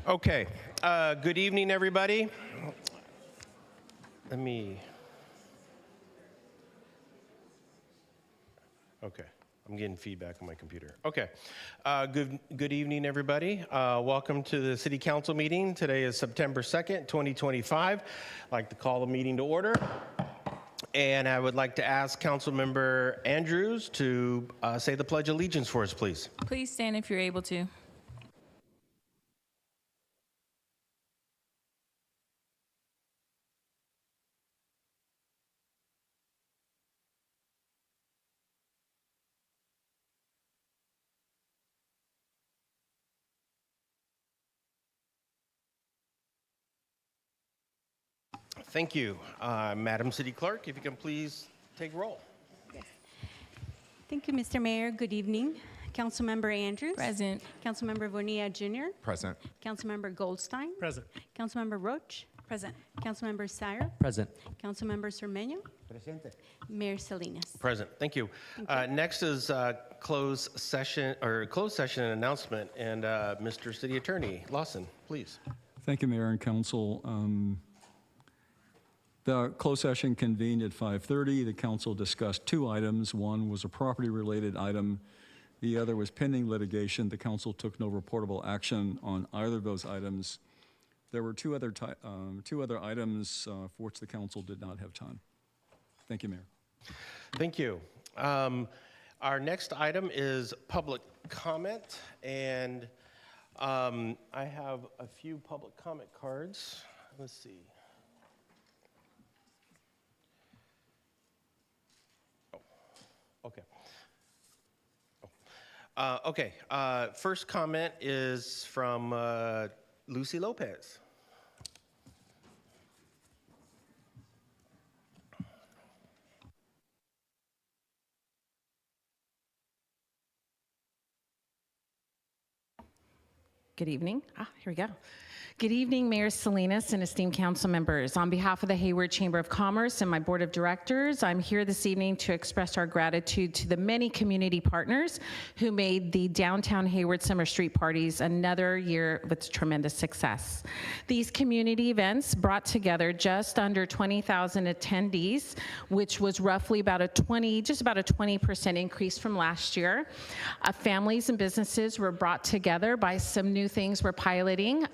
Okay, good evening, everybody. Okay, I'm getting feedback on my computer. Okay, good evening, everybody. Welcome to the City Council meeting. Today is September 2nd, 2025. I'd like to call the meeting to order. And I would like to ask Councilmember Andrews to say the Pledge of Allegiance for us, please. Please stand if you're able to. Thank you. Madam City Clerk, if you can please take roll. Yes. Thank you, Mr. Mayor. Good evening. Councilmember Andrews. Present. Councilmember Bonilla Jr. Present. Councilmember Goldstein. Present. Councilmember Roach. Present. Councilmember Sire. Present. Councilmember Cermeño. Presente. Mayor Salinas. Present. Thank you. Next is closed session announcement, and Mr. City Attorney Lawson, please. Thank you, Mayor and Council. The closed session convened at 5:30. The council discussed two items. One was a property-related item. The other was pending litigation. The council took no reportable action on either of those items. There were two other items for which the council did not have time. Thank you, Mayor. Thank you. Our next item is public comment, and I have a few public comment cards. Let's see. Okay. First comment is from Lucy Lopez. Good evening. Here we go. Good evening, Mayor Salinas and esteemed council members. On behalf of the Hayward Chamber of Commerce and my board of directors, I'm here this evening to express our gratitude to the many community partners who made the downtown Hayward Summer Street Parties another year with tremendous success. These community events brought together just under 20,000 attendees, which was roughly about just about a 20% increase from last year. Families and businesses were brought together by some new things we're piloting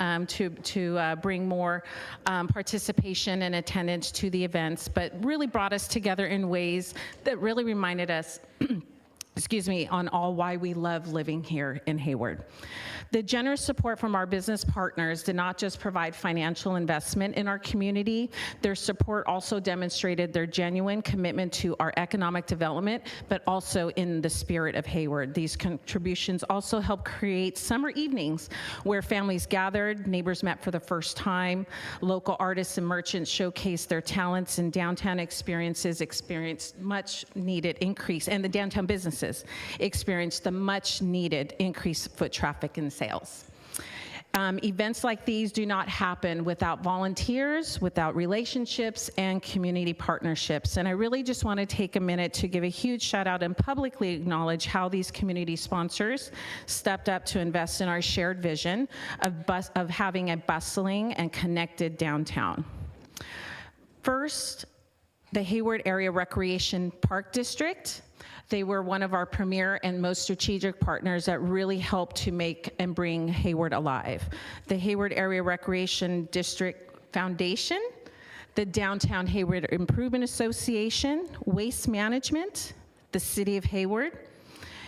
to bring more participation and attendance to the events, but really brought us together in ways that really reminded us on all why we love living here in Hayward. The generous support from our business partners did not just provide financial investment in our community, their support also demonstrated their genuine commitment to our economic development, but also in the spirit of Hayward. These contributions also helped create summer evenings where families gathered, neighbors met for the first time, local artists and merchants showcased their talents, and downtown experiences experienced much needed increase, and the downtown businesses experienced the much needed increased foot traffic and sales. Events like these do not happen without volunteers, without relationships, and community partnerships. And I really just want to take a minute to give a huge shout out and publicly acknowledge how these community sponsors stepped up to invest in our shared vision of having a bustling and connected downtown. First, the Hayward Area Recreation Park District. They were one of our premier and most strategic partners that really helped to make and bring Hayward alive. The Hayward Area Recreation District Foundation, the Downtown Hayward Improvement Association, Waste Management, the City of Hayward,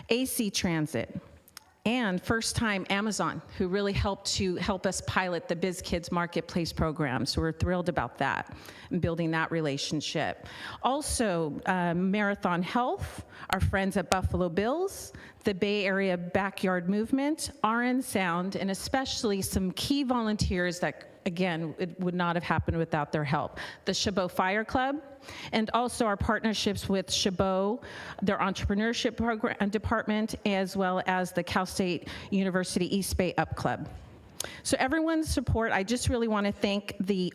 AC Transit, and first time Amazon, who really helped us pilot the Biz Kids Marketplace program. So we're thrilled about that and building that relationship. Also, Marathon Health, our friends at Buffalo Bills, the Bay Area Backyard Movement, RN Sound, and especially some key volunteers that, again, it would not have happened without their help. The Chabot Fire Club, and also our partnerships with Chabot, their entrepreneurship program department, as well as the Cal State University East Bay Up Club. So everyone's support, I just really want to thank the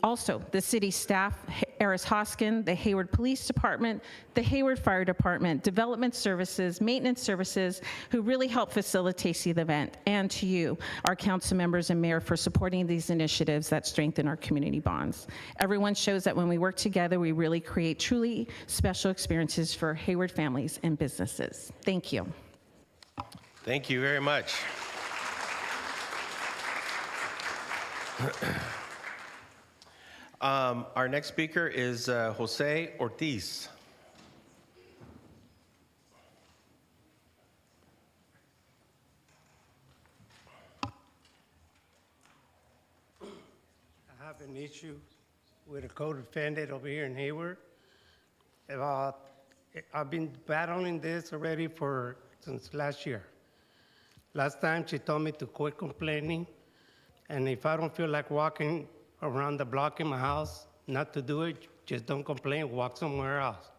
city staff, Aris Hoskin, the Hayward Police Department, the Hayward Fire Department, Development Services, Maintenance Services, who really helped facilitate the event, and to you, our council members and mayor, for supporting these initiatives that strengthen our community bonds. Everyone shows that when we work together, we really create truly special experiences for Hayward families and businesses. Thank you. Thank you very much. Our next speaker is Jose Ortiz. I have an issue with a co-defendant over here in Hayward. I've been battling this already since last year. Last time she told me to quit complaining, and if I don't feel like walking around the block in my house, not to do it, just don't complain, walk somewhere else.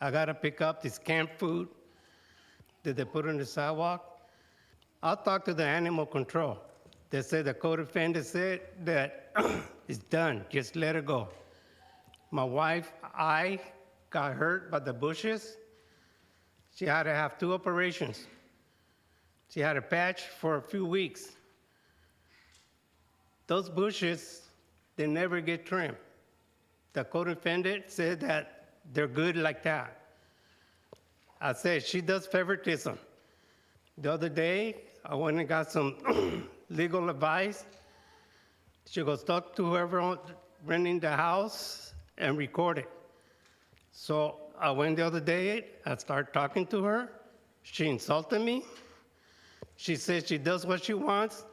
I gotta pick up this canned food that they put on the sidewalk. I'll talk to the animal control. They said the co-defendant said that it's done, just let it go. My wife, I got hurt by the bushes. She had to have 2 operations. She had a patch for a few weeks. Those bushes, they never get trimmed. The co-defendant said that they're good like that. I said, she does favoritism. The other day, I went and got some legal advice. She goes, talk to whoever renting the house and record it. So I went the other day, I started talking to her. She insulted me. She says she does what she wants.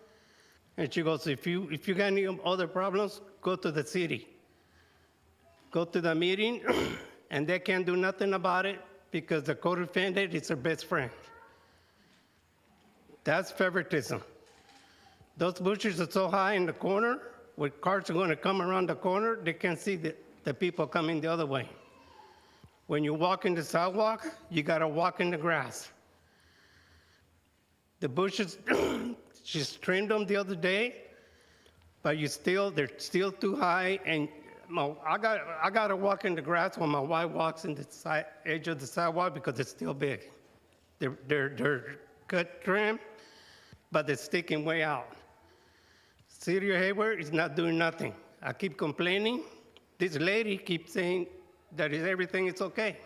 And she goes, if you got any other problems, go to the city. Go to the meeting, and they can't do nothing about it because the co-defendant is her best friend. That's favoritism. Those bushes are so high in the corner, when cars are going to come around the corner, they can't see the people coming the other way. When you walk in the sidewalk, you got to walk in the grass. The bushes, she trimmed them the other day, but they're still too high, and I got to walk in the grass when my wife walks in the edge of the sidewalk because it's still big. They're cut trim, but they're sticking way out. City of Hayward is not doing nothing. I keep complaining. This lady keeps saying that everything is okay.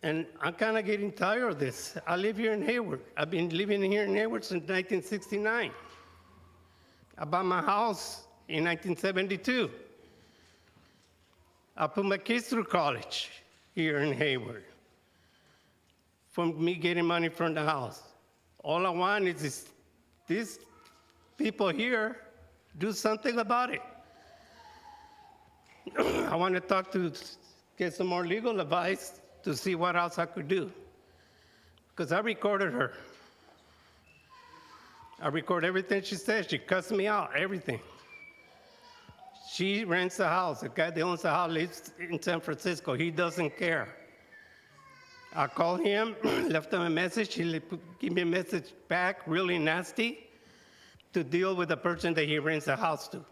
And I'm kind of getting tired of this. I live here in Hayward. I've been living here in Hayward since 1969. I bought my house in 1972. I put my kids through college here in Hayward from me getting money from the house. All I want is these people here do something about it. I want to get some more legal advice to see what else I could do. Because I recorded her. I record everything she says. She cussed me out, everything. She rents a house. The guy that owns the house lives in San Francisco. He doesn't care. I called him, left him a message. He gave me a message back, really nasty, to deal with the person that he rents the house to.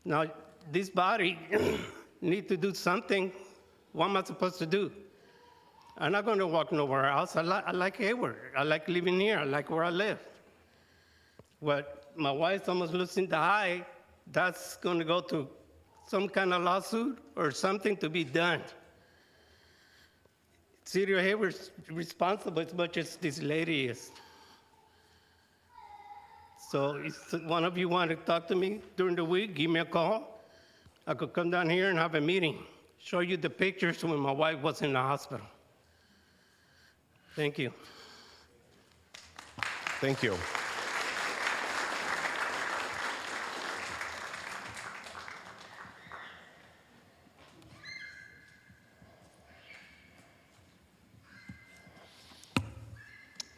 Now, this body need to do something. What am I supposed to do? I'm not going to walk nowhere else. I like Hayward. I like living here. I like where I live. But my wife's almost losing the eye. That's going to go to some kind of lawsuit or something to be done. City of Hayward's responsible as much as this lady is. So if one of you want to talk to me during the week, give me a call. I could come down here and have a meeting, show you the pictures when my wife was in the hospital. Thank you. Thank you.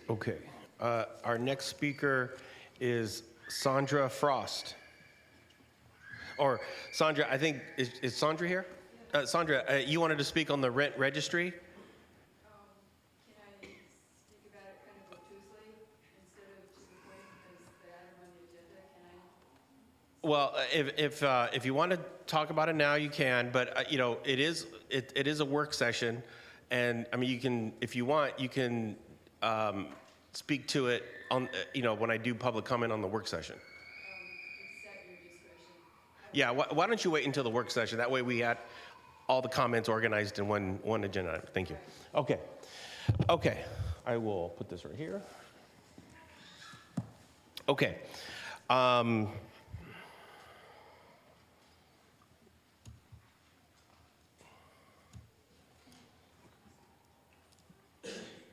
Okay. Our next speaker is Sandra Frost. Or Sandra, I think, is Sandra here? Sandra, you wanted to speak on the rent registry? Can I speak about it kind of obtusely instead of to the point because they had it on the agenda? Can Well, if you want to talk about it now, you can, but, it is a work session, and, I mean, you can, if you want, you can speak to it on, when I do public comment on the work session. Yeah, why don't you wait until the work session? That way we had all the comments organized in one agenda item. Thank you. Okay, I will put this right here. Okay.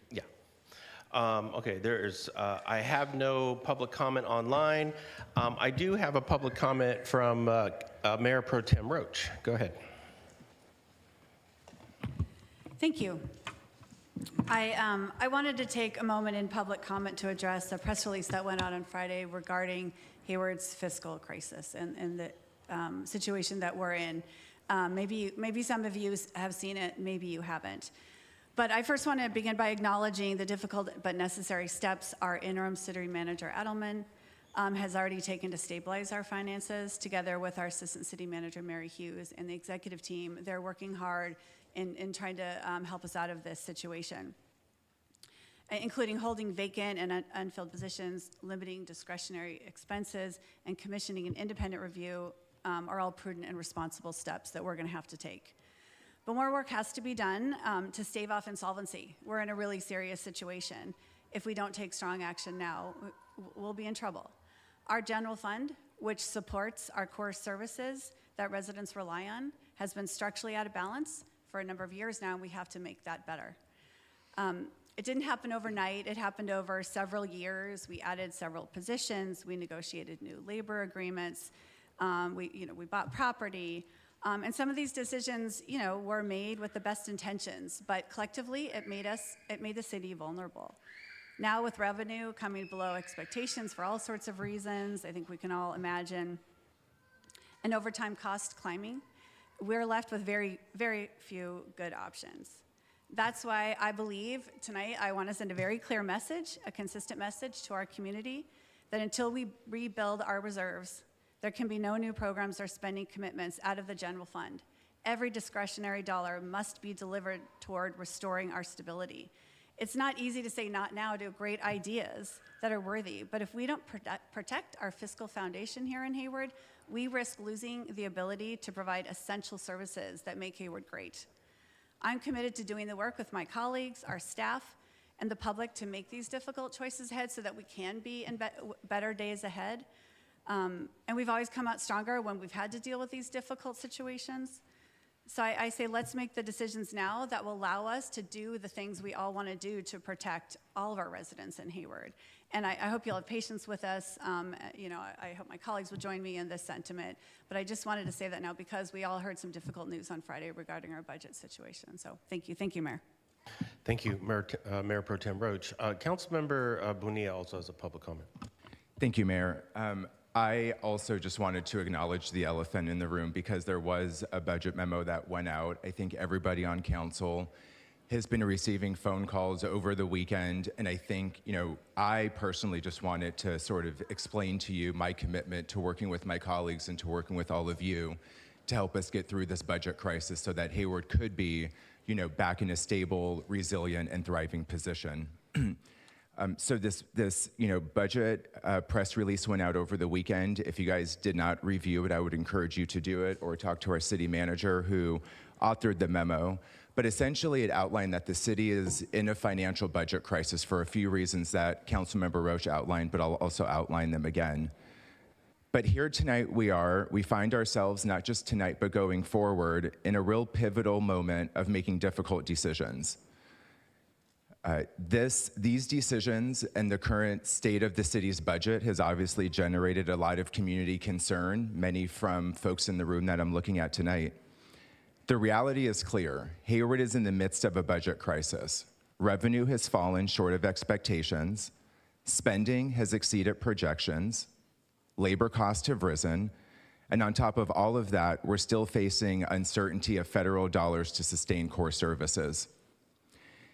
Yeah. Okay, I have no public comment online. I do have a public comment from Mayor Pro Tem Roach. Go ahead. Thank you. I wanted to take a moment in public comment to address a press release that went out on Friday regarding Hayward's fiscal crisis and the situation that we're in. Maybe some of you have seen it, maybe you haven't. But I first want to begin by acknowledging the difficult but necessary steps our interim city manager, Adelman, has already taken to stabilize our finances. Together with our assistant city manager, Mary Hughes, and the executive team, they're working hard in trying to help us out of this situation, including holding vacant and unfilled positions, limiting discretionary expenses, and commissioning an independent review are all prudent and responsible steps that we're going to have to take. But more work has to be done to stave off insolvency. We're in a really serious situation. If we don't take strong action now, we'll be in trouble. Our general fund, which supports our core services that residents rely on, has been structurally out of balance for a number of years now, and we have to make that better. It didn't happen overnight. It happened over several years. We added several positions. We negotiated new labor agreements. We bought property. And some of these decisions, were made with the best intentions, but collectively it made the city vulnerable. Now with revenue coming below expectations for all sorts of reasons, I think we can all imagine, and overtime cost climbing, we're left with very, very few good options. That's why I believe tonight I want to send a very clear message, a consistent message to our community, that until we rebuild our reserves, there can be no new programs or spending commitments out of the general fund. Every discretionary dollar must be delivered toward restoring our stability. It's not easy to say not now to great ideas that are worthy, but if we don't protect our fiscal foundation here in Hayward, we risk losing the ability to provide essential services that make Hayward great. I'm committed to doing the work with my colleagues, our staff, and the public to make these difficult choices ahead so that we can be in better days ahead. And we've always come out stronger when we've had to deal with these difficult situations. So I say let's make the decisions now that will allow us to do the things we all want to do to protect all of our residents in Hayward. And I hope you'll have patience with us. I hope my colleagues will join me in this sentiment. But I just wanted to say that now because we all heard some difficult news on Friday regarding our budget situation. So thank you. Thank you, Mayor. Thank you, Mayor Pro Tem Roach. Councilmember Bonilla also has a public comment. Thank you, Mayor. I also just wanted to acknowledge the elephant in the room because there was a budget memo that went out. I think everybody on council has been receiving phone calls over the weekend, and I think, I personally just wanted to sort of explain to you my commitment to working with my colleagues and to working with all of you to help us get through this budget crisis so that Hayward could be, back in a stable, resilient, and thriving position. So this budget press release went out over the weekend. If you guys did not review it, I would encourage you to do it or talk to our city manager who authored the memo. But essentially it outlined that the city is in a financial budget crisis for a few reasons that Councilmember Roach outlined, but I'll also outline them again. But here tonight we find ourselves, not just tonight, but going forward, in a real pivotal moment of making difficult decisions. These decisions and the current state of the city's budget has obviously generated a lot of community concern, many from folks in the room that I'm looking at tonight. The reality is clear. Hayward is in the midst of a budget crisis. Revenue has fallen short of expectations. Spending has exceeded projections. Labor costs have risen. And on top of all of that, we're still facing uncertainty of federal dollars to sustain core services.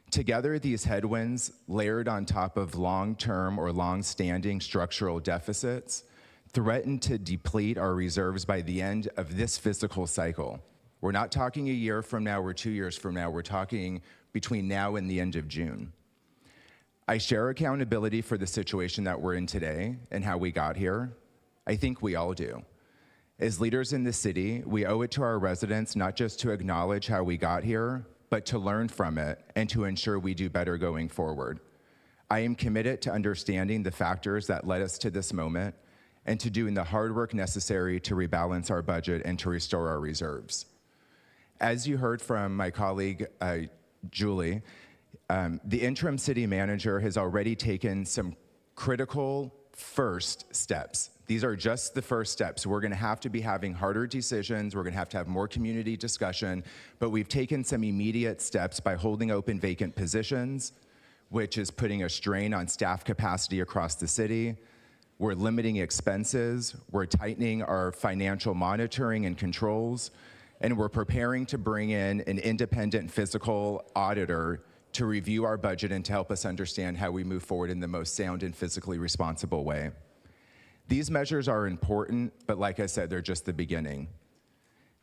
Together, these headwinds, layered on top of long-term or long-standing structural deficits, threaten to deplete our reserves by the end of this fiscal cycle. We're not talking a year from now or 2 years from now. We're talking between now and the end of June. I share accountability for the situation that we're in today and how we got here. I think we all do. As leaders in the city, we owe it to our residents not just to acknowledge how we got here, but to learn from it and to ensure we do better going forward. I am committed to understanding the factors that led us to this moment and to doing the hard work necessary to rebalance our budget and to restore our reserves. As you heard from my colleague, Julie, the interim city manager has already taken some critical first steps. These are just the first steps. We're gonna have to be having harder decisions. We're gonna have to have more community discussion, but we've taken some immediate steps by holding open vacant positions, which is putting a strain on staff capacity across the city. We're limiting expenses. We're tightening our financial monitoring and controls, and we're preparing to bring in an independent fiscal auditor to review our budget and to help us understand how we move forward in the most sound and fiscally responsible way. These measures are important, but like I said, they're just the beginning.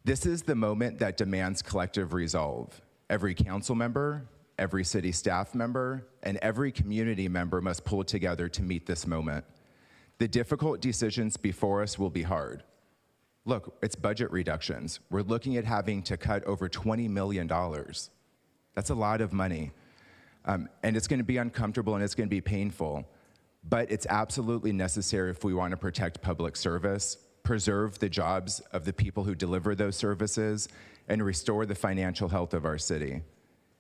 This is the moment that demands collective resolve. Every council member, every city staff member, and every community member must pull together to meet this moment. The difficult decisions before us will be hard. Look, it's budget reductions. We're looking at having to cut over $20 million. That's a lot of money. And it's gonna be uncomfortable and it's gonna be painful, but it's absolutely necessary if we wanna protect public service, preserve the jobs of the people who deliver those services, and restore the financial health of our city.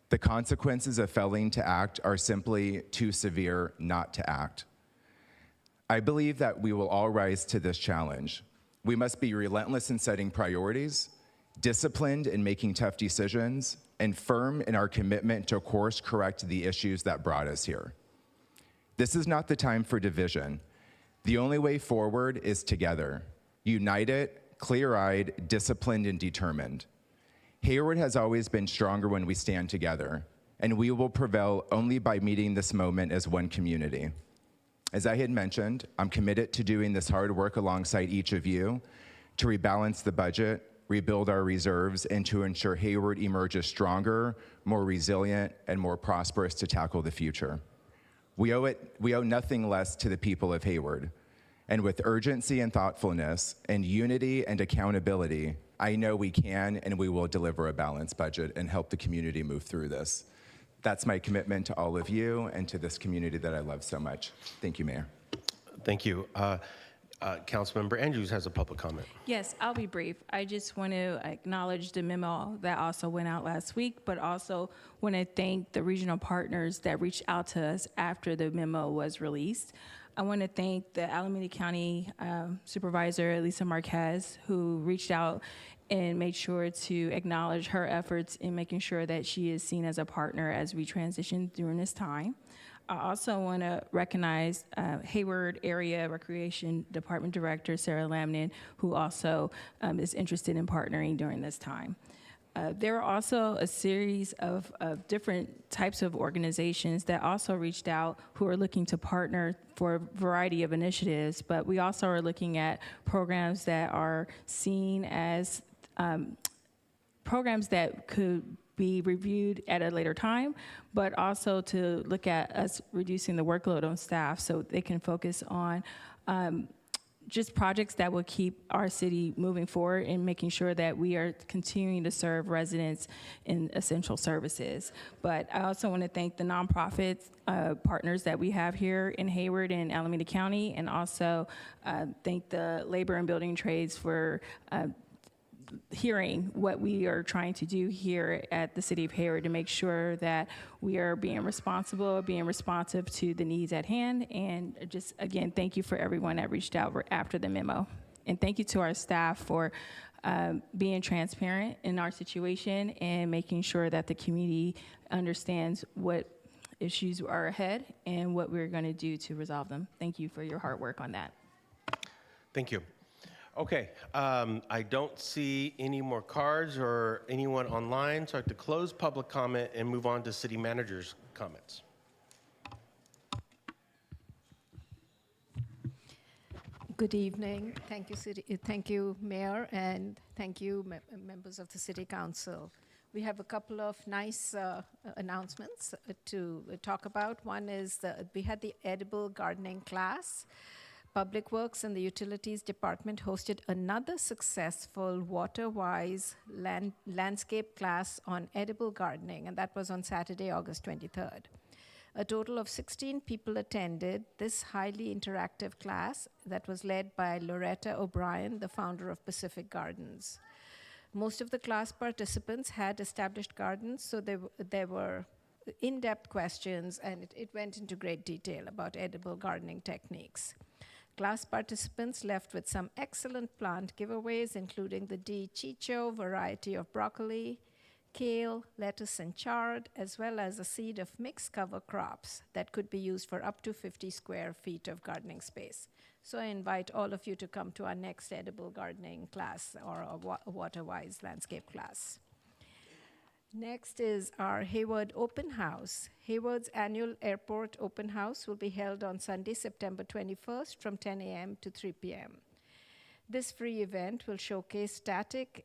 The consequences of failing to act are simply too severe not to act. I believe that we will all rise to this challenge. We must be relentless in setting priorities, disciplined in making tough decisions, and firm in our commitment to course correct the issues that brought us here. This is not the time for division. The only way forward is together, united, clear-eyed, disciplined, and determined. Hayward has always been stronger when we stand together, and we will prevail only by meeting this moment as one community. As I had mentioned, I'm committed to doing this hard work alongside each of you to rebalance the budget, rebuild our reserves, and to ensure Hayward emerges stronger, more resilient, and more prosperous to tackle the future. We owe nothing less to the people of Hayward. And with urgency and thoughtfulness, and unity and accountability, I know we can and we will deliver a balanced budget and help the community move through this. That's my commitment to all of you and to this community that I love so much. Thank you, Mayor. Thank you. Councilmember Andrews has a public comment. Yes, I'll be brief. I just want to acknowledge the memo that also went out last week, but also want to thank the regional partners that reached out to us after the memo was released. I want to thank the Alameda County Supervisor, Lisa Marquez, who reached out and made sure to acknowledge her efforts in making sure that she is seen as a partner as we transition during this time. I also want to recognize Hayward Area Recreation Department Director, Sarah Lamnin, who also is interested in partnering during this time. There are also a series of different types of organizations that also reached out who are looking to partner for a variety of initiatives, but we also are looking at programs that are seen as programs that could be reviewed at a later time, but also to look at us reducing the workload on staff so they can focus on just projects that will keep our city moving forward and making sure that we are continuing to serve residents in essential services. But I also want to thank the nonprofit partners that we have here in Hayward and Alameda County, and also thank the labor and building trades for hearing what we are trying to do here at the City of Hayward to make sure that we are being responsible, being responsive to the needs at hand. And just, again, thank you for everyone that reached out after the memo. And thank you to our staff for being transparent in our situation and making sure that the community understands what issues are ahead and what we're going to do to resolve them. Thank you for your hard work on that. Thank you. Okay, I don't see any more cards or anyone online, so I have to close public comment and move on to city manager's comments. Good evening. Thank you, Mayor, and thank you, members of the City Council. We have a couple of nice announcements to talk about. One is we had the edible gardening class. Public Works and the Utilities Department hosted another successful water-wise landscape class on edible gardening, and that was on Saturday, August 23rd. A total of 16 people attended this highly interactive class that was led by Loretta O'Brien, the founder of Pacific Gardens. Most of the class participants had established gardens, so there were in-depth questions, and it went into great detail about edible gardening techniques. Class participants left with some excellent plant giveaways, including the D. Chicho variety of broccoli, kale, lettuce, and chard, as well as a seed of mixed cover crops that could be used for up to 50 square feet of gardening space. So I invite all of you to come to our next edible gardening class or a water-wise landscape class. Next is our Hayward Open House. Hayward's annual airport open house will be held on Sunday, September 21st from 10 a.m. to 3 p.m. This free event will showcase static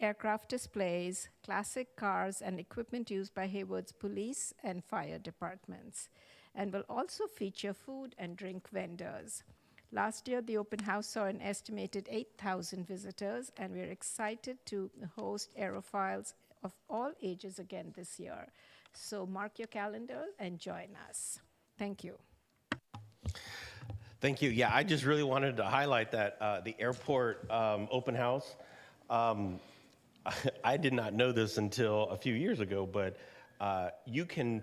aircraft displays, classic cars, and equipment used by Hayward's police and fire departments, and will also feature food and drink vendors. Last year, the open house saw an estimated 8,000 visitors, and we're excited to host aerophiles of all ages again this year. So mark your calendar and join us. Thank you. Thank you. Yeah, I just really wanted to highlight that the airport open house. I did not know this until a few years ago, but you can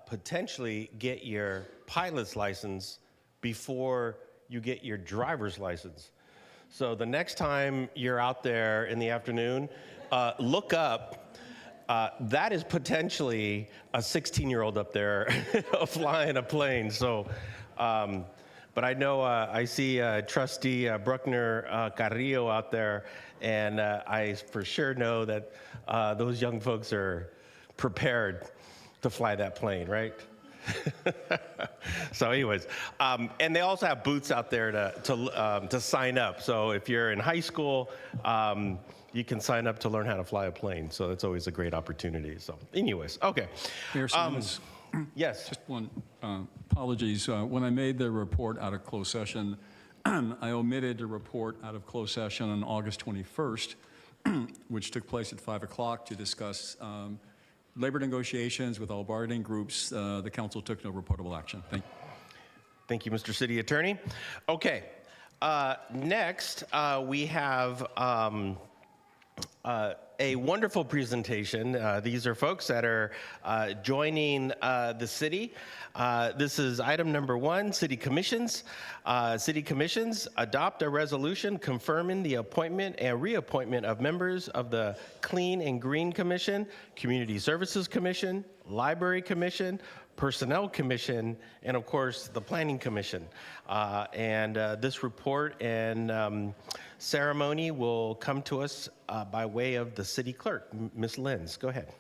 potentially get your pilot's license before you get your driver's license. So the next time you're out there in the afternoon, look up. That is potentially a 16-year-old up there flying a plane. So, but I know I see Trustee Bruckner Carrillo out there, and I for sure know that those young folks are prepared to fly that plane, right? So anyways, and they also have booths out there to sign up. So if you're in high school, you can sign up to learn how to fly a plane. So that's always a great opportunity. So anyways, okay. Mayor Simmons, Yes. just one, apologies. When I made the report out of closed session, I omitted to report out of closed session on August 21st, which took place at 5 o'clock to discuss labor negotiations with all bargaining groups. The council took no reportable action. Thank you. Thank you, Mr. City Attorney. Okay. Next, we have a wonderful presentation. These are folks that are joining the city. This is item number 1, city commissions. City commissions adopt a resolution confirming the appointment and reappointment of members of the Clean and Green Commission, Community Services Commission, Library Commission, Personnel Commission, and of course, the Planning Commission. This report and ceremony will come to us by way of the city clerk. Ms. Lenz, go ahead.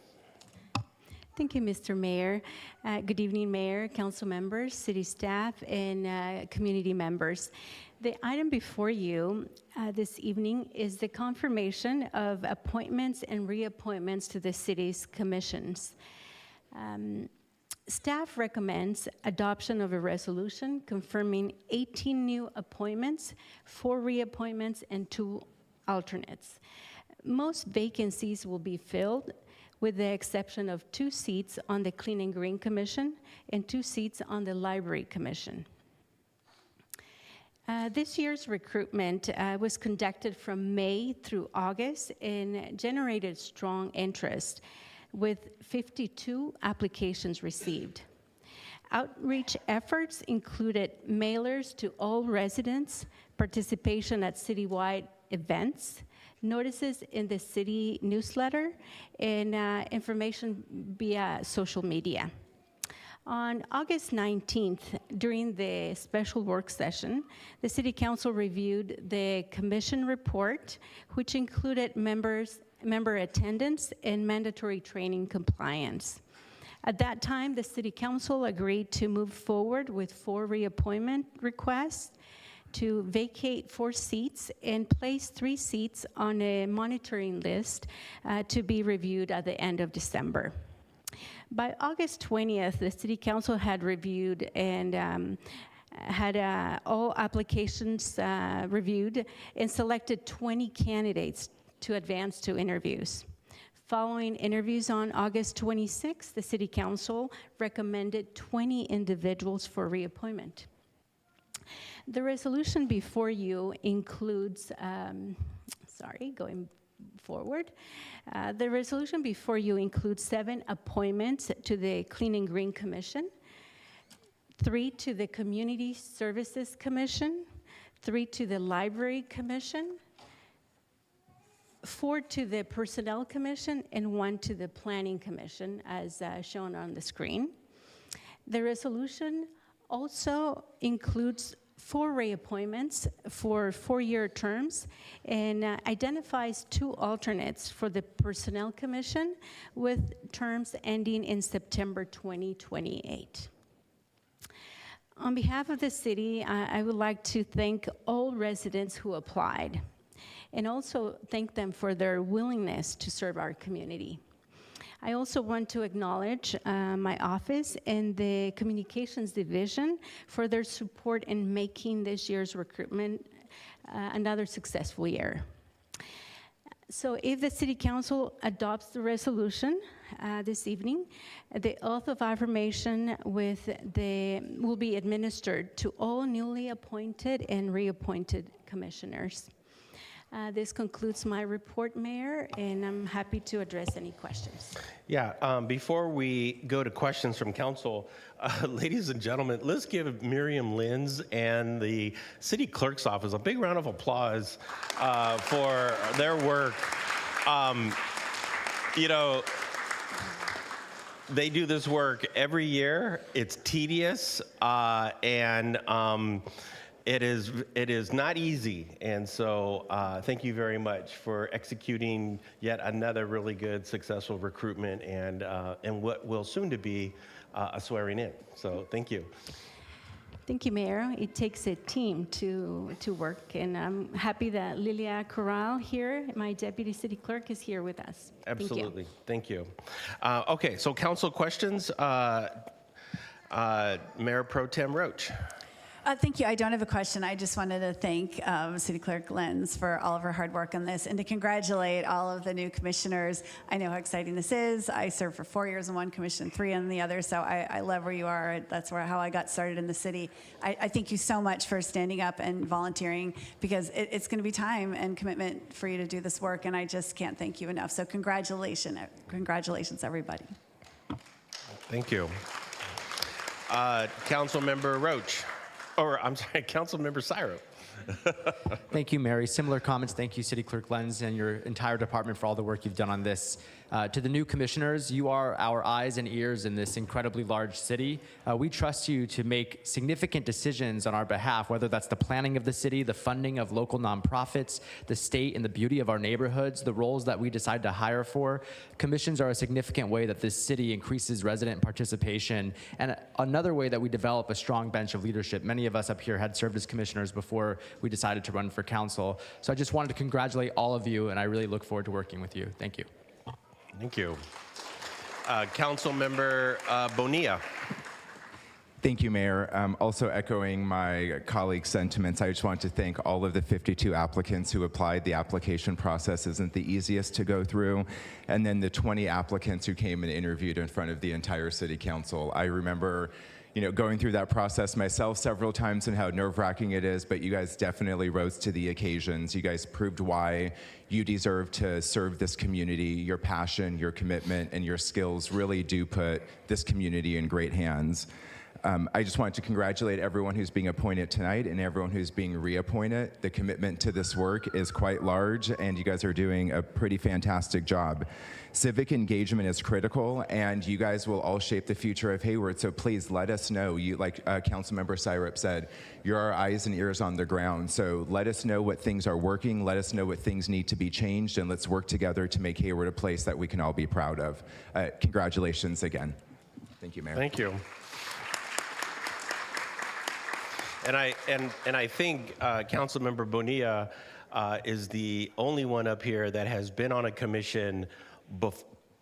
Thank you, Mr. Mayor. Good evening, Mayor, council members, city staff, and community members. The item before you this evening is the confirmation of appointments and reappointments to the city's commissions. Staff recommends adoption of a resolution confirming 18 new appointments, 4 reappointments, and 2 alternates. Most vacancies will be filled with the exception of 2 seats on the Clean and Green Commission and 2 seats on the Library Commission. This year's recruitment was conducted from May through August and generated strong interest, with 52 applications received. Outreach efforts included mailers to all residents, participation at citywide events, notices in the city newsletter, and information via social media. On August 19th, during the special work session, the City Council reviewed the commission report, which included member attendance and mandatory training compliance. At that time, the City Council agreed to move forward with 4 reappointment requests. to vacate 4 seats and place 3 seats on a monitoring list to be reviewed at the end of December. By August 20th, the City Council had reviewed and had all applications reviewed and selected 20 candidates to advance to interviews. Following interviews on August 26th, the City Council recommended 20 individuals for reappointment. The resolution before you includes, going forward. The resolution before you includes 7 appointments to the Clean and Green Commission, 3 to the Community Services Commission, 3 to the Library Commission, 4 to the Personnel Commission, and 1 to the Planning Commission, as shown on the screen. The resolution also includes 4 reappointments for 4-year terms and identifies 2 alternates for the Personnel Commission with terms ending in September 2028. On behalf of the city, I would like to thank all residents who applied and also thank them for their willingness to serve our community. I also want to acknowledge my office and the Communications Division for their support in making this year's recruitment another successful year. So if the City Council adopts the resolution this evening, the oath of affirmation will be administered to all newly appointed and reappointed commissioners. This concludes my report, Mayor, and I'm happy to address any questions. Yeah, before we go to questions from council, ladies and gentlemen, let's give Miriam Linz and the city clerk's office a big round of applause for their work. You know, they do this work every year. It's tedious and it is not easy, and so thank you very much for executing yet another really good, successful recruitment and what will soon to be a swearing in. So thank you. Thank you, Mayor. It takes a team to work, and I'm happy that Lilia Corral here, my deputy city clerk, is here with us. Absolutely. Thank you. Okay, so council questions. Mayor Pro Tem Roach. Thank you. I don't have a question. I just wanted to thank City Clerk Lenz for all of her hard work on this and to congratulate all of the new commissioners. I know how exciting this is. I served for 4 years in one commission, 3 in the other, so I love where you are. That's how I got started in the city. I thank you so much for standing up and volunteering because it's going to be time and commitment for you to do this work, and I just can't thank you enough. So congratulations, everybody. Thank you. Council Member Roach. Or, I'm sorry, Councilmember Syro. Thank you, Mary. Similar comments. Thank you, City Clerk Lenz and your entire department for all the work you've done on this. To the new commissioners, you are our eyes and ears in this incredibly large city. We trust you to make significant decisions on our behalf, whether that's the planning of the city, the funding of local nonprofits, the state and the beauty of our neighborhoods, the roles that we decide to hire for. Commissions are a significant way that this city increases resident participation and another way that we develop a strong bench of leadership. Many of us up here had served as commissioners before we decided to run for council. So I just wanted to congratulate all of you, and I really look forward to working with you. Thank you. Thank you. Council Member Bonilla. Thank you, Mayor. Also echoing my colleague's sentiments, I just want to thank all of the 52 applicants who applied. The application process isn't the easiest to go through. And then the 20 applicants who came and interviewed in front of the entire city council. I remember going through that process myself several times and how nerve-wracking it is, but you guys definitely rose to the occasions. You guys proved why you deserve to serve this community. Your passion, your commitment, and your skills really do put this community in great hands. I just wanted to congratulate everyone who's being appointed tonight and everyone who's being reappointed. The commitment to this work is quite large, and you guys are doing a pretty fantastic job. Civic engagement is critical, and you guys will all shape the future of Hayward, so please let us know. Like Councilmember Syrup said, you're our eyes and ears on the ground, so let us know what things are working, let us know what things need to be changed, and let's work together to make Hayward a place that we can all be proud of. Congratulations again. Thank you, Mayor. Thank you. And I think Councilmember Bonilla is the only one up here that has been on a commission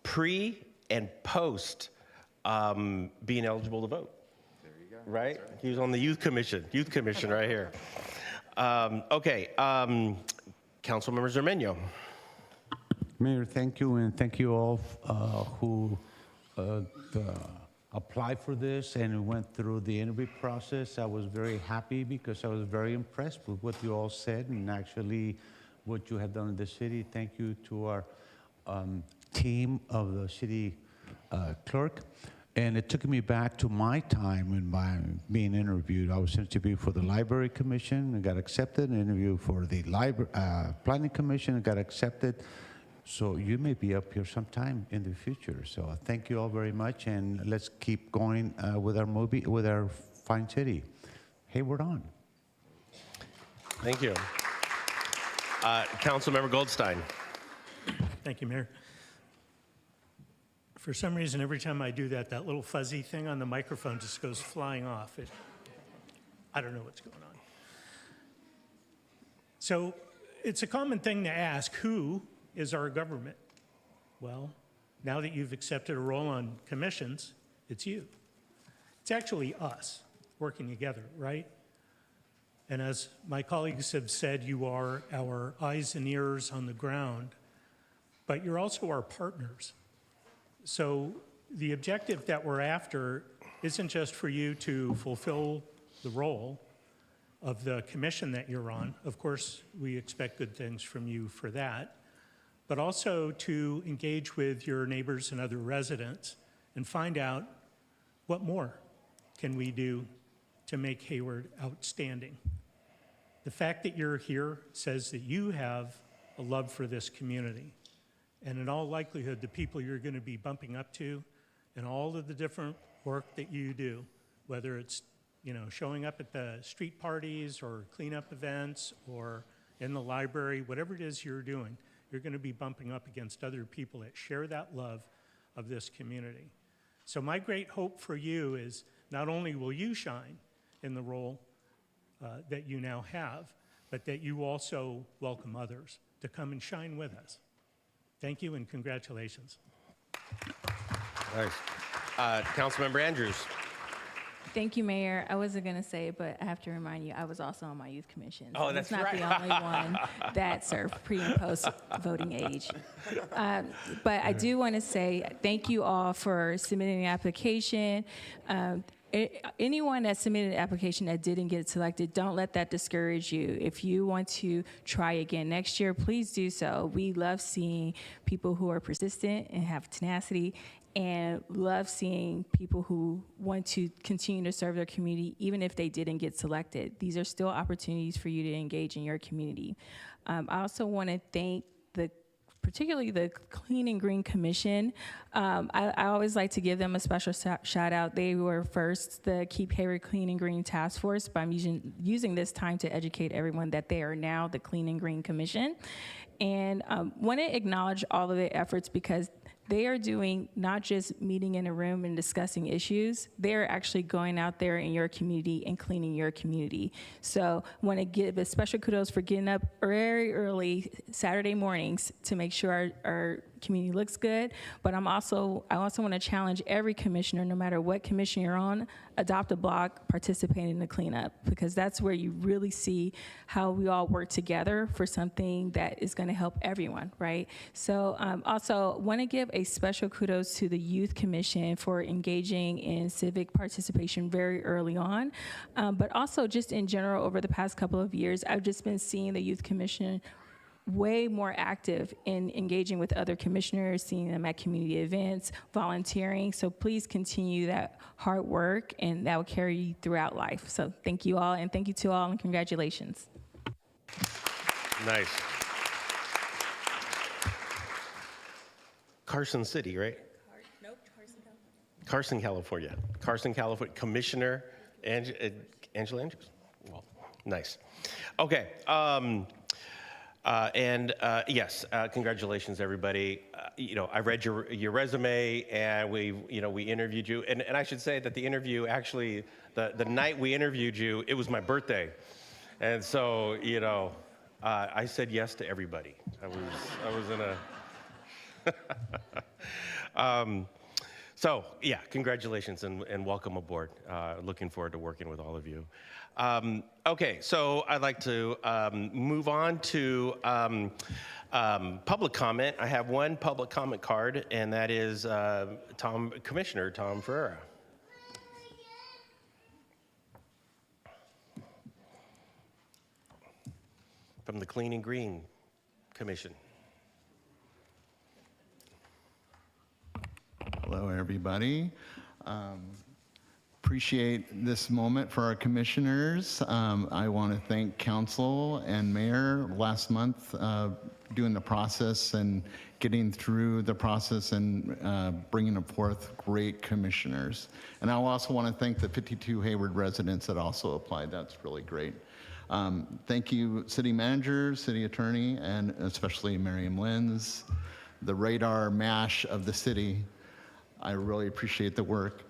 pre and post being eligible to vote. There you go. Right? He was on the youth commission right here. Okay, Councilmember Zermeño. Mayor, thank you, and thank you all who applied for this and went through the interview process. I was very happy because I was very impressed with what you all said and actually what you have done in the city. Thank you to our team of the city clerk. And it took me back to my time when being interviewed. I was interviewed for the Library Commission and got accepted, an interview for the Planning Commission and got accepted. So you may be up here sometime in the future. So thank you all very much, and let's keep going with our fine city. Hayward on. Thank you. Councilmember Goldstein. Thank you, Mayor. For some reason, every time I do that, that little fuzzy thing on the microphone just goes flying off. I don't know what's going on. So it's a common thing to ask, who is our government? Well, now that you've accepted a role on commissions, it's you. It's actually us working together, right? And as my colleagues have said, you are our eyes and ears on the ground, but you're also our partners. So the objective that we're after isn't just for you to fulfill the role of the commission that you're on. Of course, we expect good things from you for that, but also to engage with your neighbors and other residents and find out what more can we do to make Hayward outstanding. The fact that you're here says that you have a love for this community. And in all likelihood, the people you're going to be bumping up to and all of the different work that you do, whether it's showing up at the street parties or cleanup events or in the library, whatever it is you're doing, you're going to be bumping up against other people that share that love of this community. So my great hope for you is not only will you shine in the role that you now have, but that you also welcome others to come and shine with us. Thank you and congratulations. Nice. Councilmember Andrews. Thank you, Mayor. I wasn't going to say it, but I have to remind you, I was also on my youth commission. Oh, that's right. It's not the only one that served pre and post voting age. But I do want to say thank you all for submitting the application. Anyone that submitted an application that didn't get selected, don't let that discourage you. If you want to try again next year, please do so. We love seeing people who are persistent and have tenacity, and love seeing people who want to continue to serve their community even if they didn't get selected. These are still opportunities for you to engage in your community. I also want to thank particularly the Clean and Green Commission. I always like to give them a special shout out. They were first the Keep Hayward Clean and Green Task Force, but I'm using this time to educate everyone that they are now the Clean and Green Commission. And want to acknowledge all of their efforts because they are doing not just meeting in a room and discussing issues, they're actually going out there in your community and cleaning your community. So I want to give a special kudos for getting up very early Saturday mornings to make sure our community looks good. But I also want to challenge every commissioner, no matter what commission you're on, adopt a block, participate in the cleanup, because that's where you really see how we all work together for something that is going to help everyone, right? So also want to give a special kudos to the Youth Commission for engaging in civic participation very early on, but also just in general over the past couple of years, I've just been seeing the Youth Commission way more active in engaging with other commissioners, seeing them at community events, volunteering. So please continue that hard work, and that will carry you throughout life. So thank you all, and thank you to all, and congratulations. Nice. Carson City, right? Nope, Carson, California. Carson, California. Commissioner Angela Andrews. Well, nice. Okay. Yes, congratulations, everybody. I read your resume, and we interviewed you. And I should say that the interview actually, the night we interviewed you, it was my birthday, and so I said yes to everybody. I was in a. So yeah, congratulations and welcome aboard. Looking forward to working with all of you. Okay, so I'd like to move on to public comment. I have one public comment card, and that is Commissioner Tom Ferreira. From the Clean and Green Commission. Hello, everybody. Appreciate this moment for our commissioners. I want to thank council and mayor last month doing the process and getting through the process and bringing forth great commissioners. And I also want to thank the 52 Hayward residents that also applied. That's really great. Thank you, city manager, city attorney, and especially Miriam Lenz, the radar MASH of the city. I really appreciate the work.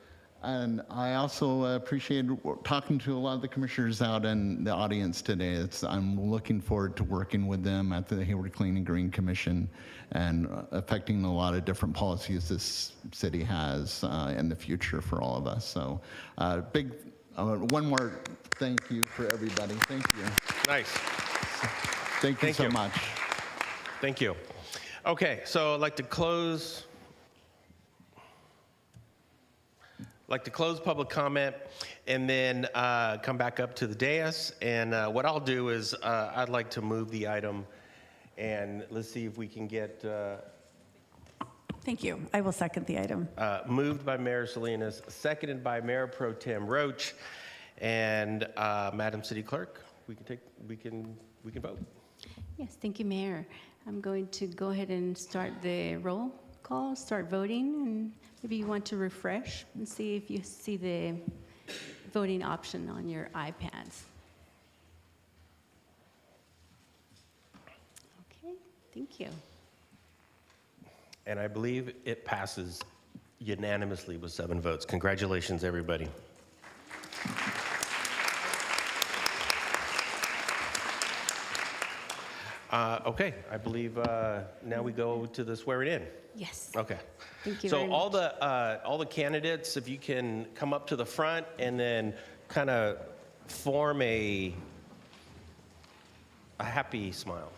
And I also appreciate talking to a lot of the commissioners out in the audience today. I'm looking forward to working with them at the Hayward Clean and Green Commission and affecting a lot of different policies this city has in the future for all of us. So one more thank you for everybody. Thank you. Nice. Thank you so much. Thank you. Okay, so I'd like to close public comment and then come back up to the dais. And what I'll do is I'd like to move the item, and let's see if we can get. Thank you. I will second the item. Moved by Mayor Salinas, seconded by Mayor Pro Tem Roach, and Madam City Clerk. We can vote. Yes, thank you, Mayor. I'm going to go ahead and start the roll call, start voting, and maybe you want to refresh and see if you see the voting option on your iPads. Okay, thank you. And I believe it passes unanimously with 7 votes. Congratulations, everybody. Okay, I believe now we go to the swearing in. Yes. Okay. Thank you So very all much. all the candidates, if you can come up to the front and then kind of form a happy smile.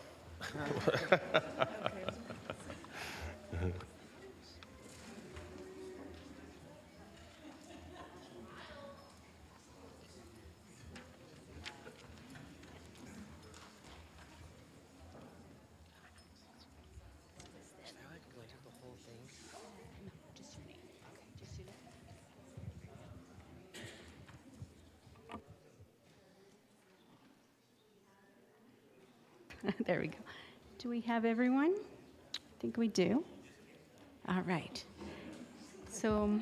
There we go. Do we have everyone? I think we do. All right. So,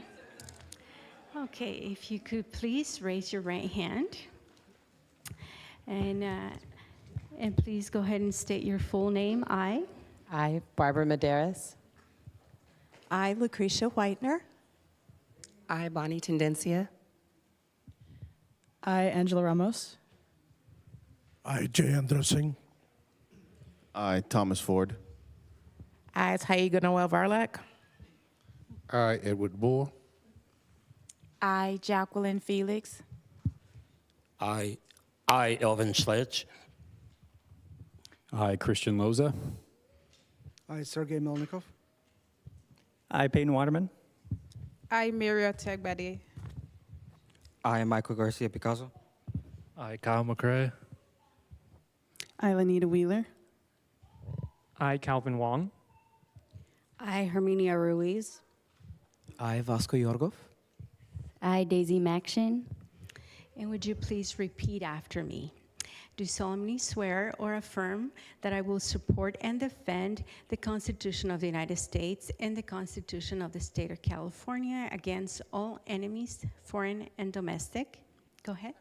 okay, if you could please raise your right hand. And please go ahead and state your full name. I Barbara Medeiros. I, Lucretia Whitener. I, Bonnie Tendencia. I, Angela Ramos. I, Jayendra Singh. I, Thomas Ford. I, Taiga Noel Varlack. I, Edward Moore. I, Jacqueline Felix. I, Elvin Sledge. I, Christian Loza. I, Sergey Melnikov. I, Peyton Waterman. I, Miria Tegbadi. I, Michael Garcia Picasso. I, Kyle McRae. I, Lanita Wheeler. I, Calvin Wong. I, Herminia Ruiz. I, Vasco Yorgov. I, Daisy Maction. And would you please repeat after me? Do solemnly swear or affirm that I will support and defend the Constitution of the United States and the Constitution of the State of California against all enemies, foreign and domestic. Go ahead.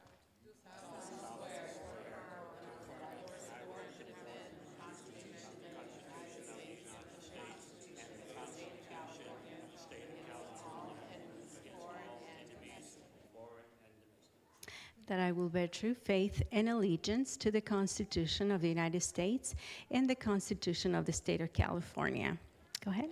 that I will bear true faith and allegiance to the Constitution of the United States and the Constitution of the State of California. Go ahead.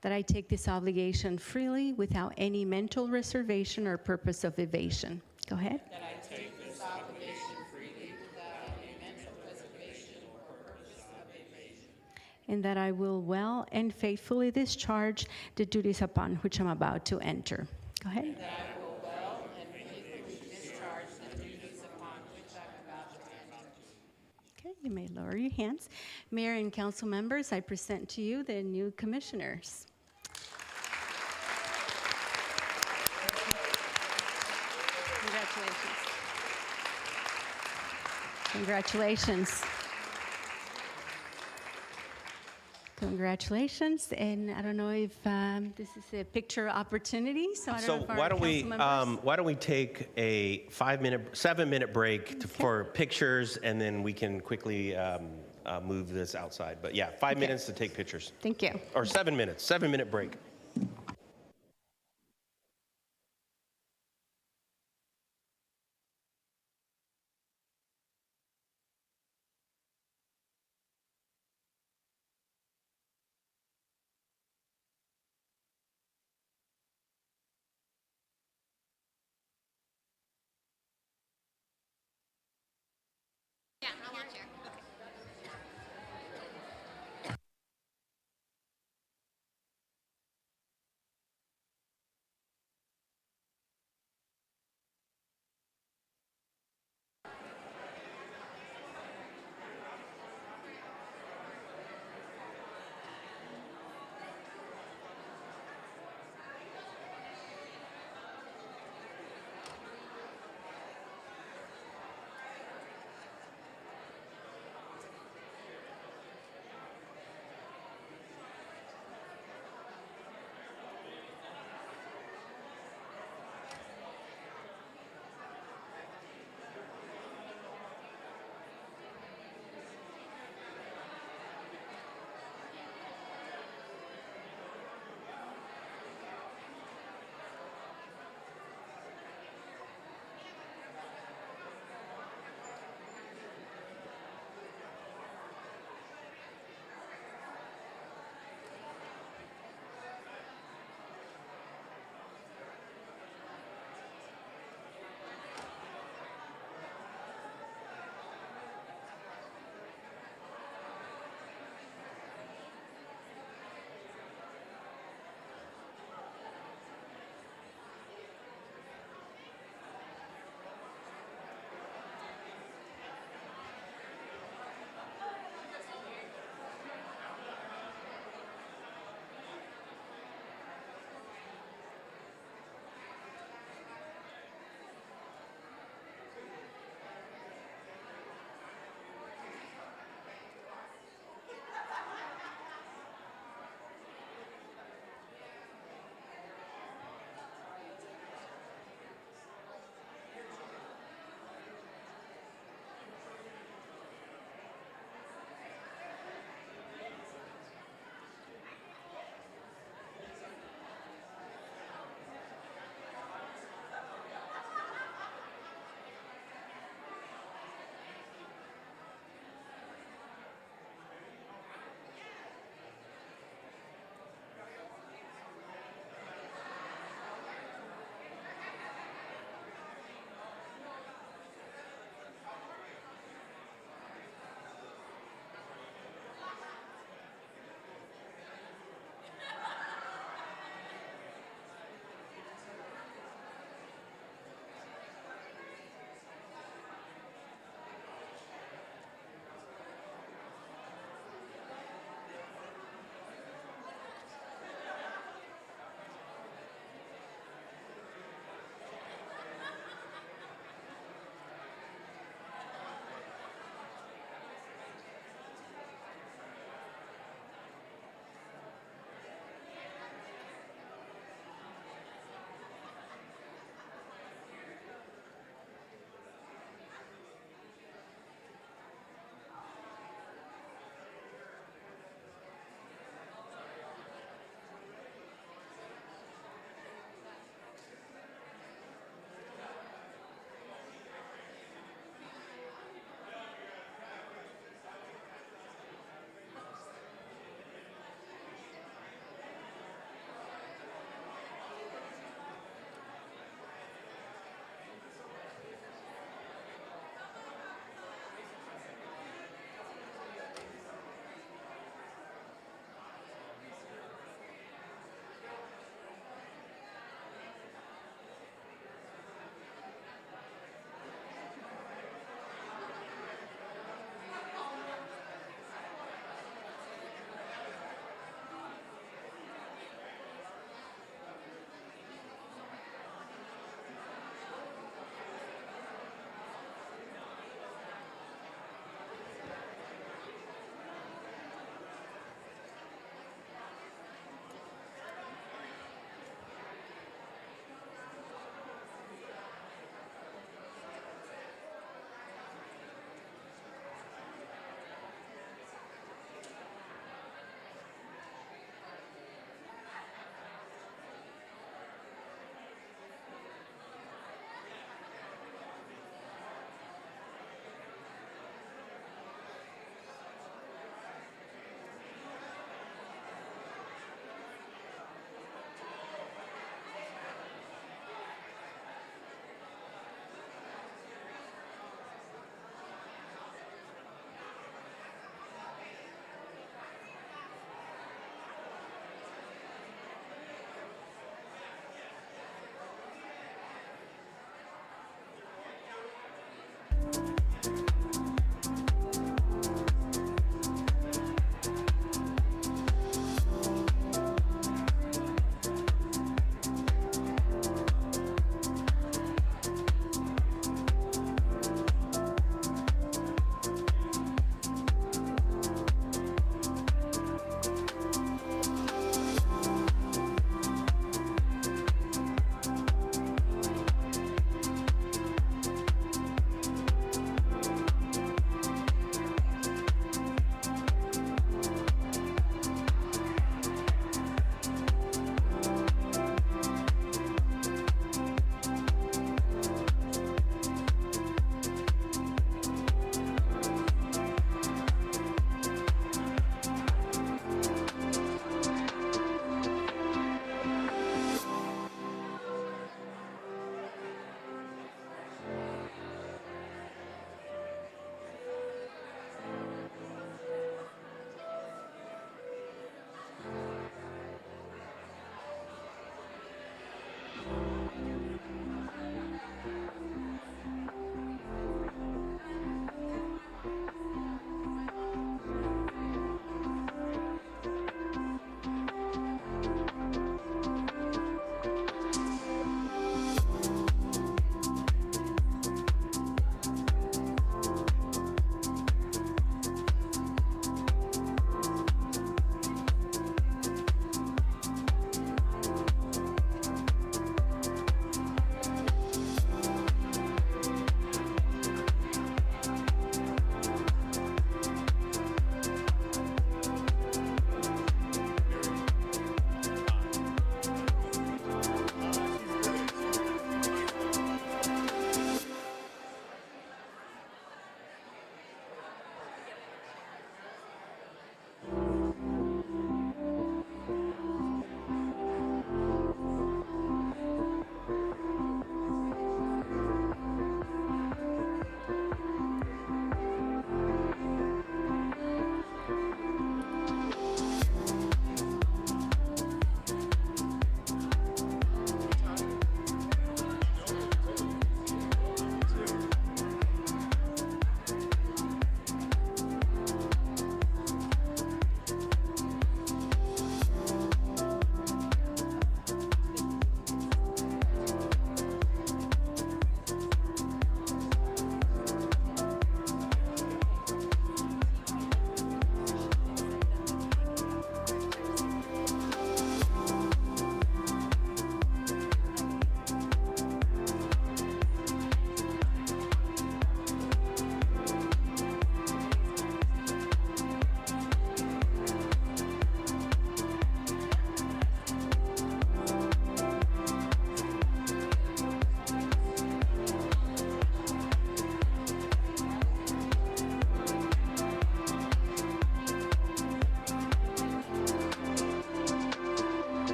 That I take this obligation freely without any mental reservation or purpose of evasion. Go ahead. That I take this obligation freely without any mental reservation or purpose of evasion. And that I will well and faithfully discharge the duties upon which I'm about to enter. Go ahead. That I will well and faithfully discharge the duties upon which I'm about to enter. Okay, you may lower your hands. Mayor and council members, I present to you the new commissioners. Congratulations. Congratulations. And I don't know if this is a picture opportunity, so I don't know if our why don't we take a 7-minute break for pictures, and then we can quickly move this outside. But yeah, 5 minutes to take pictures. Thank you. Or 7 minutes, 7-minute break.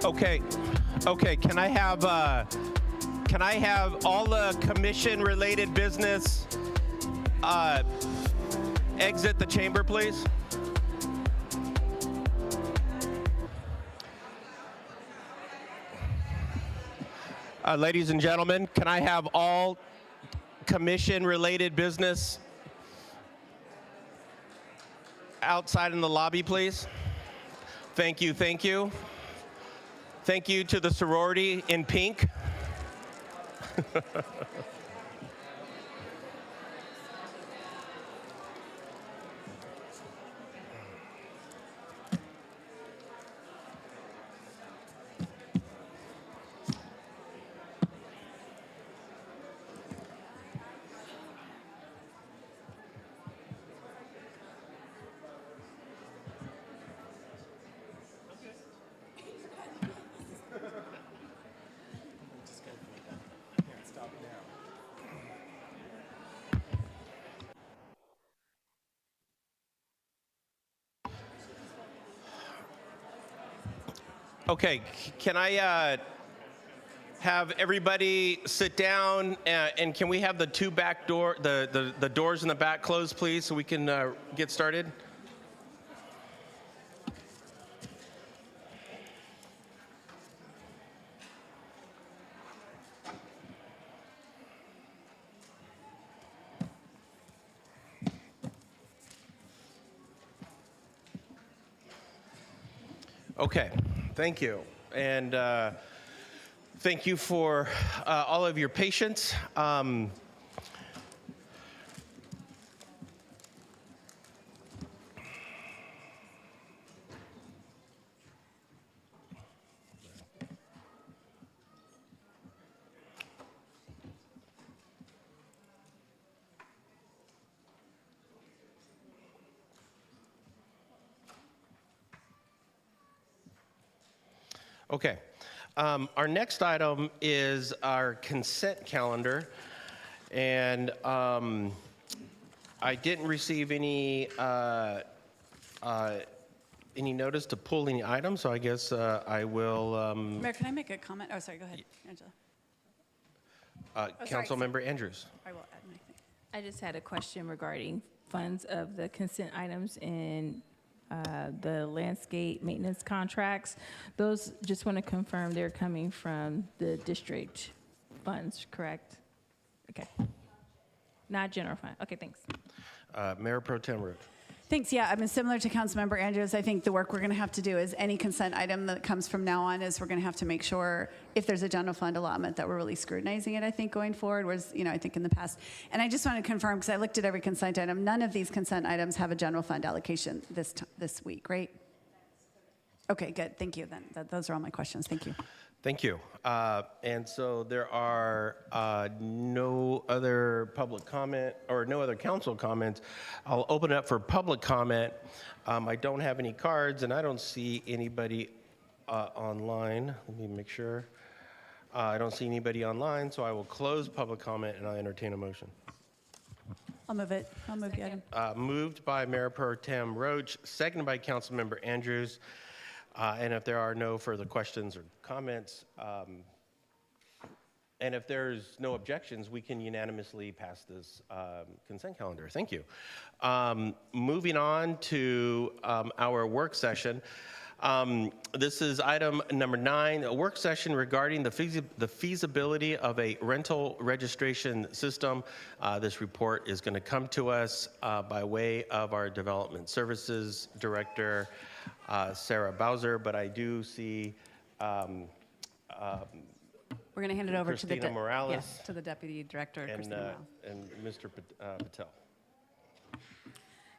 Okay, Okay, can I have all the commission-related business exit the chamber, please? Ladies and gentlemen, can I have all commission-related business outside in the lobby, please? Thank you, thank you. Thank you to the sorority in pink. Okay, can I have everybody sit down and can we have the two back door, the doors in the back closed, please, so we can get started? Okay, thank you. And thank you for all of your patience. Okay. Our next item is our consent calendar. And I didn't receive any notice to pull any items, so I guess I will. Mayor, can I make a comment? Oh, sorry, go ahead, Angela. Council Member Andrews. I will add my thing. I just had a question regarding funds of the consent items in the landscape maintenance contracts. Those, just want to confirm they're coming from the district funds, correct? Okay. Not general fund. Okay, thanks. Mayor Pro Tem Root. Thanks. Yeah, I mean, similar to Councilmember Andrews, I think the work we're going to have to do is any consent item that comes from now on is we're going to have to make sure if there's a general fund allotment that we're really scrutinizing it, I think, going forward, whereas, I think in the past. And I just want to confirm, because I looked at every consent item, none of these consent items have a general fund allocation this week, right? Okay, good. Thank you, then. Those are all my questions. Thank you. Thank you. And so there are no other public comment or no other council comments. I'll open it up for public comment. I don't have any cards and I don't see anybody online. Let me make sure. I don't see anybody online, so I will close public comment and I'll entertain a motion. I'll move it. I'll move the item. Moved by Mayor Pro Tem Roach, seconded by Councilmember Andrews. And if there are no further questions or comments, and if there's no objections, we can unanimously pass this consent calendar. Thank you. Moving on to our work session. This is item number 9, a work session regarding the feasibility of a rental registration system. This report is going to come to us by way of our Development Services Director, Sarah Bowser, but I do see We're going to hand it over Christina to the Morales. Yes, to the Deputy Director, Christina Morales. And Mr. Patel.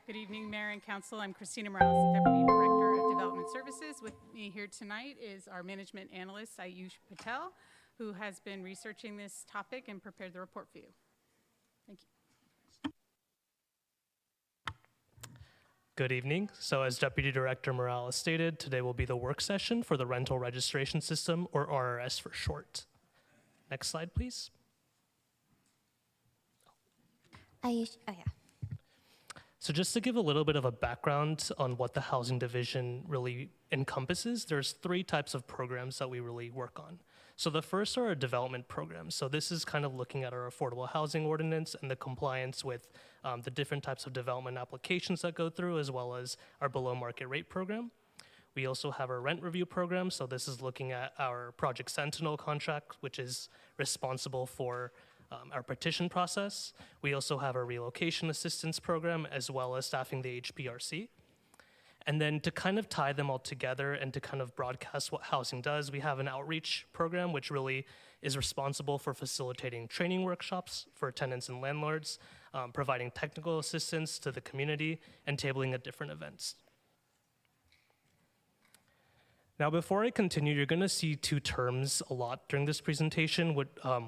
Good evening, Mayor and Council. I'm Christina Morales, Deputy Director of Development Services. With me here tonight is our Management Analyst, Ayush Patel, who has been researching this topic and prepared the report for you. Thank you. Good evening. So as Deputy Director Morales stated, today will be the work session for the Rental Registration System, or RRS for short. Next slide, please. So just to give a little bit of a background on what the housing division really encompasses, there's 3 types of programs that we really work on. So the first are our development programs. So this is kind of looking at our affordable housing ordinance and the compliance with the different types of development applications that go through, as well as our below market rate program. We also have our rent review program. So this is looking at our Project Sentinel contract, which is responsible for our petition process. We also have our relocation assistance program, as well as staffing the HPRC. And then to kind of tie them all together and to kind of broadcast what housing does, we have an outreach program, which really is responsible for facilitating training workshops for tenants and landlords, providing technical assistance to the community, and tabling at different events. Now, before I continue, you're going to see 2 terms a lot during this presentation,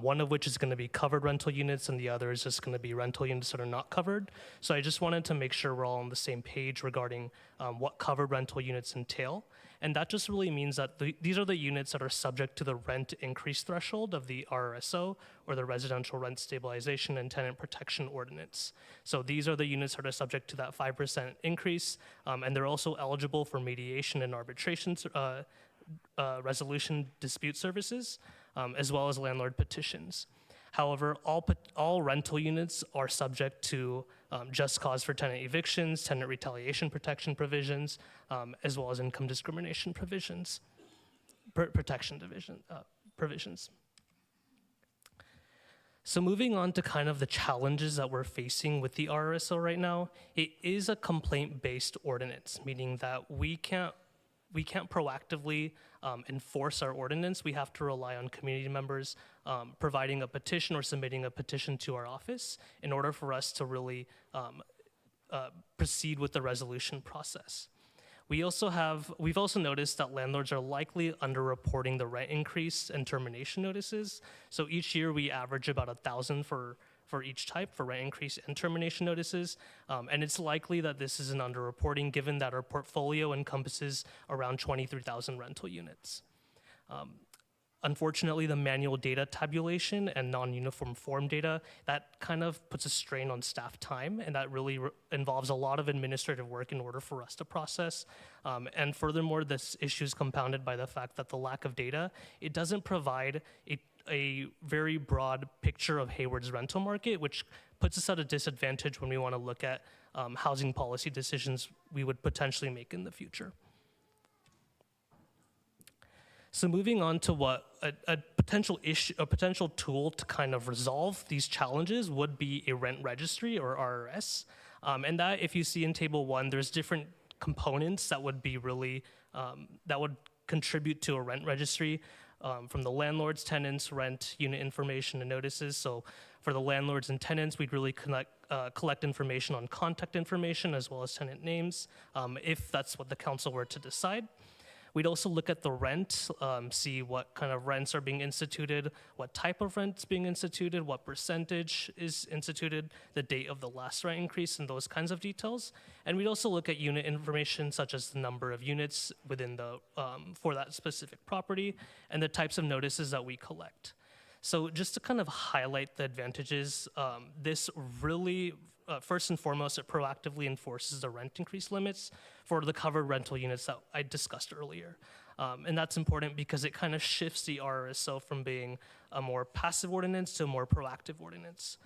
one of which is going to be covered rental units, and the other is just going to be rental units that are not covered. So I just wanted to make sure we're all on the same page regarding what covered rental units entail. And that just really means that these are the units that are subject to the rent increase threshold of the RRSO, or the Residential Rent Stabilization and Tenant Protection Ordinance. So these are the units that are subject to that 5% increase, and they're also eligible for mediation and arbitration resolution dispute services, as well as landlord petitions. However, all rental units are subject to just cause for tenant evictions, tenant retaliation protection provisions, as well as income discrimination provisions, provisions. So moving on to kind of the challenges that we're facing with the RRSO right now, it is a complaint-based ordinance, meaning that we can't proactively enforce our ordinance. We have to rely on community members providing a petition or submitting a petition to our office in order for us to really proceed with the resolution process. We've also noticed that landlords are likely underreporting the rent increase and termination notices. So each year we average about 1,000 for each type for rent increase and termination notices. And it's likely that this is an underreporting given that our portfolio encompasses around 23,000 rental units. Unfortunately, the manual data tabulation and non-uniform form data, that kind of puts a strain on staff time, and that really involves a lot of administrative work in order for us to process. And furthermore, this issue is compounded by the fact that the lack of data, it doesn't provide a very broad picture of Hayward's rental market, which puts us at a disadvantage when we want to look at housing policy decisions we would potentially make in the future. So moving on to what a potential tool to kind of resolve these challenges would be a rent registry, or RRS. And that, if you see in table 1, there's different components that would be really, that would contribute to a rent registry, from the landlords, tenants, rent, unit information, and notices. So for the landlords and tenants, we'd really collect information on contact information as well as tenant names, if that's what the council were to decide. We'd also look at the rent, see what kind of rents are being instituted, what type of rent's being instituted, what percentage is instituted, the date of the last rent increase, and those kinds of details. And we'd also look at unit information, such as the number of units within the for that specific property, and the types of notices that we collect. So just to kind of highlight the advantages, this really, first and foremost, it proactively enforces the rent increase limits for the covered rental units that I discussed earlier. And that's important because it kind of shifts the RRSO from being a more passive ordinance to a more proactive ordinance.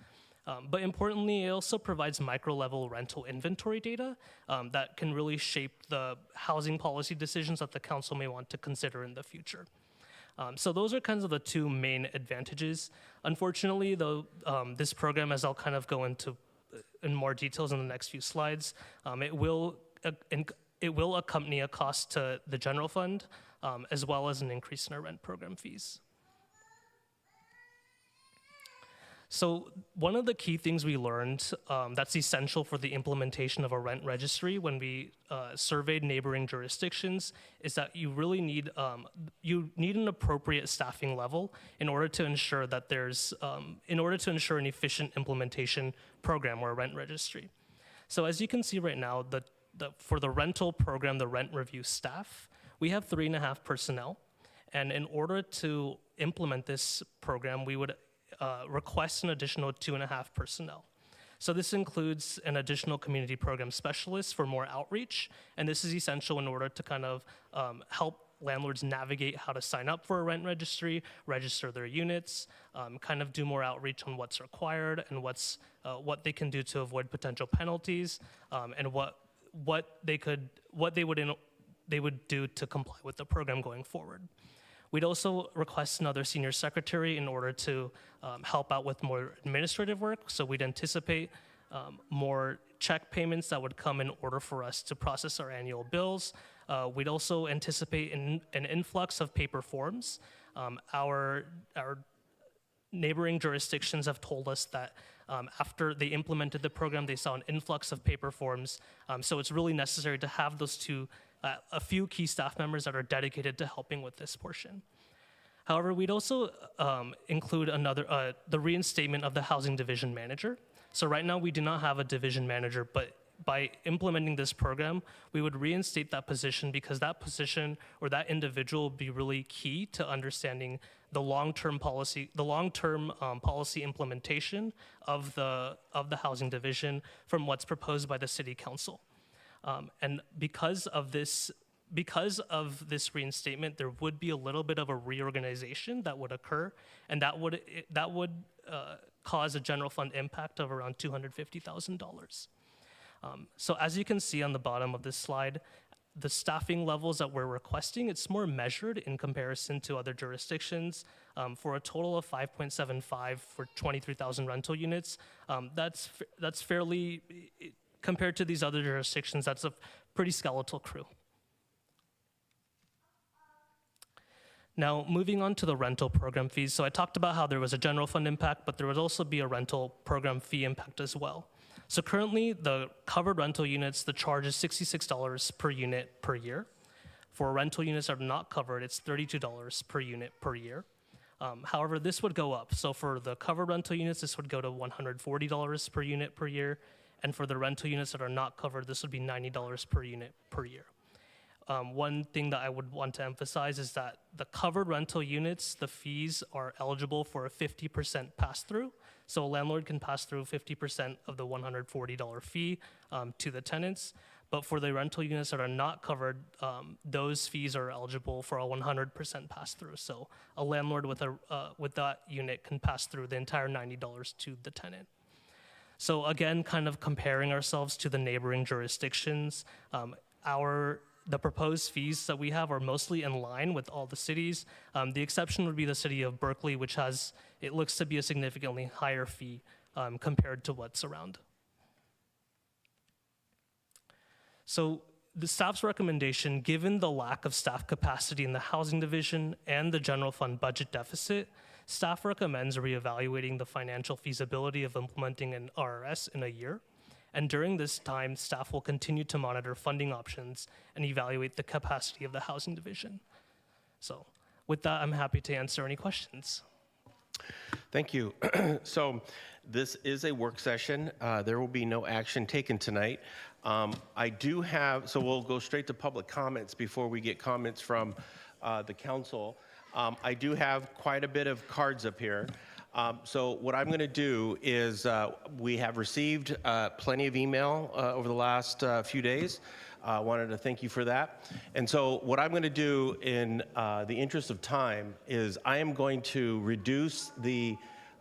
But importantly, it also provides micro-level rental inventory data that can really shape the housing policy decisions that the council may want to consider in the future. So those are kinds of the 2 main advantages. Unfortunately, though, this program, as I'll kind of go into in more details in the next few slides, it will accompany a cost to the general fund, as well as an increase in our rent program fees. So one of the key things we learned that's essential for the implementation of a rent registry when we surveyed neighboring jurisdictions is that you really need an appropriate staffing level in order to ensure that an efficient implementation program or a rent registry. So as you can see right now, for the rental program, the rent review staff, we have 3.5 personnel, and in order to implement this program, we would request an additional 2.5 personnel. So this includes an additional community program specialist for more outreach, and this is essential in order to kind of help landlords navigate how to sign up for a rent registry, register their units, kind of do more outreach on what's required and what they can do to avoid potential penalties, and what they would do to comply with the program going forward. We'd also request another senior secretary in order to help out with more administrative work. So we'd anticipate more check payments that would come in order for us to process our annual bills. We'd also anticipate an influx of paper forms. Our neighboring jurisdictions have told us that after they implemented the program, they saw an influx of paper forms. So it's really necessary to have those a few key staff members that are dedicated to helping with this portion. However, we'd also include the reinstatement of the housing division manager. So right now we do not have a division manager, but by implementing this program, we would reinstate that position because that position or that individual would be really key to understanding the long-term policy implementation of the housing division from what's proposed by the city council. And because of this reinstatement, there would be a little bit of a reorganization that would occur, and that would cause a general fund impact of around $250,000. So as you can see on the bottom of this slide, the staffing levels that we're requesting, it's more measured in comparison to other jurisdictions. For a total of 5.75 for 23,000 rental units, that's fairly, compared to these other jurisdictions, that's a pretty skeletal crew. Now, moving on to the rental program fees. So I talked about how there was a general fund impact, but there would also be a rental program fee impact as well. So currently, the covered rental units, the charge is $66 per unit per year. For rental units that are not covered, it's $32 per unit per year. However, this would go up. So for the covered rental units, this would go to $140 per unit per year. And for the rental units that are not covered, this would be $90 per unit per year. One thing that I would want to emphasize is that the covered rental units, the fees are eligible for a 50% pass-through. So a landlord can pass through 50% of the $140 fee to the tenants. But for the rental units that are not covered, those fees are eligible for a 100% pass-through. So a landlord with that unit can pass through the entire $90 to the tenant. So again, kind of comparing ourselves to the neighboring jurisdictions, the proposed fees that we have are mostly in line with all the cities. The exception would be the city of Berkeley, which it looks to be a significantly higher fee compared to what's around. So the staff's recommendation, given the lack of staff capacity in the housing division and the general fund budget deficit, staff recommends reevaluating the financial feasibility of implementing an RRS in a year. And during this time, staff will continue to monitor funding options and evaluate the capacity of the housing division. So with that, I'm happy to answer any questions. Thank you. So this is a work session. There will be no action taken tonight. So we'll go straight to public comments before we get comments from the council. I do have quite a bit of cards up here. So what I'm going to do is we have received plenty of email over the last few days. I wanted to thank you for that. And so what I'm going to do in the interest of time is I am going to reduce the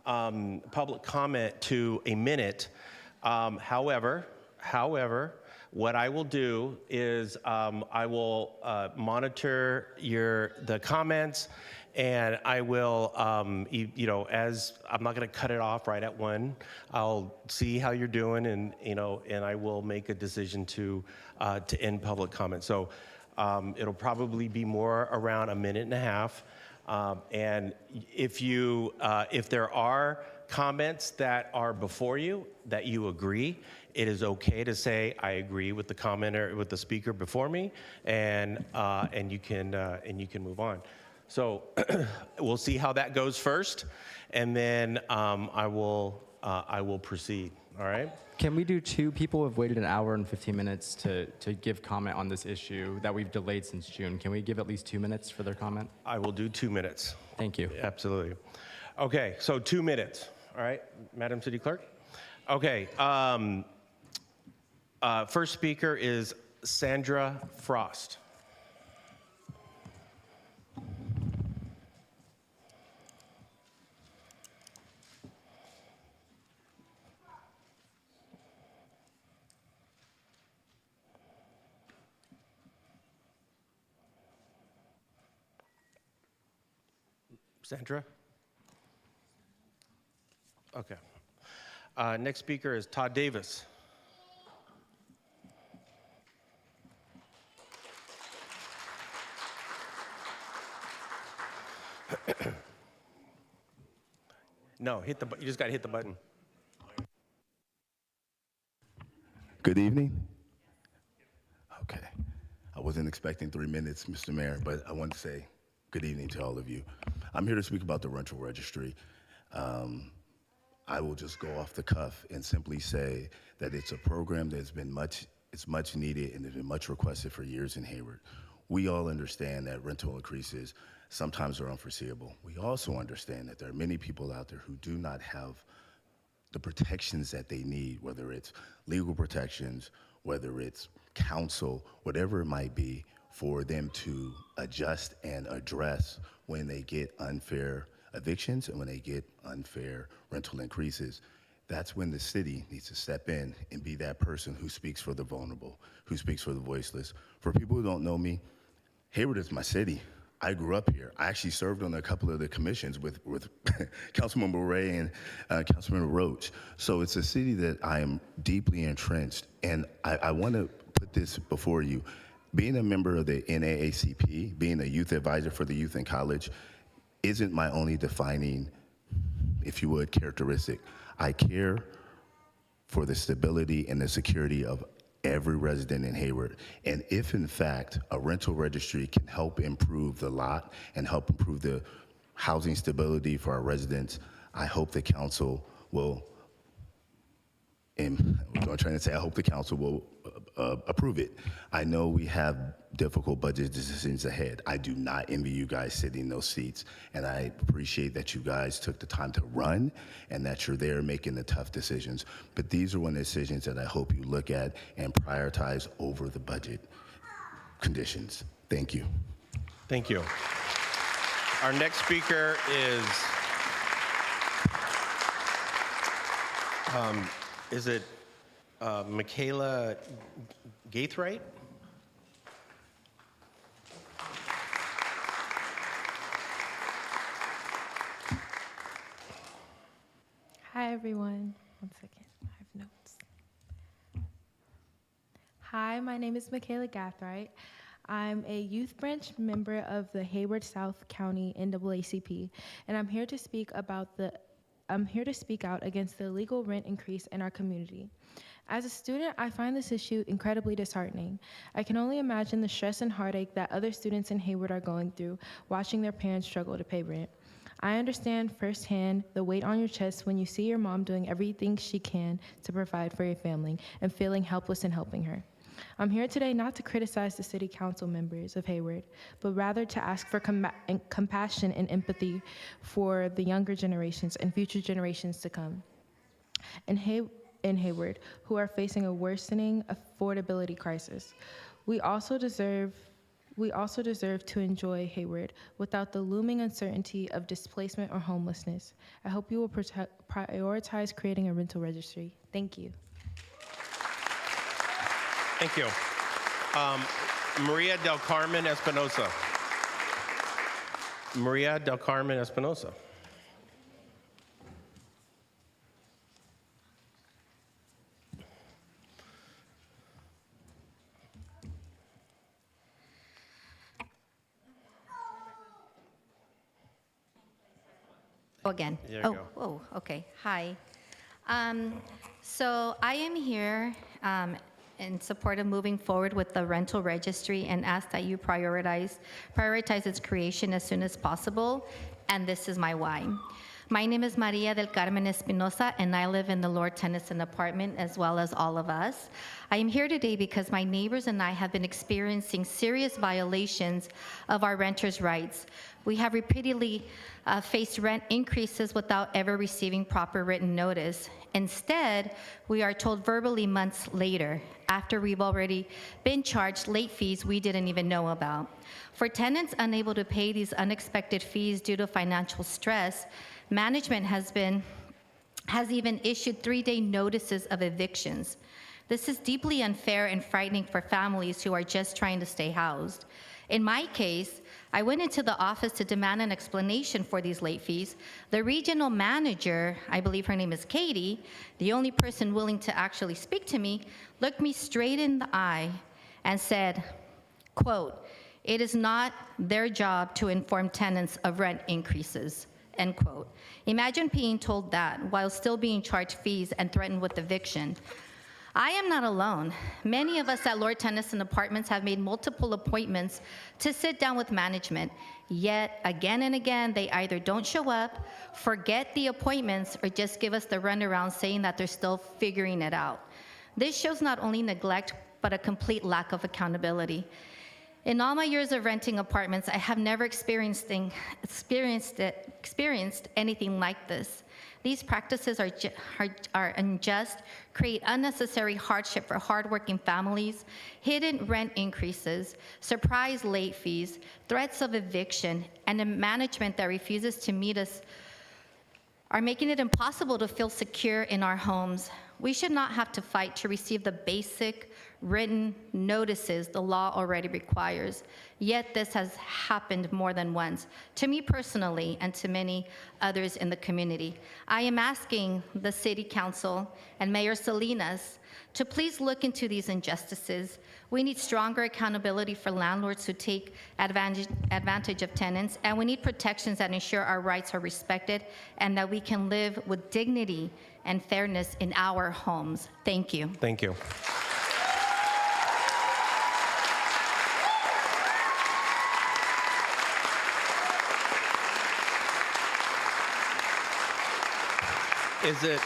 public comment to a minute. However, what I will do is I will monitor the comments, and I will, as I'm not going to cut it off right at 1. I'll see how you're doing, and I will make a decision to end public comment. So it'll probably be more around a minute and a half. And if there are comments that are before you that you agree, it is okay to say I agree with the commenter, with the speaker before me, and you can move on. So we'll see how that goes first, and then I will proceed. All right. Can we do 2 people who have waited an hour and 15 minutes to give comment on this issue that we've delayed since June? Can we give at least 2 minutes for their comment? I will do 2 minutes. Thank you. Absolutely. Okay, so 2 minutes. All right, Madam City Clerk. Okay. First speaker is Sandra Frost. Sandra? Okay. Next speaker is Todd Davis. No, you just got to hit the button. Good evening. Okay. I wasn't expecting 3 minutes, Mr. Mayor, but I want to say good evening to all of you. I'm here to speak about the rental registry. I will just go off the cuff and simply say that it's a program that's been much needed and has been much requested for years in Hayward. We all understand that rental increases sometimes are unforeseeable. We also understand that there are many people out there who do not have the protections that they need, whether it's legal protections, whether it's counsel, whatever it might be, for them to adjust and address when they get unfair evictions and when they get unfair rental increases. That's when the city needs to step in and be that person who speaks for the vulnerable, who speaks for the voiceless. For people who don't know me, Hayward is my city. I grew up here. I actually served on a couple of the commissions with Councilmember Ray and Councilmember Roach. So it's a city that I am deeply entrenched. And I want to put this before you. Being a member of the NAACP, being a youth advisor for the youth in college, isn't my only defining, if you would, characteristic. I care for the stability and the security of every resident in Hayward. And if in fact a rental registry can help improve the lot and help improve the housing stability for our residents, I hope the council will, and I'm trying to say I hope the council will approve it. I know we have difficult budget decisions ahead. I do not envy you guys sitting in those seats, and I appreciate that you guys took the time to run and that you're there making the tough decisions. But these are one of the decisions that I hope you look at and prioritize over the budget conditions. Thank you. Thank you. Our next speaker is it Michaela Gaithright? Hi, everyone. One second, I have notes. Hi, my name is Michaela Gathright. I'm a youth branch member of the Hayward South County NAACP, and I'm here to speak out against the illegal rent increase in our community. As a student, I find this issue incredibly disheartening. I can only imagine the stress and heartache that other students in Hayward are going through, watching their parents struggle to pay rent. I understand firsthand the weight on your chest when you see your mom doing everything she can to provide for your family and feeling helpless in helping her. I'm here today not to criticize the city council members of Hayward, but rather to ask for compassion and empathy for the younger generations and future generations to come in Hayward who are facing a worsening affordability crisis. We also deserve to enjoy Hayward without the looming uncertainty of displacement or homelessness. I hope you will prioritize creating a rental registry. Thank you. Thank you. Maria del Carmen Espinosa. Maria del Carmen Espinosa. Again. There you go. Oh, okay. Hi. So I am here in support of moving forward with the rental registry and ask that you prioritize its creation as soon as possible. And this is my why. My name is Maria del Carmen Espinosa, and I live in the Lord Tennyson apartment, as well as all of us. I am here today because my neighbors and I have been experiencing serious violations of our renters' rights. We have repeatedly faced rent increases without ever receiving proper written notice. Instead, we are told verbally months later, after we've already been charged late fees we didn't even know about. For tenants unable to pay these unexpected fees due to financial stress, management has even issued 3-day notices of evictions. This is deeply unfair and frightening for families who are just trying to stay housed. In my case, I went into the office to demand an explanation for these late fees. The regional manager, I believe her name is Katie, the only person willing to actually speak to me, looked me straight in the eye and said, quote, "It is not their job to inform tenants of rent increases," end quote. Imagine being told that while still being charged fees and threatened with eviction. I am not alone. Many of us at Lord Tennyson Apartments have made multiple appointments to sit down with management, yet again and again, they either don't show up, forget the appointments, or just give us the runaround saying that they're still figuring it out. This shows not only neglect, but a complete lack of accountability. In all my years of renting apartments, I have never experienced anything like this. These practices are unjust, create unnecessary hardship for hardworking families, hidden rent increases, surprise late fees, threats of eviction, and a management that refuses to meet us are making it impossible to feel secure in our homes. We should not have to fight to receive the basic written notices the law already requires. Yet this has happened more than once, to me personally and to many others in the community. I am asking the City Council and Mayor Salinas to please look into these injustices. We need stronger accountability for landlords who take advantage of tenants, and we need protections that ensure our rights are respected and that we can live with dignity and fairness in our homes. Thank you. Thank you. Is it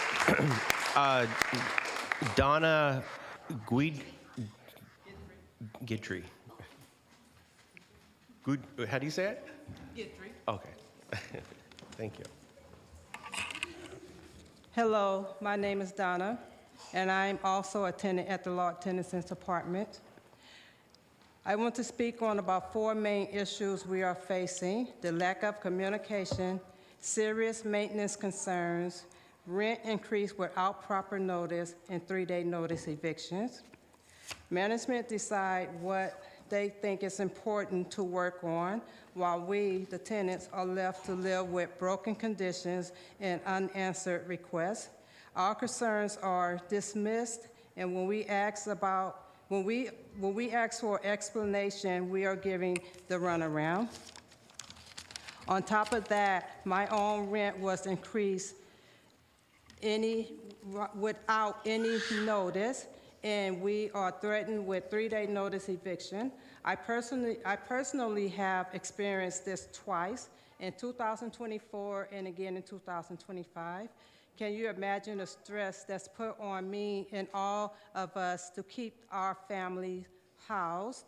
Donna Guidry? Good. How do you say it? Guidry. Okay. Thank you. Hello, my name is Donna, and I'm also a tenant at the Lord Tennyson's apartment. I want to speak on about 4 main issues we are facing: the lack of communication, serious maintenance concerns, rent increase without proper notice, and 3-day notice evictions. Management decide what they think is important to work on, while we, the tenants, are left to live with broken conditions and unanswered requests. Our concerns are dismissed, and when we ask for explanation, we are giving the runaround. On top of that, my own rent was increased without any notice, and we are threatened with 3-day notice eviction. I personally have experienced this twice, in 2024 and again in 2025. Can you imagine the stress that's put on me and all of us to keep our families housed?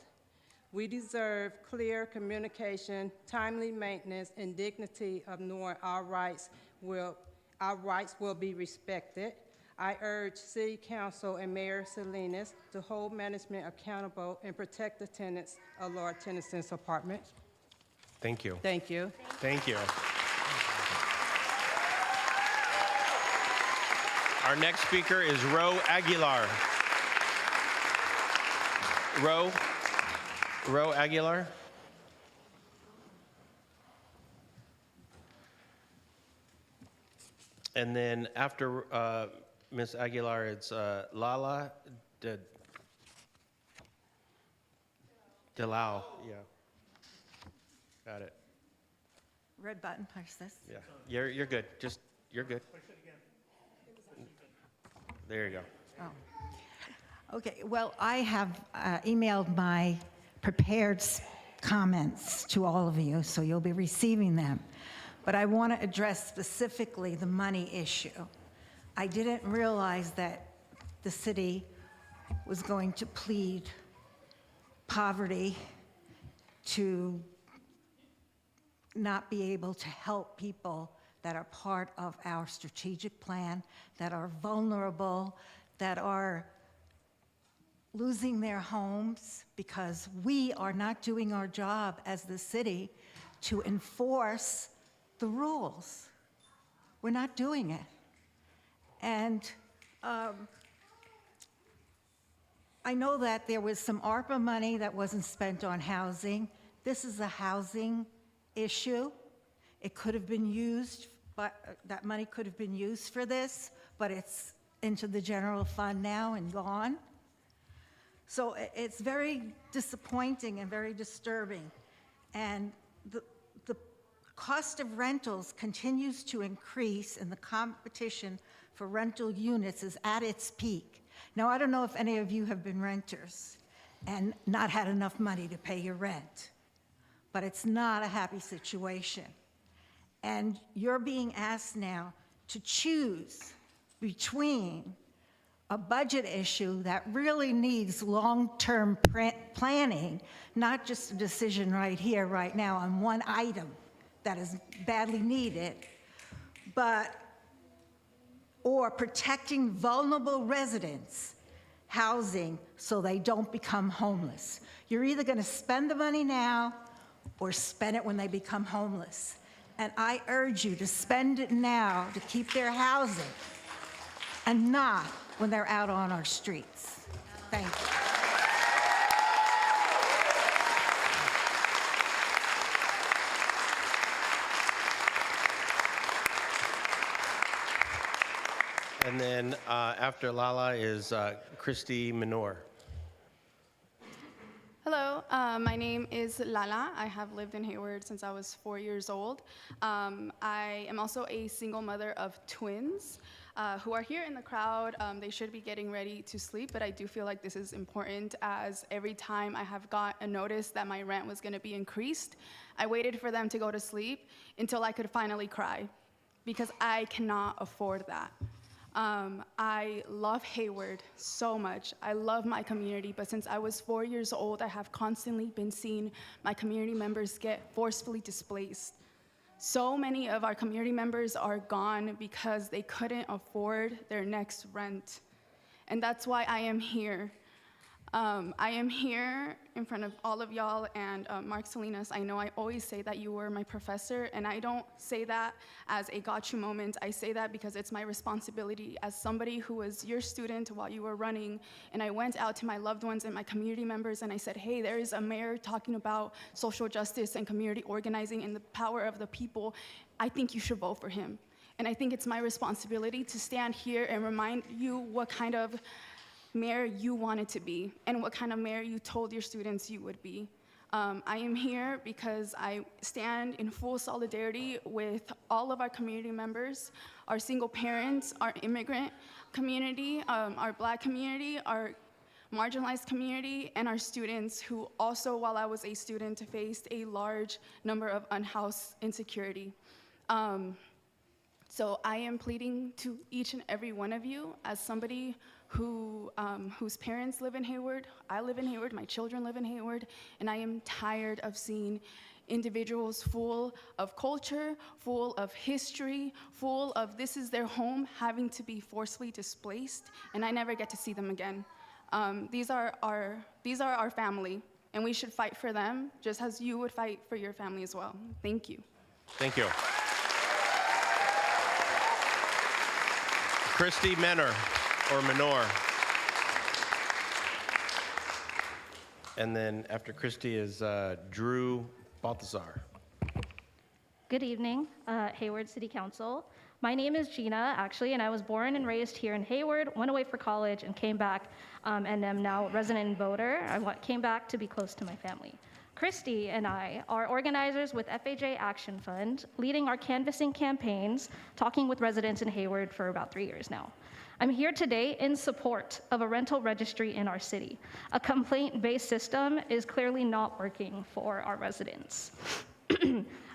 We deserve clear communication, timely maintenance, and dignity of knowing our rights will be respected. I urge City Council and Mayor Salinas to hold management accountable and protect the tenants of Lord Tennyson's apartment. Thank you. Thank you. Thank you. Our next speaker is Ro Aguilar. Ro Aguilar. And then after Ms. Aguilar, it's Lala Delau. Yeah. Got it. Red button, push this. Yeah. You're good. You're good. There you go. Oh. Okay, well, I have emailed my prepared comments to all of you, so you'll be receiving them. but I want to address specifically the money issue. I didn't realize that the city was going to plead poverty to not be able to help people that are part of our strategic plan, that are vulnerable, that are losing their homes because we are not doing our job as the city to enforce the rules. We're not doing it. And I know that there was some ARPA money that wasn't spent on housing. This is a housing issue. It could have been used, but that money could have been used for this, but it's into the general fund now and gone. So it's very disappointing and very disturbing. And the cost of rentals continues to increase, and the competition for rental units is at its peak. Now, I don't know if any of you have been renters and not had enough money to pay your rent, but it's not a happy situation. And you're being asked now to choose between a budget issue that really needs long-term planning, not just a decision right here, right now on one item that is badly needed, or protecting vulnerable residents' housing so they don't become homeless. You're either going to spend the money now or spend it when they become homeless. And I urge you to spend it now to keep their housing and not when they're out on our streets. Thank you. And then after Lala is Christy Minor. Hello, my name is Lala. I have lived in Hayward since I was 4 years old. I am also a single mother of twins who are here in the crowd. They should be getting ready to sleep, but I do feel like this is important, as every time I have got a notice that my rent was going to be increased, I waited for them to go to sleep until I could finally cry, because I cannot afford that. I love Hayward so much. I love my community, but since I was 4 years old, I have constantly been seeing my community members get forcefully displaced. So many of our community members are gone because they couldn't afford their next rent. And that's why I am here. I am here in front of all of y'all, and Mark Salinas, I know I always say that you were my professor, and I don't say that as a gotcha moment. I say that because it's my responsibility as somebody who was your student while you were running, and I went out to my loved ones and my community members, and I said, hey, there is a mayor talking about social justice and community organizing and the power of the people. I think you should vote for him. And I think it's my responsibility to stand here and remind you what kind of mayor you wanted to be and what kind of mayor you told your students you would be. I am here because I stand in full solidarity with all of our community members, our single parents, our immigrant community, our Black community, our marginalized community, and our students who also, while I was a student, faced a large number of unhoused insecurity. So I am pleading to each and every one of you as somebody whose parents live in Hayward. I live in Hayward, my children live in Hayward, and I am tired of seeing individuals full of culture, full of history, full of this is their home, having to be forcefully displaced, and I never get to see them again. These are our family, and we should fight for them just as you would fight for your family as well. Thank you. Thank you. Christy Minor. And then after Christy is Drew Balthazar. Good evening, Hayward City Council. My name is Gina, actually, and I was born and raised here in Hayward, went away for college, and came back, and am now a resident voter. I came back to be close to my family. Christy and I are organizers with FHA Action Fund, leading our canvassing campaigns, talking with residents in Hayward for about 3 years now. I'm here today in support of a rental registry in our city. A complaint-based system is clearly not working for our residents.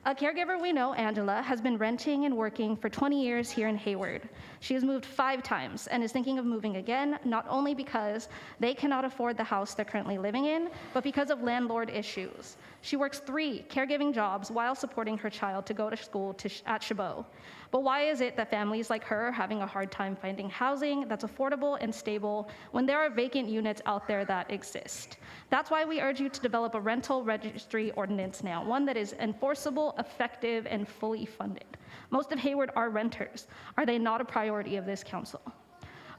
A caregiver we know, Angela, has been renting and working for 20 years here in Hayward. She has moved 5 times and is thinking of moving again, not only because they cannot afford the house they're currently living in, but because of landlord issues. She works 3 caregiving jobs while supporting her child to go to school at Chabot. But why is it that families like her are having a hard time finding housing that's affordable and stable when there are vacant units out there that exist? That's why we urge you to develop a rental registry ordinance now, one that is enforceable, effective, and fully funded. Most of Hayward are renters. Are they not a priority of this council?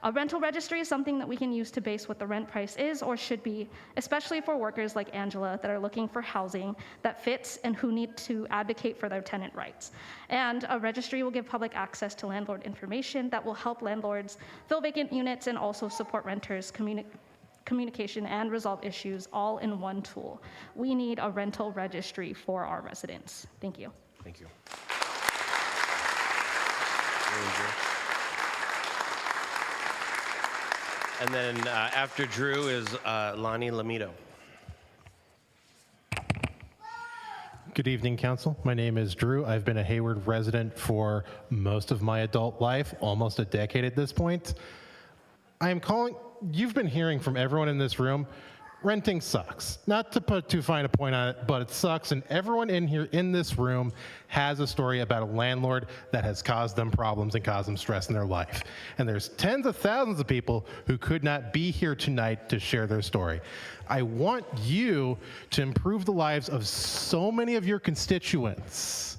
A rental registry is something that we can use to base what the rent price is or should be, especially for workers like Angela that are looking for housing that fits and who need to advocate for their tenant rights. And a registry will give public access to landlord information that will help landlords fill vacant units and also support renters' communication and resolve issues all in one tool. We need a rental registry for our residents. Thank you. Thank you. And then after Drew is Lonnie Lamido. Good evening, Council. My name is Drew. I've been a Hayward resident for most of my adult life, almost a decade at this point. You've been hearing from everyone in this room, renting sucks. Not to put too fine a point on it, but it sucks, and everyone in here in this room has a story about a landlord that has caused them problems and caused them stress in their life. And there's tens of thousands of people who could not be here tonight to share their story. I want you to improve the lives of so many of your constituents.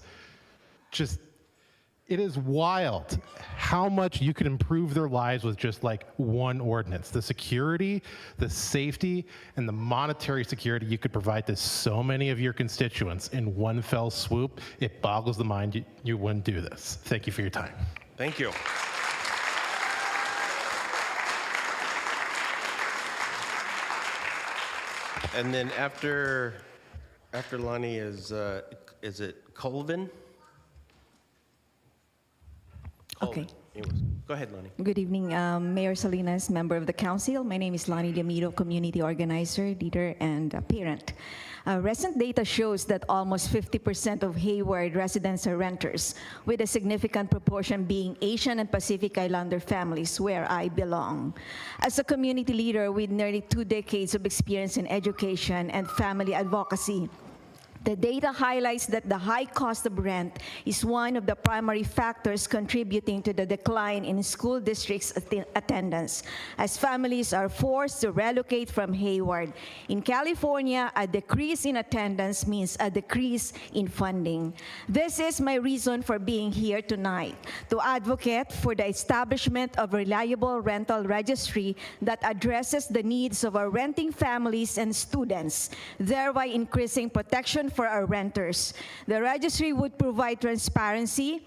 It is wild how much you can improve their lives with just like one ordinance. The security, the safety, and the monetary security you could provide to so many of your constituents in one fell swoop, it boggles the mind you wouldn't do this. Thank you for your time. Thank you. And then after Lonnie is it Colvin? Okay. Go ahead, Lonnie. Good evening, Mayor Salinas, member of the council. My name is Lonnie Lamido, community organizer, leader, and parent. Recent data shows that almost 50% of Hayward residents are renters, with a significant proportion being Asian and Pacific Islander families, where I belong. As a community leader with nearly 2 decades of experience in education and family advocacy, the data highlights that the high cost of rent is one of the primary factors contributing to the decline in school districts' attendance, as families are forced to relocate from Hayward. In California, a decrease in attendance means a decrease in funding. This is my reason for being here tonight, to advocate for the establishment of a reliable rental registry that addresses the needs of our renting families and students, thereby increasing protection for our renters. The registry would provide transparency,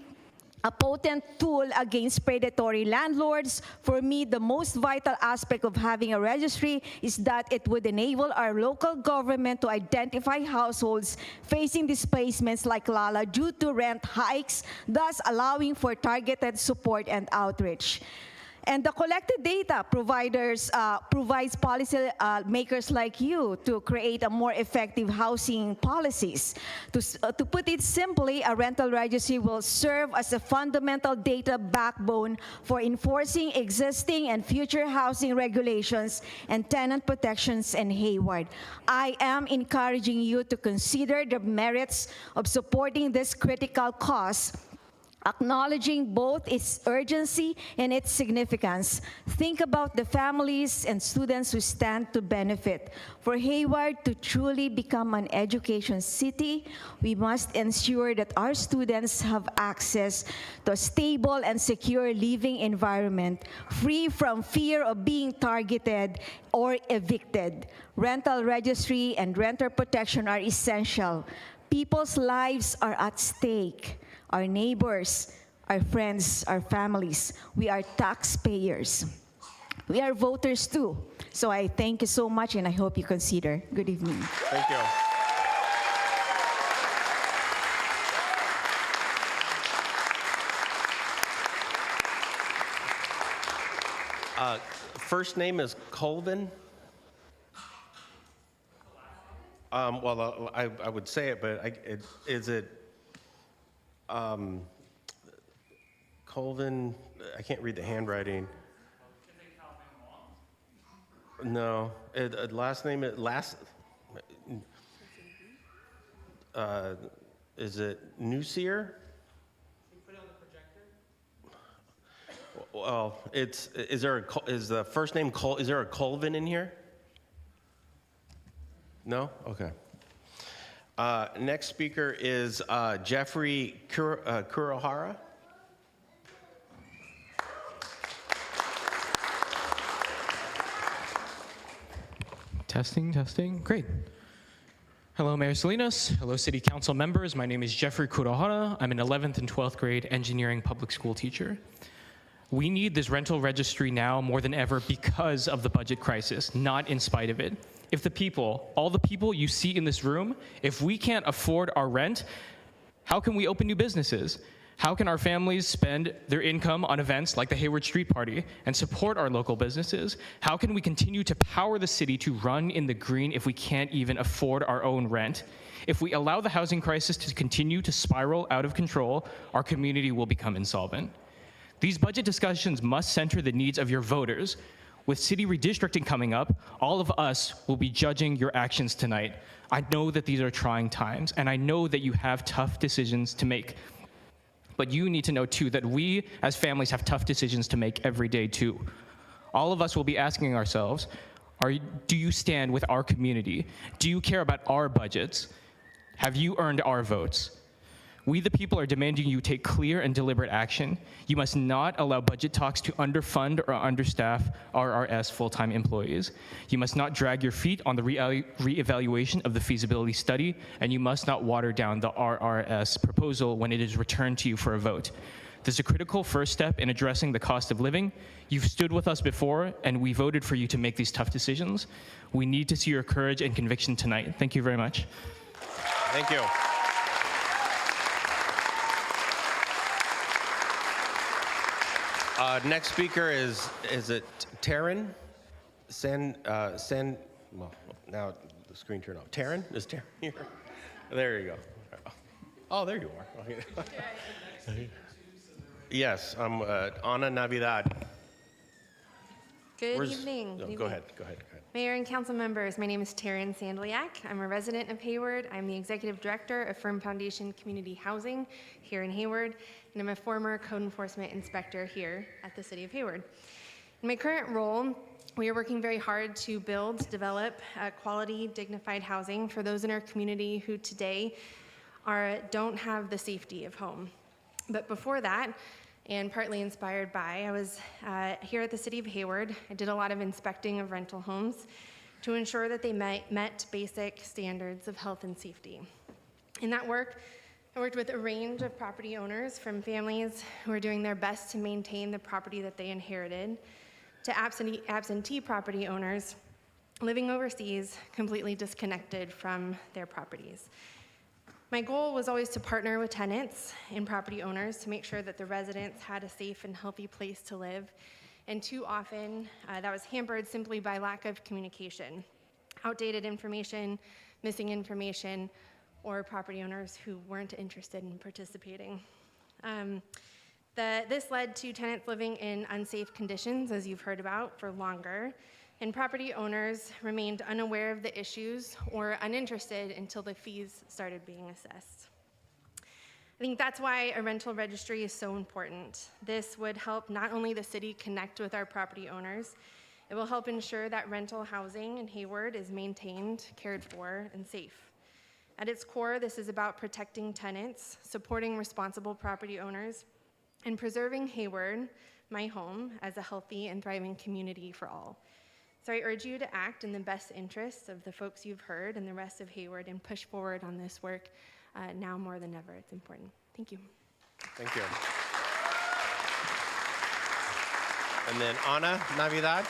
a potent tool against predatory landlords. For me, the most vital aspect of having a registry is that it would enable our local government to identify households facing displacements like Lala due to rent hikes, thus allowing for targeted support and outreach. And the collected data provides policy makers like you to create a more effective housing policies. To put it simply, a rental registry will serve as a fundamental data backbone for enforcing existing and future housing regulations and tenant protections in Hayward. I am encouraging you to consider the merits of supporting this critical cause, acknowledging both its urgency and its significance. Think about the families and students who stand to benefit. For Hayward to truly become an education city, we must ensure that our students have access to a stable and secure living environment, free from fear of being targeted or evicted. Rental registry and renter protection are essential. People's lives are at stake. Our neighbors, our friends, our families. We are taxpayers. We are voters too. So I thank you so much, and I hope you consider. Good evening. Thank you. First name is Colvin. Well, I would say it, but is it Colvin, I can't read the handwriting. No, last name, is it Nusier? Well, is the first name, is there a Colvin in here? No? Okay. Next speaker is Jeffrey Kurohara. Testing. Great. Hello, Mayor Salinas. Hello, City Council members. My name is Jeffrey Kurohara. I'm an 11th and 12th grade engineering public school teacher. We need this rental registry now more than ever because of the budget crisis, not in spite of it. If the people, all the people you see in this room, if we can't afford our rent, how can we open new businesses? How can our families spend their income on events like the Hayward Street Party and support our local businesses? How can we continue to power the city to run in the green if we can't even afford our own rent? If we allow the housing crisis to continue to spiral out of control, our community will become insolvent. These budget discussions must center the needs of your voters. With city redistricting coming up, all of us will be judging your actions tonight. I know that these are trying times, and I know that you have tough decisions to make. But you need to know too that we as families have tough decisions to make every day too. All of us will be asking ourselves, do you stand with our community? Do you care about our budgets? Have you earned our votes? We the people are demanding you take clear and deliberate action. You must not allow budget talks to underfund or understaff RRS full-time employees. You must not drag your feet on the reevaluation of the feasibility study, and you must not water down the RRS proposal when it is returned to you for a vote. This is a critical first step in addressing the cost of living. You've stood with us before, and we voted for you to make these tough decisions. We need to see your courage and conviction tonight. Thank you very much. Thank you. Next speaker is it Taryn? Well, now the screen turned off. Taryn? Is Taryn here? There you go. Oh, there you are. Okay. Yes, I'm Ana Navidad. Good evening. Oh, go ahead. Mayor and council members, my name is Taryn Sandliak. I'm a resident of Hayward. I'm the executive director of Firm Foundation Community Housing here in Hayward, and I'm a former code enforcement inspector here at the city of Hayward. In my current role, we are working very hard to develop quality, dignified housing for those in our community who today don't have the safety of home. But before that, and partly inspired by, I was here at the city of Hayward. I did a lot of inspecting of rental homes to ensure that they met basic standards of health and safety. In that work, I worked with a range of property owners, from families who are doing their best to maintain the property that they inherited, to absentee property owners living overseas, completely disconnected from their properties. My goal was always to partner with tenants and property owners to make sure that the residents had a safe and healthy place to live. And too often, that was hampered simply by lack of communication, outdated information, missing information, or property owners who weren't interested in participating. This led to tenants living in unsafe conditions, as you've heard about, for longer, and property owners remained unaware of the issues or uninterested until the fees started being assessed. I think that's why a rental registry is so important. This would help not only the city connect with our property owners, it will help ensure that rental housing in Hayward is maintained, cared for, and safe. At its core, this is about protecting tenants, supporting responsible property owners, and preserving Hayward, my home, as a healthy and thriving community for all. So I urge you to act in the best interests of the folks you've heard and the rest of Hayward and push forward on this work now more than ever. It's important. Thank you. Thank you. And then Ana Navidad.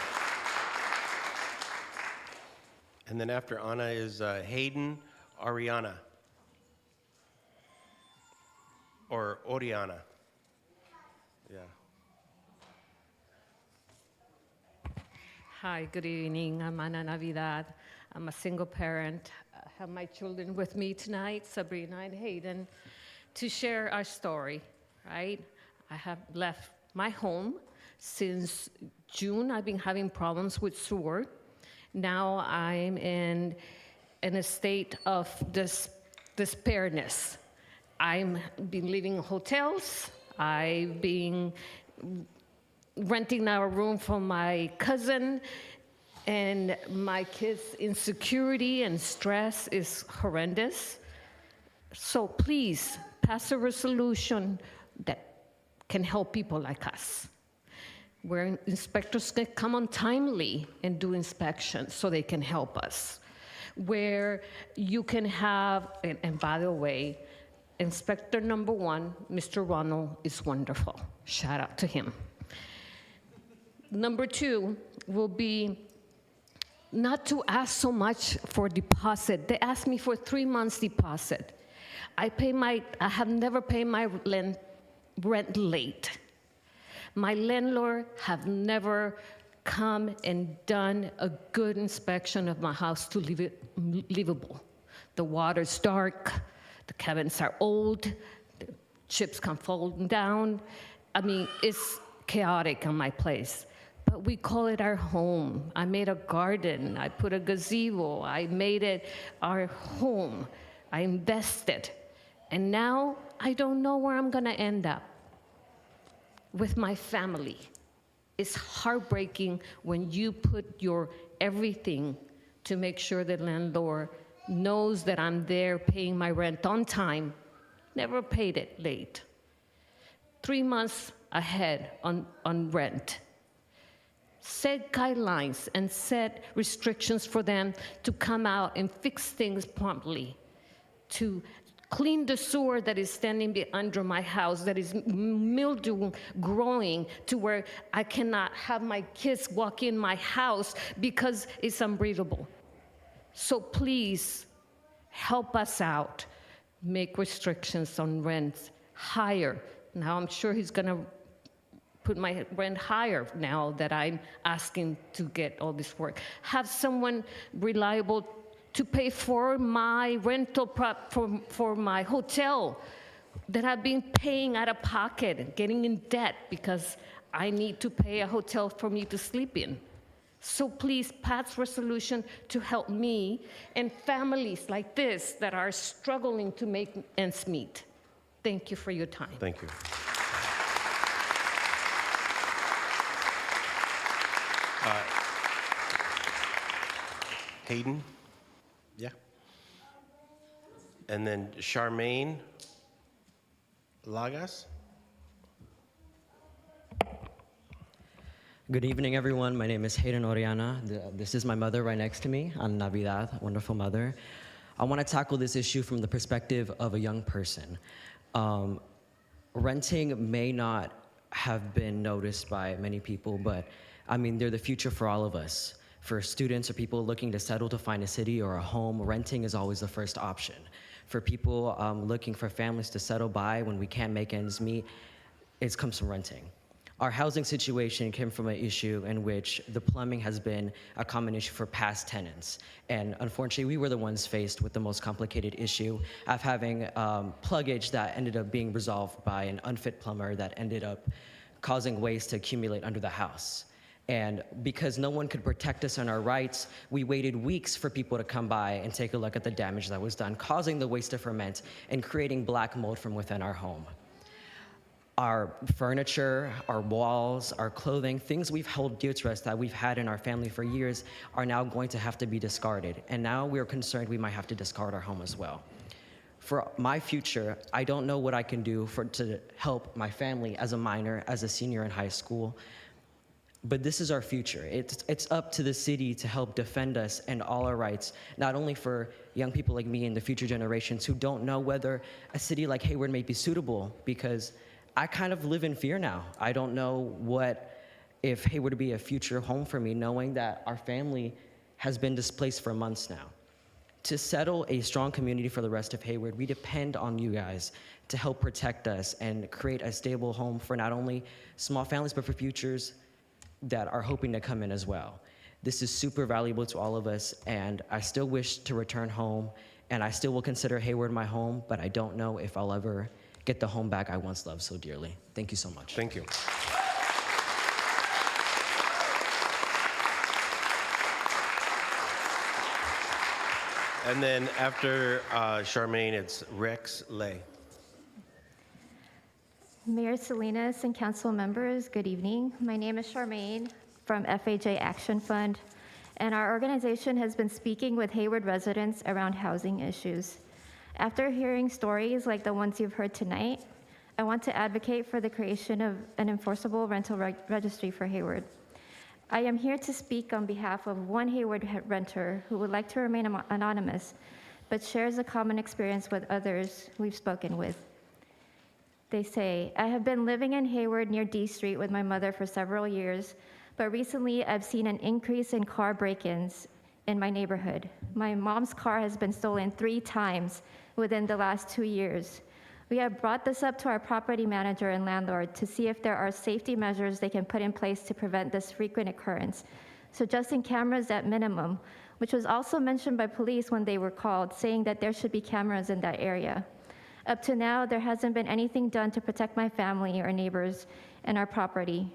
And then after Ana is Hayden Ariana. Or Oriana. Yeah. Hi, good evening. I'm Ana Navidad. I'm a single parent. I have my children with me tonight, Sabrina and Hayden. to share our story, right? I have left my home since June. I've been having problems with sewer. Now I'm in a state of despairedness. I've been living in hotels. I've been renting out a room from my cousin, and my kids' insecurity and stress is horrendous. So please, pass a resolution that can help people like us, where inspectors can come on timely and do inspections so they can help us, where you can have, and by the way, Inspector number 1, Mr. Ronald, is wonderful. Shout out to him. Number 2 will be not to ask so much for deposit. They asked me for 3 months deposit. I have never paid my rent late. My landlord have never come and done a good inspection of my house to leave it livable. The water's dark, the cabinets are old, the chips come falling down. I mean, it's chaotic in my place. But we call it our home. I made a garden, I put a gazebo, I made it our home. I invested. And now I don't know where I'm gonna end up with my family. It's heartbreaking when you put your everything to make sure the landlord knows that I'm there paying my rent on time, never paid it late. 3 months ahead on rent. Set guidelines and set restrictions for them to come out and fix things promptly, to clean the sewer that is standing under my house, that is mildew growing to where I cannot have my kids walk in my house because it's unbreathable. So please, help us out. Make restrictions on rents higher. Now I'm sure he's gonna put my rent higher now that I'm asking to get all this work. Have someone reliable to pay for my rental for my hotel that I've been paying out of pocket and getting in debt because I need to pay a hotel for me to sleep in. So please pass resolution to help me and families like this that are struggling to make ends meet. Thank you for your time. Thank you. Hayden? Yeah. And then Charmaine Lagas? Good evening, everyone. My name is Hayden Oriana. This is my mother right next to me, Ana Navidad, wonderful mother. I want to tackle this issue from the perspective of a young person. Renting may not have been noticed by many people, but I mean, they're the future for all of us. For students or people looking to settle to find a city or a home, renting is always the first option. For people looking for families to settle by when we can't make ends meet, it comes from renting. Our housing situation came from an issue in which the plumbing has been a common issue for past tenants. And unfortunately, we were the ones faced with the most complicated issue of having pluggage that ended up being resolved by an unfit plumber that ended up causing waste to accumulate under the house. And because no one could protect us on our rights, we waited weeks for people to come by and take a look at the damage that was done, causing the waste to ferment and creating black mold from within our home. Our furniture, our walls, our clothing, things we've held dear to us that we've had in our family for years are now going to have to be discarded. And now we're concerned we might have to discard our home as well. For my future, I don't know what I can do to help my family as a minor, as a senior in high school. But this is our future. It's up to the city to help defend us and all our rights, not only for young people like me and the future generations who don't know whether a city like Hayward may be suitable, because I kind of live in fear now. I don't know what if Hayward would be a future home for me, knowing that our family has been displaced for months now. To settle a strong community for the rest of Hayward, we depend on you guys to help protect us and create a stable home for not only small families, but for futures that are hoping to come in as well. This is super valuable to all of us, and I still wish to return home, and I still will consider Hayward my home, but I don't know if I'll ever get the home back I once loved so dearly. Thank you so much. Thank you. And then after Charmaine, it's Rex Lay. Mayor Salinas and council members, good evening. My name is Charmaine from FHA Action Fund, and our organization has been speaking with Hayward residents around housing issues. After hearing stories like the ones you've heard tonight, I want to advocate for the creation of an enforceable rental registry for Hayward. I am here to speak on behalf of one Hayward renter who would like to remain anonymous, but shares a common experience with others we've spoken with. They say, I have been living in Hayward near D Street with my mother for several years, but recently I've seen an increase in car break-ins in my neighborhood. My mom's car has been stolen 3 times within the last 2 years. We have brought this up to our property manager and landlord to see if there are safety measures they can put in place to prevent this frequent occurrence, suggesting cameras at minimum, which was also mentioned by police when they were called, saying that there should be cameras in that area. Up to now, there hasn't been anything done to protect my family or neighbors and our property.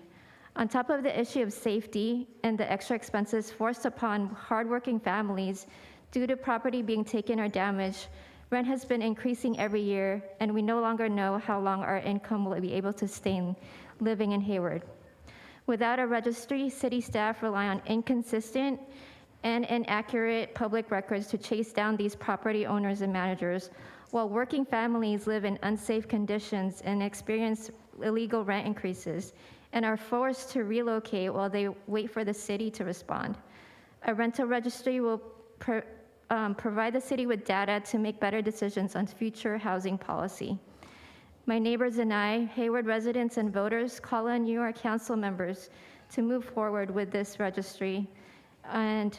On top of the issue of safety and the extra expenses forced upon hardworking families due to property being taken or damaged, rent has been increasing every year, and we no longer know how long our income will be able to sustain living in Hayward. Without a registry, city staff rely on inconsistent and inaccurate public records to chase down these property owners and managers, while working families live in unsafe conditions and experience illegal rent increases and are forced to relocate while they wait for the city to respond. A rental registry will provide the city with data to make better decisions on future housing policy. My neighbors and I, Hayward residents and voters, call on you, our council members, to move forward with this registry. And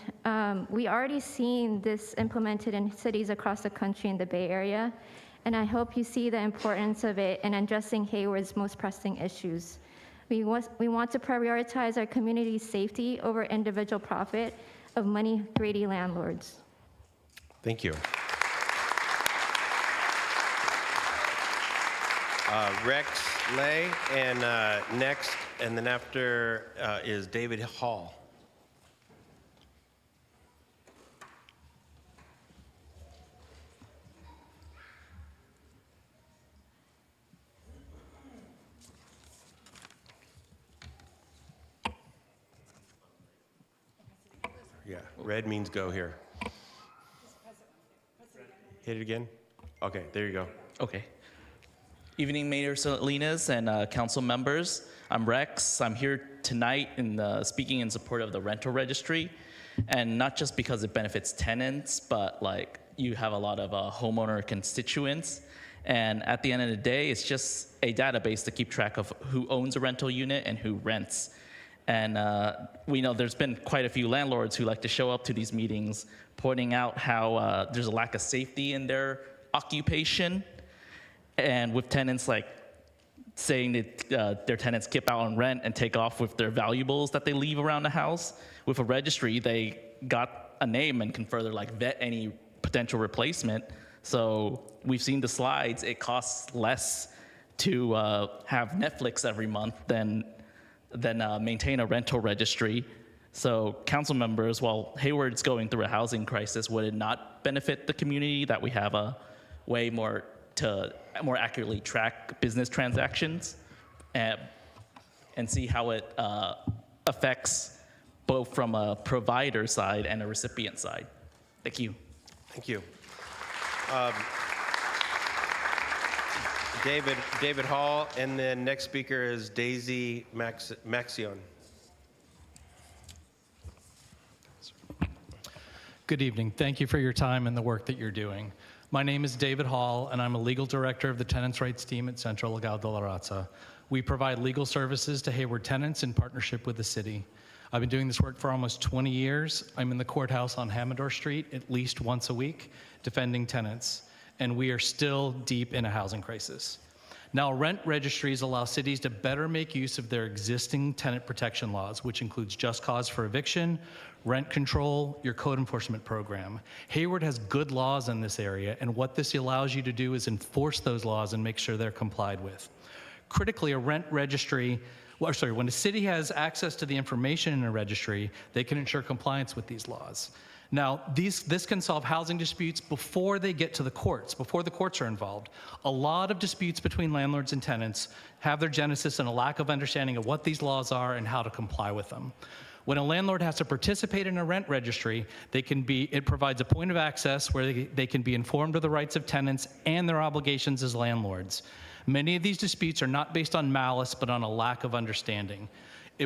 we already seen this implemented in cities across the country in the Bay Area, and I hope you see the importance of it in addressing Hayward's most pressing issues. We want to prioritize our community's safety over individual profit of money-greedy landlords. Thank you. Rex Lay, and next, and then after is David Hall. Yeah, red means go here. Hit it again? Okay, there you go. Okay. Evening, Mayor Salinas and council members. I'm Rex. I'm here tonight speaking in support of the rental registry, and not just because it benefits tenants, but like you have a lot of homeowner constituents. And at the end of the day, it's just a database to keep track of who owns a rental unit and who rents. And we know there's been quite a few landlords who like to show up to these meetings pointing out how there's a lack of safety in their occupation, and with tenants like saying that their tenants skip out on rent and take off with their valuables that they leave around the house. With a registry, they got a name and can further like vet any potential replacement. So we've seen the slides. It costs less to have Netflix every month than maintain a rental registry. So council members, while Hayward's going through a housing crisis, would it not benefit the community that we have a way more to more accurately track business transactions and see how it affects both from a provider side and a recipient side? Thank you. Thank you. David Hall, and then next speaker is Daisy Maxion. Good evening. Thank you for your time and the work that you're doing. My name is David Hall, and I'm a legal director of the Tenants' Rights Team at Central Legal de la Raza. We provide legal services to Hayward tenants in partnership with the city. I've been doing this work for almost 20 years. I'm in the courthouse on Hamador Street at least once a week, defending tenants, and we are still deep in a housing crisis. Now, rent registries allow cities to better make use of their existing tenant protection laws, which includes just cause for eviction, rent control, your code enforcement program. Hayward has good laws in this area, and what this allows you to do is enforce those laws and make sure they're complied with. Critically, a rent registry, when a city has access to the information in a registry, they can ensure compliance with these laws. Now, this can solve housing disputes before they get to the courts, before the courts are involved. A lot of disputes between landlords and tenants have their genesis in a lack of understanding of what these laws are and how to comply with them. When a landlord has to participate in a rent registry, it provides a point of access where they can be informed of the rights of tenants and their obligations as landlords. Many of these disputes are not based on malice, but on a lack of understanding.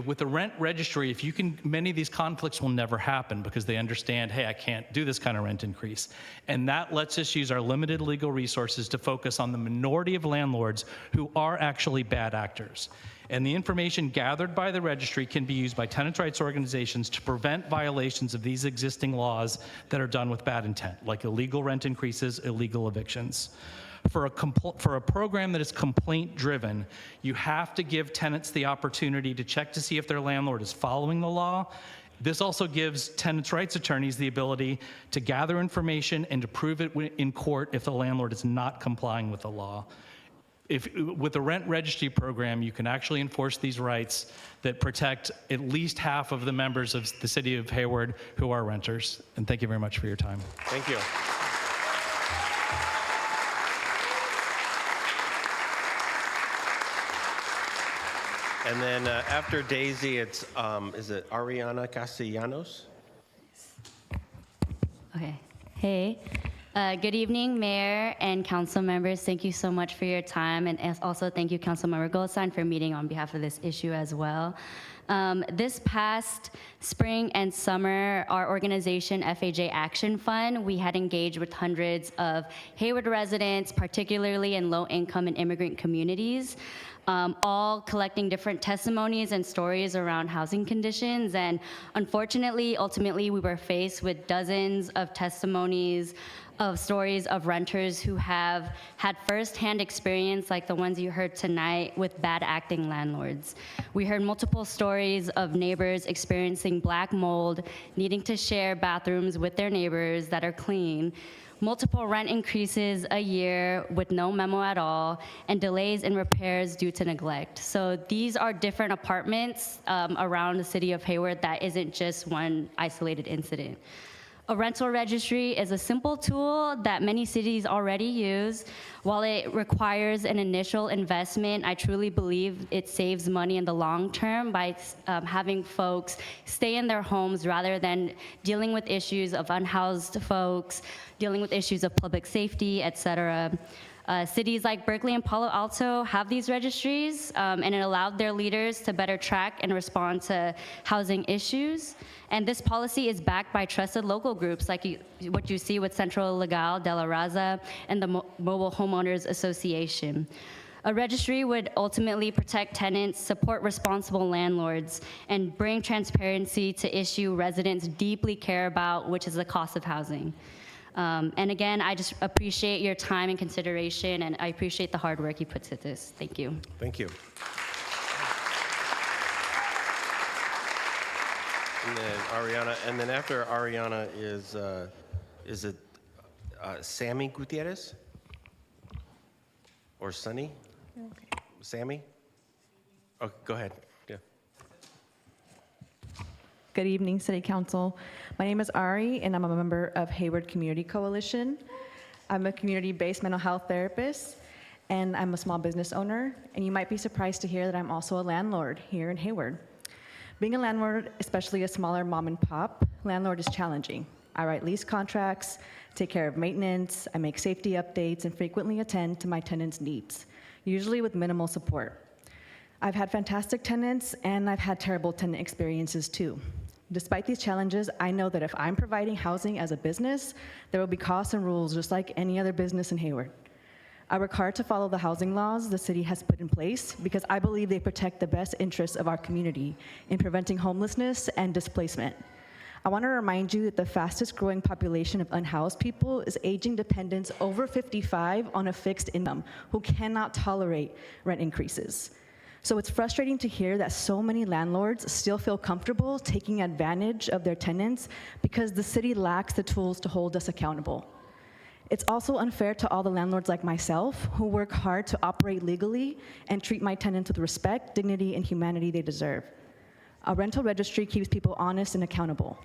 With the rent registry, many of these conflicts will never happen because they understand, hey, I can't do this kind of rent increase. And that lets us use our limited legal resources to focus on the minority of landlords who are actually bad actors. And the information gathered by the registry can be used by tenants' rights organizations to prevent violations of these existing laws that are done with bad intent, like illegal rent increases, illegal evictions. For a program that is complaint-driven, you have to give tenants the opportunity to check to see if their landlord is following the law. This also gives tenants' rights attorneys the ability to gather information and to prove it in court if the landlord is not complying with the law. With the rent registry program, you can actually enforce these rights that protect at least half of the members of the city of Hayward who are renters. And thank you very much for your time. Thank you. And then after Daisy, is it Ariana Castellanos? Okay. Hey. Good evening, Mayor and council members. Thank you so much for your time. And also thank you, Councilmember Goldstein, for meeting on behalf of this issue as well. This past spring and summer, our organization, FAJ Action Fund, we had engaged with hundreds of Hayward residents, particularly in low-income and immigrant communities, all collecting different testimonies and stories around housing conditions. And unfortunately, ultimately, we were faced with dozens of testimonies of stories of renters who have had firsthand experience, like the ones you heard tonight, with bad acting landlords. We heard multiple stories of neighbors experiencing black mold, needing to share bathrooms with their neighbors that are clean, multiple rent increases a year with no memo at all, and delays in repairs due to neglect. So these are different apartments around the city of Hayward. That isn't just one isolated incident. A rental registry is a simple tool that many cities already use. While it requires an initial investment, I truly believe it saves money in the long term by having folks stay in their homes rather than dealing with issues of unhoused folks, dealing with issues of public safety, et cetera. Cities like Berkeley and Palo Alto have these registries, and it allowed their leaders to better track and respond to housing issues. And this policy is backed by trusted local groups like what you see with Centro Legal de la Raza and the Mobile Homeowners Association. A registry would ultimately protect tenants, support responsible landlords, and bring transparency to issue residents deeply care about, which is the cost of housing. And again, I just appreciate your time and consideration, and I appreciate the hard work you put to this. Thank you. Thank you. And then Ariana, and then after Ariana is it Sammy Gutierrez? Or Sunny? Okay. Sammy? Oh, go ahead. Yeah. Good evening, City Council. My name is Ari, and I'm a member of Hayward Community Coalition. I'm a community-based mental health therapist, and I'm a small business owner. And you might be surprised to hear that I'm also a landlord here in Hayward. Being a landlord, especially a smaller mom and pop landlord, is challenging. I write lease contracts, take care of maintenance, I make safety updates, and frequently attend to my tenants' needs, usually with minimal support. I've had fantastic tenants, and I've had terrible tenant experiences too. Despite these challenges, I know that if I'm providing housing as a business, there will be costs and rules just like any other business in Hayward. I work hard to follow the housing laws the city has put in place because I believe they protect the best interests of our community in preventing homelessness and displacement. I want to remind you that the fastest growing population of unhoused people is aging dependents over 55 on a fixed income who cannot tolerate rent increases. So it's frustrating to hear that so many landlords still feel comfortable taking advantage of their tenants because the city lacks the tools to hold us accountable. It's also unfair to all the landlords like myself who work hard to operate legally and treat my tenants with respect, dignity, and humanity they deserve. A rental registry keeps people honest and accountable.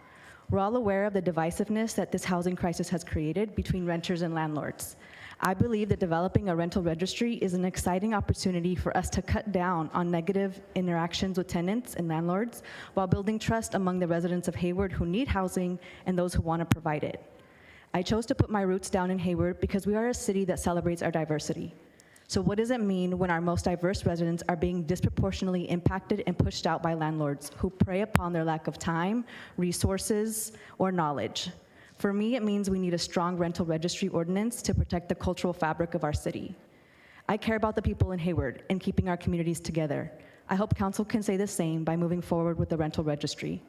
We're all aware of the divisiveness that this housing crisis has created between renters and landlords. I believe that developing a rental registry is an exciting opportunity for us to cut down on negative interactions with tenants and landlords while building trust among the residents of Hayward who need housing and those who want to provide it. I chose to put my roots down in Hayward because we are a city that celebrates our diversity. So what does it mean when our most diverse residents are being disproportionately impacted and pushed out by landlords who prey upon their lack of time, resources, or knowledge? For me, it means we need a strong rental registry ordinance to protect the cultural fabric of our city. I care about the people in Hayward and keeping our communities together. I hope council can say the same by moving forward with the rental registry.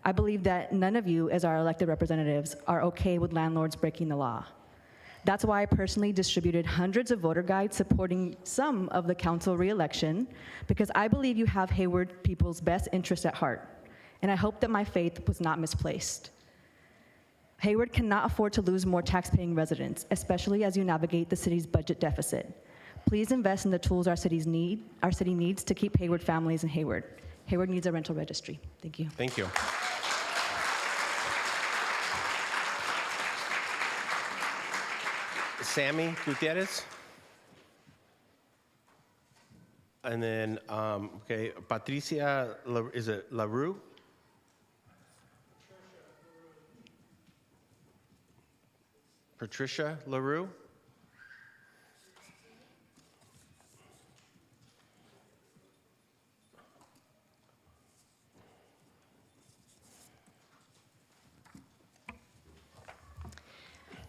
I believe that none of you, as our elected representatives, are okay with landlords breaking the law. That's why I personally distributed hundreds of voter guides supporting some of the council re-election, because I believe you have Hayward people's best interest at heart, and I hope that my faith was not misplaced. Hayward cannot afford to lose more tax-paying residents, especially as you navigate the city's budget deficit. Please invest in the tools our city needs to keep Hayward families in Hayward. Hayward needs a rental registry. Thank you. Thank you. Sammy Gutierrez. And then, okay, Patricia, is it LaRue? Patricia LaRue.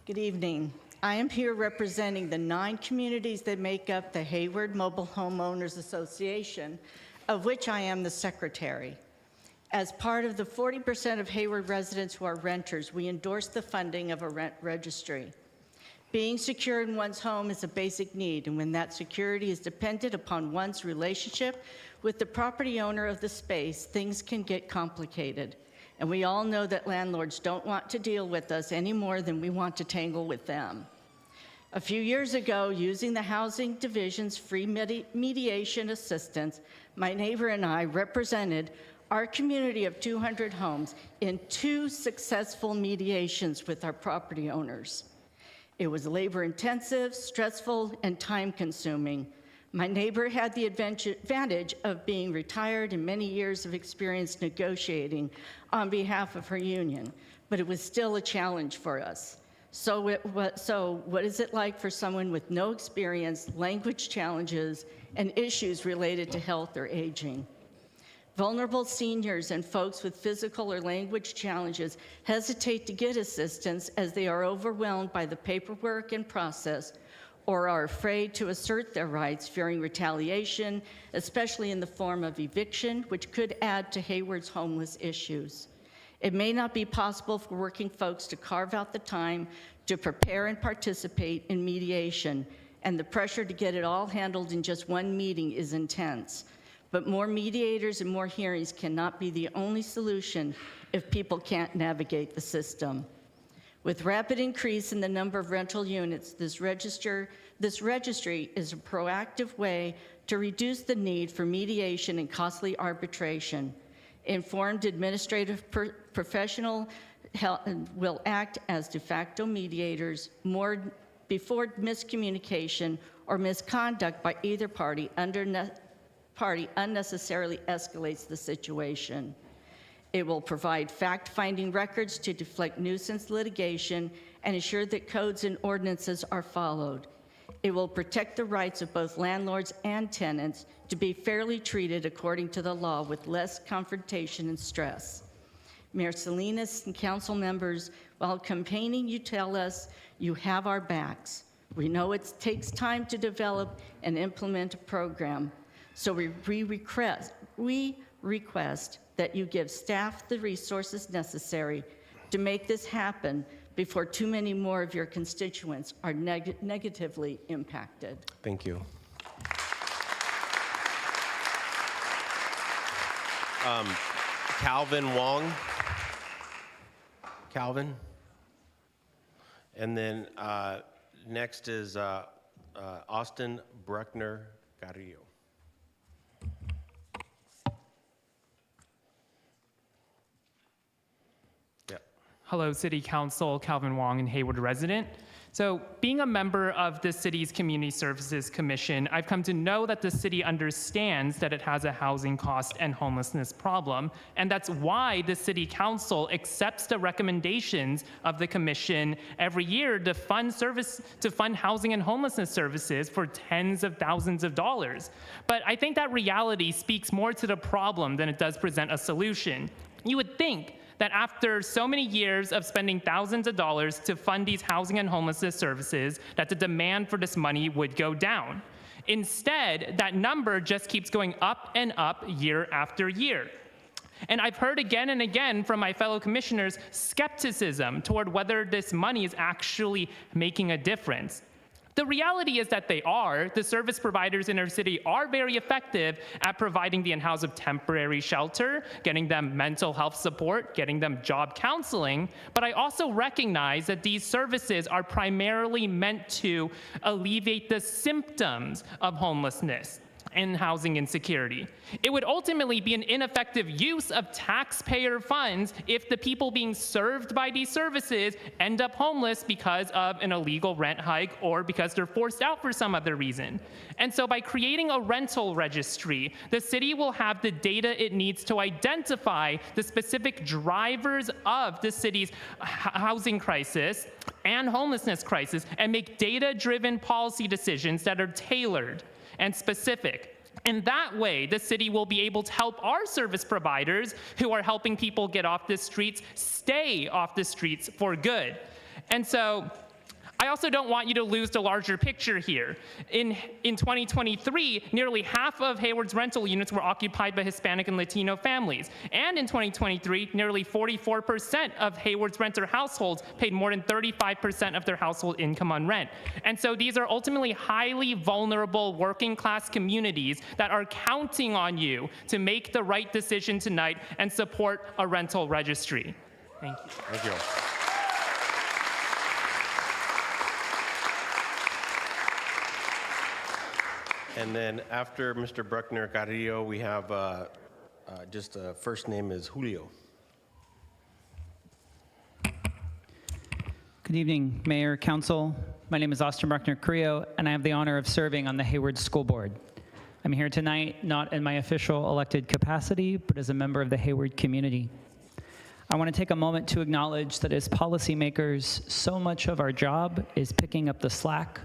Good evening. I am here representing the 9 communities that make up the Hayward Mobile Homeowners Association, of which I am the secretary. As part of the 40% of Hayward residents who are renters, we endorse the funding of a rent registry. Being secure in one's home is a basic need, and when that security is dependent upon one's relationship with the property owner of the space, things can get complicated. And we all know that landlords don't want to deal with us any more than we want to tangle with them. A few years ago, using the Housing Division's free mediation assistance, my neighbor and I represented our community of 200 homes in 2 successful mediations with our property owners. It was labor-intensive, stressful, and time-consuming. My neighbor had the advantage of being retired and many years of experience negotiating on behalf of her union, but it was still a challenge for us. So what is it like for someone with no experience, language challenges, and issues related to health or aging? Vulnerable seniors and folks with physical or language challenges hesitate to get assistance as they are overwhelmed by the paperwork and process, or are afraid to assert their rights, fearing retaliation, especially in the form of eviction, which could add to Hayward's homeless issues. It may not be possible for working folks to carve out the time to prepare and participate in mediation, and the pressure to get it all handled in just one meeting is intense. But more mediators and more hearings cannot be the only solution if people can't navigate the system. With rapid increase in the number of rental units, this registry is a proactive way to reduce the need for mediation and costly arbitration. Informed administrative professional will act as de facto mediators before miscommunication or misconduct by either party unnecessarily escalates the situation. It will provide fact-finding records to deflect nuisance litigation and ensure that codes and ordinances are followed. It will protect the rights of both landlords and tenants to be fairly treated according to the law with less confrontation and stress. Mayor Salinas and council members, while campaigning, you tell us you have our backs. We know it takes time to develop and implement a program, so we request that you give staff the resources necessary to make this happen before too many more of your constituents are negatively impacted. Thank you. Calvin Wong. Calvin. And then next is Austin Bruckner Carrillo. Hello, City Council, Calvin Wong, and Hayward resident. So being a member of the city's Community Services Commission, I've come to know that the city understands that it has a housing cost and homelessness problem, and that's why the City Council accepts the recommendations of the commission every year to fund housing and homelessness services for tens of thousands of dollars. But I think that reality speaks more to the problem than it does present a solution. You would think that after so many years of spending thousands of dollars to fund these housing and homelessness services, that the demand for this money would go down. Instead, that number just keeps going up and up year after year. And I've heard again and again from my fellow commissioners skepticism toward whether this money is actually making a difference. The reality is that they are. The service providers in our city are very effective at providing the in-house of temporary shelter, getting them mental health support, getting them job counseling. But I also recognize that these services are primarily meant to alleviate the symptoms of homelessness and housing insecurity. It would ultimately be an ineffective use of taxpayer funds if the people being served by these services end up homeless because of an illegal rent hike or because they're forced out for some other reason. And so by creating a rental registry, the city will have the data it needs to identify the specific drivers of the city's housing crisis and homelessness crisis and make data-driven policy decisions that are tailored and specific. And that way, the city will be able to help our service providers who are helping people get off the streets stay off the streets for good. And so I also don't want you to lose the larger picture here. In 2023, nearly half of Hayward's rental units were occupied by Hispanic and Latino families. And in 2023, nearly 44% of Hayward's renter households paid more than 35% of their household income on rent. And so these are ultimately highly vulnerable working class communities that are counting on you to make the right decision tonight and support a rental registry. Thank you. Thank you. And then after Mr. Bruckner Carrillo, we have just first name is Julio. Good evening, Mayor, Council. My name is Austin Bruckner Carrillo, and I have the honor of serving on the Hayward School Board. I'm here tonight not in my official elected capacity, but as a member of the Hayward community. I want to take a moment to acknowledge that as policymakers, so much of our job is picking up the slack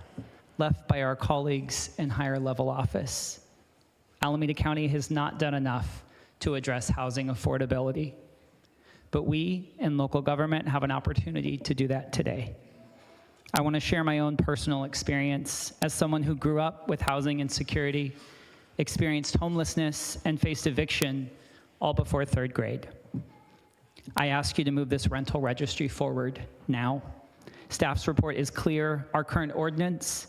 left by our colleagues in higher level office. Alameda County has not done enough to address housing affordability, but we in local government have an opportunity to do that today. I want to share my own personal experience as someone who grew up with housing insecurity, experienced homelessness, and faced eviction all before third grade. I ask you to move this rental registry forward now. Staff's report is clear. Our current ordinance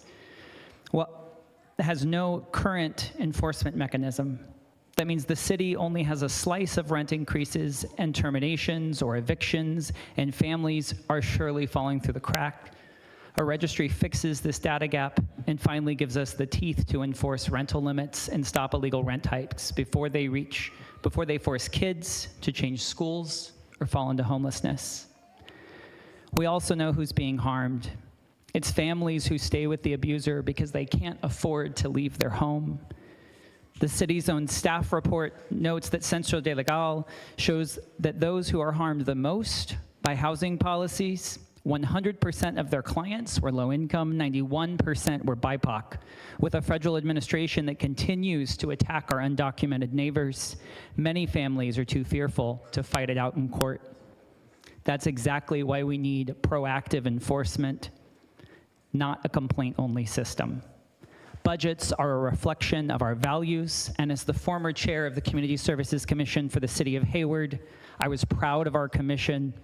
has no current enforcement mechanism. That means the city only has a slice of rent increases and terminations or evictions, and families are surely falling through the crack. A registry fixes this data gap and finally gives us the teeth to enforce rental limits and stop illegal rent hikes before they force kids to change schools or fall into homelessness. We also know who's being harmed. It's families who stay with the abuser because they can't afford to leave their home. The city's own staff report notes that Centro de Legal shows that those who are harmed the most by housing policies, 100% of their clients were low income, 91% were BIPOC. With a federal administration that continues to attack our undocumented neighbors, many families are too fearful to fight it out in court. That's exactly why we need proactive enforcement, not a complaint-only system. budgets are a reflection of our values, and as the former chair of the Community Services Commission for the City of Hayward, I was proud of our commission,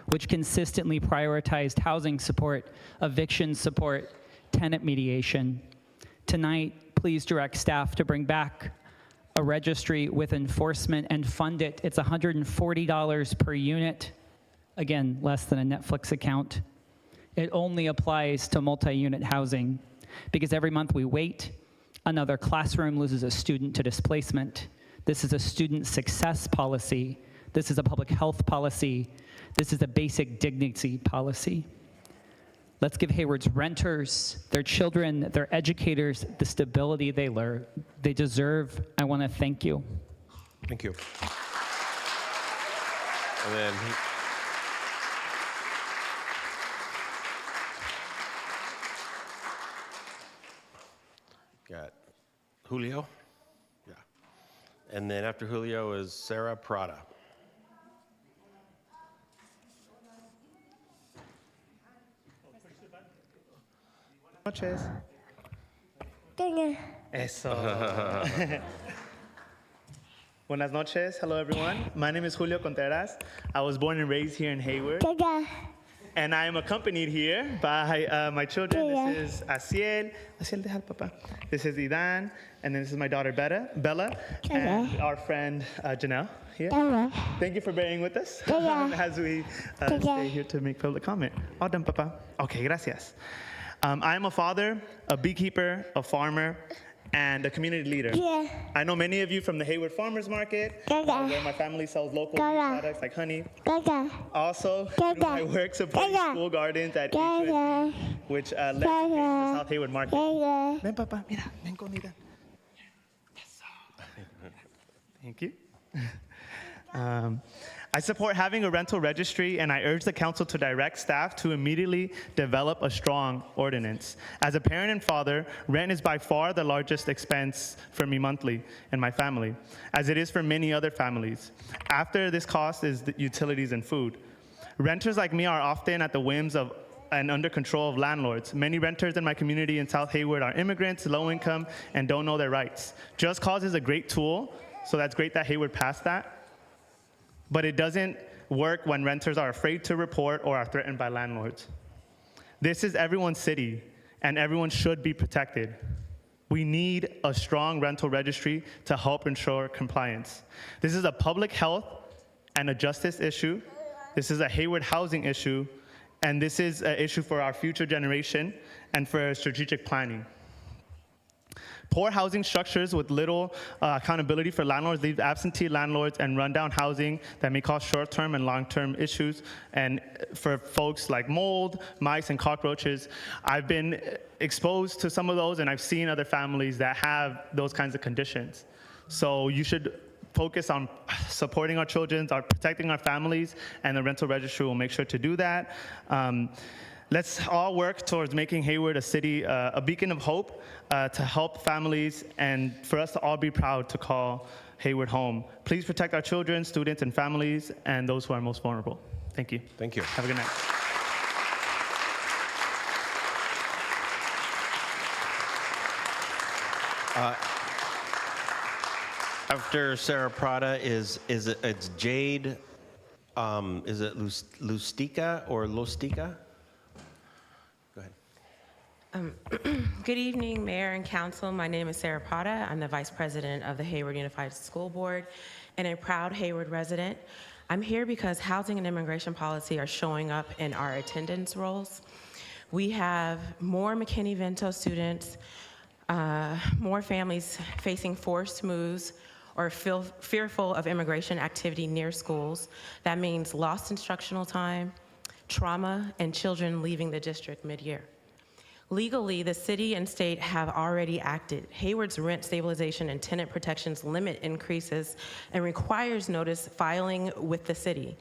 which consistently prioritized housing support, eviction support, tenant mediation. Tonight, please direct staff to bring back a registry with enforcement and fund it. It's $140 per unit. Again, less than a Netflix account. It only applies to multi-unit housing because every month we wait, another classroom loses a student to displacement. This is a student success policy. This is a public health policy. This is a basic dignity policy. Let's give Hayward's renters, their children, their educators, the stability they deserve. I want to thank you. Thank you. And then got Julio. Yeah. And then after Julio is Sarah Prada. Noches. Eso. Buenas noches. Hello, everyone. My name is Julio Contreras. I was born and raised here in Hayward. And I am accompanied here by my children. This is Asiel. Asiel, deja al papá. This is Idan. And then this is my daughter, Bella. And our friend, Janelle. Here. Thank you for bearing with us as we stay here to make public comment. All done, Papa. Okay, gracias. I am a father, a beekeeper, a farmer, and a community leader. I know many of you from the Hayward Farmers Market, where my family sells local products like honey. Also, through my work supporting school gardens at Hayward, which led to the South Hayward Market. Ven, Papa, mira, ven conmigo. Thank you. I support having a rental registry, and I urge the council to direct staff to immediately develop a strong ordinance. As a parent and father, rent is by far the largest expense for me monthly and my family, as it is for many other families. After this cost is the utilities and food. Renters like me are often at the whims of and under control of landlords. Many renters in my community in South Hayward are immigrants, low income, and don't know their rights. Just Cause is a great tool, so that's great that Hayward passed that. But it doesn't work when renters are afraid to report or are threatened by landlords. This is everyone's city, and everyone should be protected. We need a strong rental registry to help ensure compliance. This is a public health and a justice issue. This is a Hayward housing issue, and this is an issue for our future generation and for strategic planning. Poor housing structures with little accountability for landlords leave absentee landlords and rundown housing that may cause short-term and long-term issues. And for folks like mold, mice, and cockroaches, I've been exposed to some of those, and I've seen other families that have those kinds of conditions. So you should focus on supporting our children, protecting our families, and the rental registry will make sure to do that. Let's all work towards making Hayward a city, a beacon of hope to help families and for us to all be proud to call Hayward home. Please protect our children, students, and families, and those who are most vulnerable. Thank you. Thank you. Have a good night. After Sarah Prada it's Jade, is it Lustica or Lostica? Go ahead. Good evening, Mayor and Council. My name is Sarah Prada. I'm the Vice President of the Hayward Unified School Board and a proud Hayward resident. I'm here because housing and immigration policy are showing up in our attendance rolls. We have more McKinney-Vento students, more families facing forced moves or fearful of immigration activity near schools. That means lost instructional time, trauma, and children leaving the district mid-year. Legally, the city and state have already acted. Hayward's rent stabilization and tenant protections limit increases and requires notice filing with the city.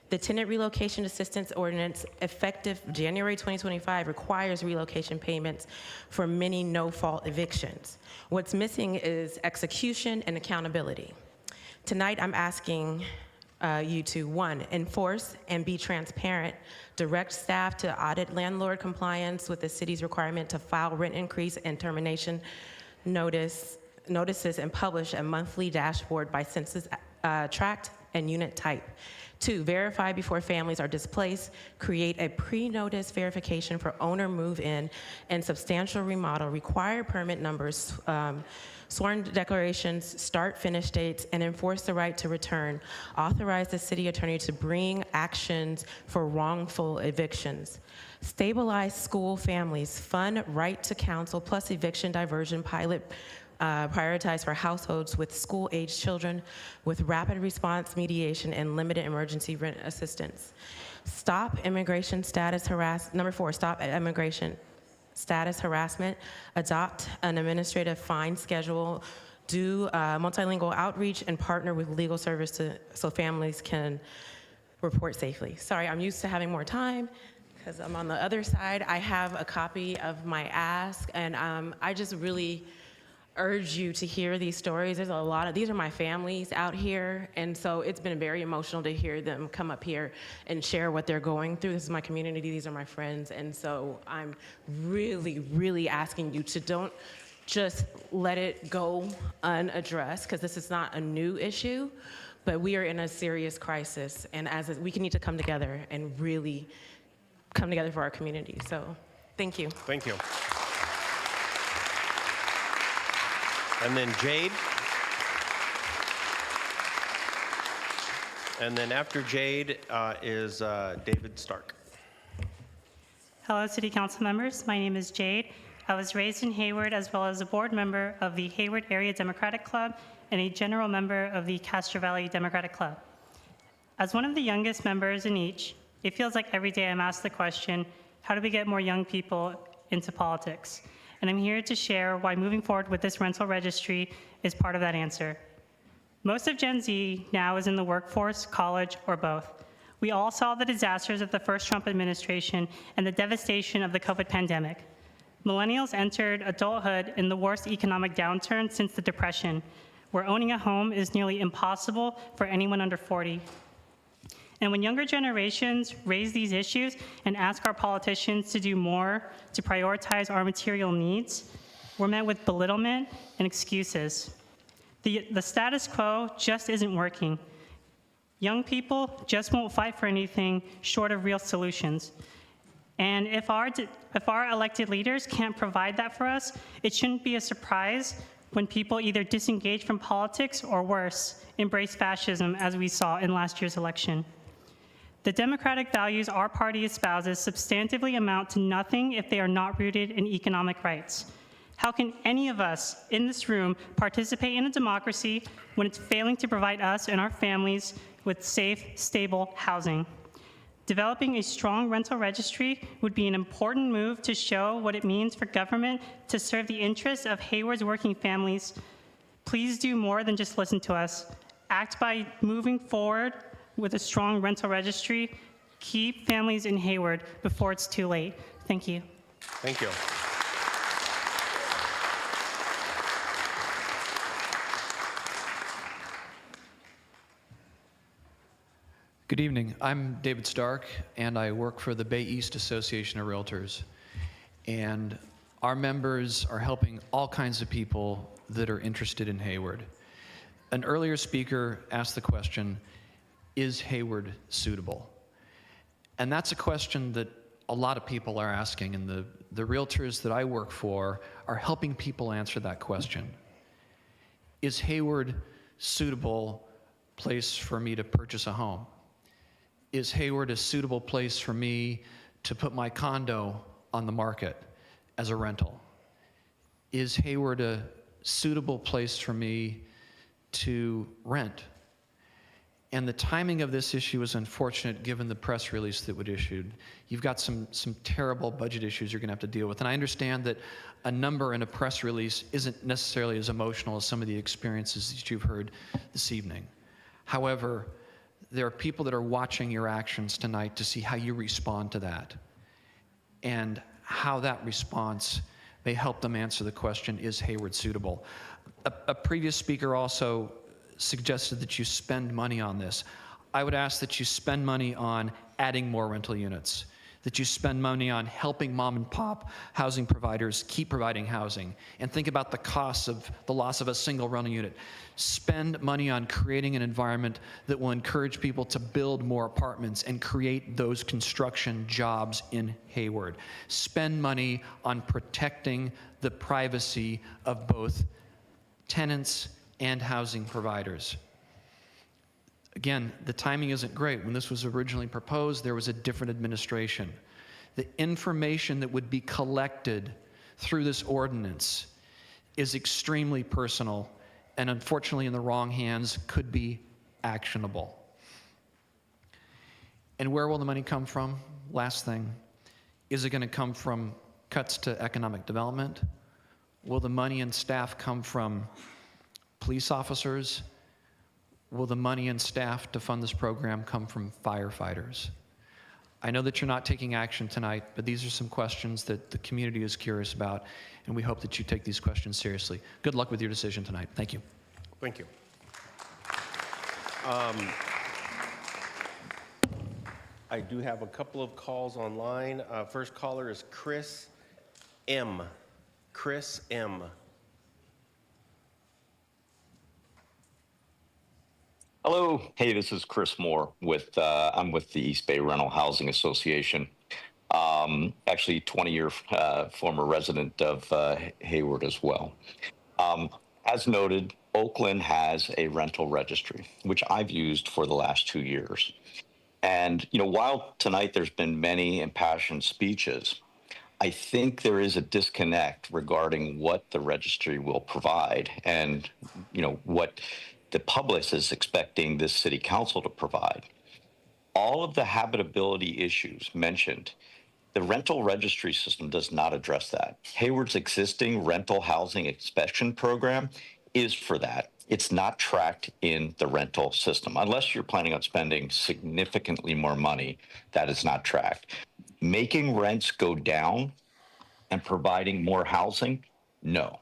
The Tenant Relocation Assistance Ordinance, effective January 2025, requires relocation payments for many no-fault evictions. What's missing is execution and accountability. Tonight, I'm asking you to, one, enforce and be transparent, direct staff to audit landlord compliance with the city's requirement to file rent increase and termination notices and publish a monthly dashboard by census tract and unit type. 2, verify before families are displaced, create a pre-notice verification for owner move-in and substantial remodel, require permit numbers, sworn declarations, start-finish dates, and enforce the right to return. Authorize the city attorney to bring actions for wrongful evictions. Stabilize school families, fund right to counsel plus eviction diversion pilot prioritize for households with school-age children with rapid response mediation and limited emergency rent assistance. Stop immigration status Number 4, stop immigration status harassment. Adopt an administrative fine schedule. Do multilingual outreach and partner with legal services so families can report safely. Sorry, I'm used to having more time because I'm on the other side. I have a copy of my ask, and I just really urge you to hear these stories. There's a lot of, these are my families out here, and so it's been very emotional to hear them come up here and share what they're going through. This is my community, these are my friends, and so I'm really, really asking you to don't just let it go unaddressed, because this is not a new issue, but we are in a serious crisis, and we need to come together and really come together for our community. So, thank you. Thank you. And then Jade. And then after Jade is David Stark. Hello, City Council members. My name is Jade. I was raised in Hayward as well as a board member of the Hayward Area Democratic Club and a general member of the Castro Valley Democratic Club. As one of the youngest members in each, it feels like every day I'm asked the question, how do we get more young people into politics? And I'm here to share why moving forward with this rental registry is part of that answer. Most of Gen Z now is in the workforce, college, or both. We all saw the disasters of the first Trump administration and the devastation of the COVID pandemic. Millennials entered adulthood in the worst economic downturn since the Depression, where owning a home is nearly impossible for anyone under 40. And when younger generations raise these issues and ask our politicians to do more to prioritize our material needs, we're met with belittlement and excuses. The status quo just isn't working. Young people just won't fight for anything short of real solutions. And if our elected leaders can't provide that for us, it shouldn't be a surprise when people either disengage from politics or worse, embrace fascism as we saw in last year's election. The democratic values our party espouses substantively amount to nothing if they are not rooted in economic rights. How can any of us in this room participate in a democracy when it's failing to provide us and our families with safe, stable housing? Developing a strong rental registry would be an important move to show what it means for government to serve the interests of Hayward's working families. Please do more than just listen to us. Act by moving forward with a strong rental registry. Keep families in Hayward before it's too late. Thank you. Thank you. Good evening. I'm David Stark, and I work for the Bay East Association of Realtors. And our members are helping all kinds of people that are interested in Hayward. An earlier speaker asked the question, is Hayward suitable? And that's a question that a lot of people are asking, and the realtors that I work for are helping people answer that question. Is Hayward suitable place for me to purchase a home? Is Hayward a suitable place for me to put my condo on the market as a rental? Is Hayward a suitable place for me to rent? And the timing of this issue is unfortunate given the press release that was issued. You've got some terrible budget issues you're going to have to deal with. And I understand that a number in a press release isn't necessarily as emotional as some of the experiences that you've heard this evening. However, there are people that are watching your actions tonight to see how you respond to that and how that response may help them answer the question, is Hayward suitable? A previous speaker also suggested that you spend money on this. I would ask that you spend money on adding more rental units. that you spend money on helping mom and pop housing providers keep providing housing, and think about the costs of the loss of a single rental unit. Spend money on creating an environment that will encourage people to build more apartments and create those construction jobs in Hayward. Spend money on protecting the privacy of both tenants and housing providers. Again, the timing isn't great. When this was originally proposed, there was a different administration. The information that would be collected through this ordinance is extremely personal and unfortunately in the wrong hands could be actionable. And where will the money come from? Last thing, is it going to come from cuts to economic development? Will the money and staff come from police officers? Will the money and staff to fund this program come from firefighters? I know that you're not taking action tonight, but these are some questions that the community is curious about, and we hope that you take these questions seriously. Good luck with your decision tonight. Thank you. Thank you. I do have a couple of calls online. First caller is Chris M. Chris M. Hello. Hey, this is Chris Moore with I'm with the East Bay Rental Housing Association. Actually, 20-year former resident of Hayward as well. As noted, Oakland has a rental registry, which I've used for the last 2 years. And while tonight there's been many impassioned speeches, I think there is a disconnect regarding what the registry will provide and what the public is expecting this city council to provide. All of the habitability issues mentioned, the rental registry system does not address that. Hayward's existing rental housing inspection program is for that. It's not tracked in the rental system. Unless you're planning on spending significantly more money, that is not tracked. Making rents go down and providing more housing, no.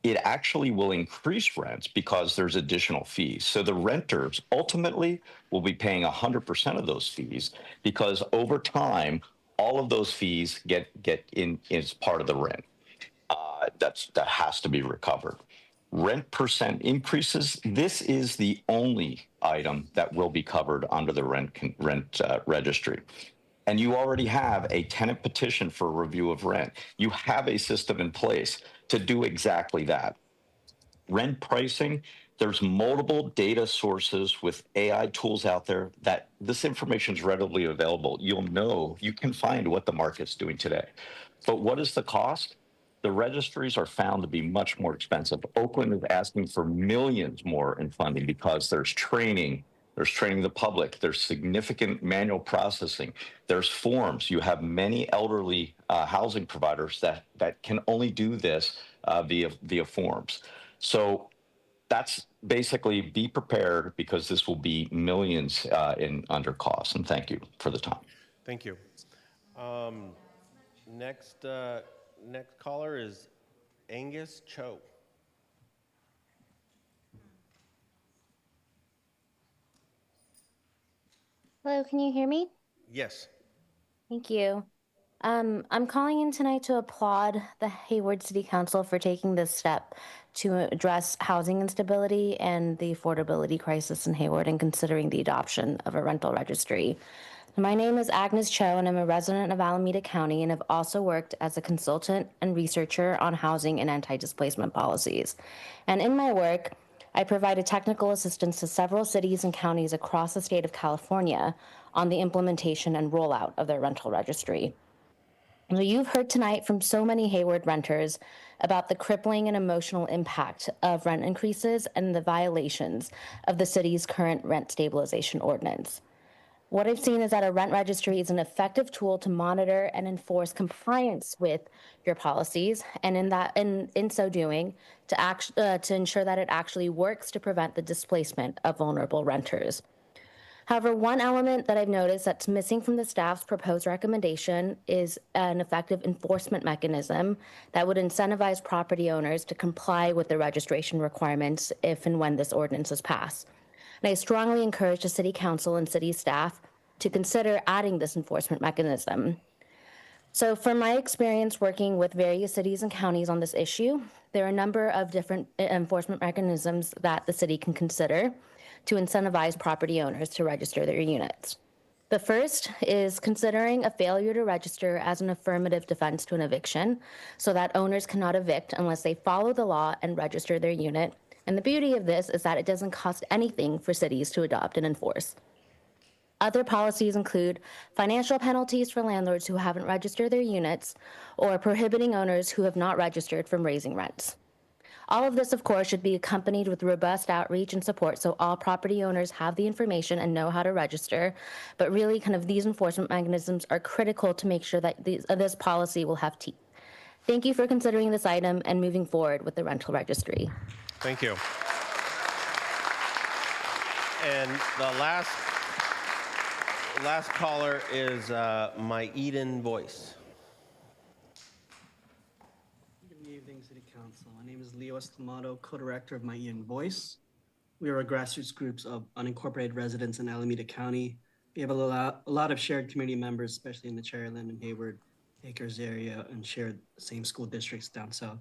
It actually will increase rents because there's additional fees. So the renters ultimately will be paying 100% of those fees because over time, all of those fees get in as part of the rent. That has to be recovered. Rent percent increases. This is the only item that will be covered under the rent registry. And you already have a tenant petition for review of rent. You have a system in place to do exactly that. Rent pricing, there's multiple data sources with AI tools out there that this information is readily available. You can find what the market's doing today. But what is the cost? The registries are found to be much more expensive. Oakland is asking for millions more in funding because there's training the public, there's significant manual processing, there's forms. You have many elderly housing providers that can only do this via forms. So that's basically be prepared because this will be millions in under costs. And thank you for the time. Thank you. Next caller is Angus Cho. Hello, can you hear me? Yes. Thank you. I'm calling in tonight to applaud the Hayward City Council for taking this step to address housing instability and the affordability crisis in Hayward and considering the adoption of a rental registry. My name is Agnes Cho, and I'm a resident of Alameda County, and have also worked as a consultant and researcher on housing and anti-displacement policies. And in my work, I provided technical assistance to several cities and counties across the state of California on the implementation and rollout of their rental registry. So you've heard tonight from so many Hayward renters about the crippling and emotional impact of rent increases and the violations of the city's current rent stabilization ordinance. What I've seen is that a rent registry is an effective tool to monitor and enforce compliance with your policies, and in so doing, to ensure that it actually works to prevent the displacement of vulnerable renters. However, one element that I've noticed that's missing from the staff's proposed recommendation is an effective enforcement mechanism that would incentivize property owners to comply with the registration requirements if and when this ordinance is passed. And I strongly encourage the City Council and City staff to consider adding this enforcement mechanism. So from my experience working with various cities and counties on this issue, there are a number of different enforcement mechanisms that the city can consider to incentivize property owners to register their units. The first is considering a failure to register as an affirmative defense to an eviction so that owners cannot evict unless they follow the law and register their unit. And the beauty of this is that it doesn't cost anything for cities to adopt and enforce. Other policies include financial penalties for landlords who haven't registered their units or prohibiting owners who have not registered from raising rents. All of this, of course, should be accompanied with robust outreach and support so all property owners have the information and know how to register. But really, these enforcement mechanisms are critical to make sure that this policy will have teeth. Thank you for considering this item and moving forward with the rental registry. Thank you. And the last caller is my Eden voice. Good evening, City Council. My name is Leo Escalmato, co-director of My Eden Voice. We are a grassroots group of unincorporated residents in Alameda County. We have a lot of shared community members, especially in the Cherryland and Hayward Acres area, and share the same school districts down south.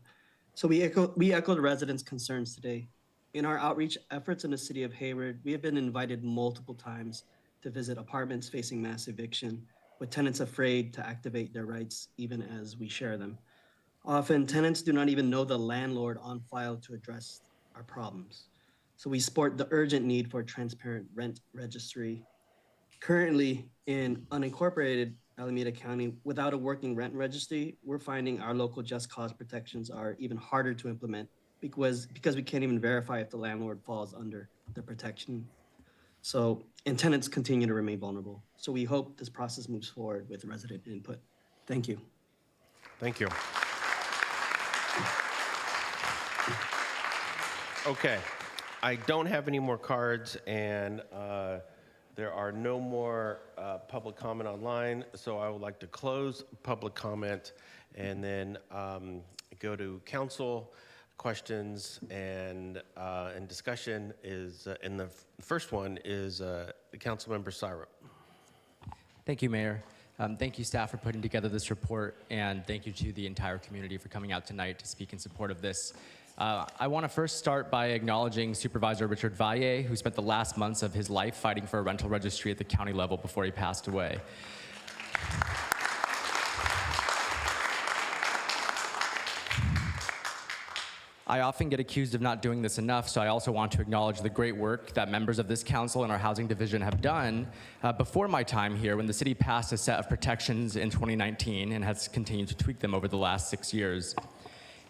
So we echo the residents' concerns today. In our outreach efforts in the city of Hayward, we have been invited multiple times to visit apartments facing mass eviction, with tenants afraid to activate their rights even as we share them. Often, tenants do not even know the landlord on file to address our problems. So we support the urgent need for a transparent rent registry. Currently, in unincorporated Alameda County, without a working rent registry, we're finding our local just cause protections are even harder to implement because we can't even verify if the landlord falls under the protection. So, and tenants continue to remain vulnerable. So we hope this process moves forward with resident input. Thank you. Thank you. Okay, I don't have any more cards, and there are no more public comment online, so I would like to close public comment and then go to council questions and discussion. And the first one is Councilmember Syrup. Thank you, Mayor. Thank you, staff, for putting together this report, and thank you to the entire community for coming out tonight to speak in support of this. I want to first start by acknowledging Supervisor Richard Valle, who spent the last months of his life fighting for a rental registry at the county level before he passed away. I often get accused of not doing this enough, so I also want to acknowledge the great work that members of this council and our housing division have done before my time here, when the city passed a set of protections in 2019 and has continued to tweak them over the last 6 years.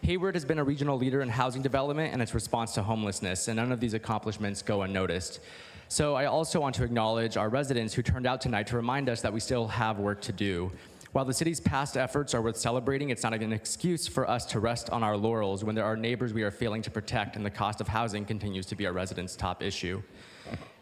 Hayward has been a regional leader in housing development and its response to homelessness, and none of these accomplishments go unnoticed. So I also want to acknowledge our residents who turned out tonight to remind us that we still have work to do. While the city's past efforts are worth celebrating, it's not an excuse for us to rest on our laurels when there are neighbors we are failing to protect and the cost of housing continues to be our residents' top issue.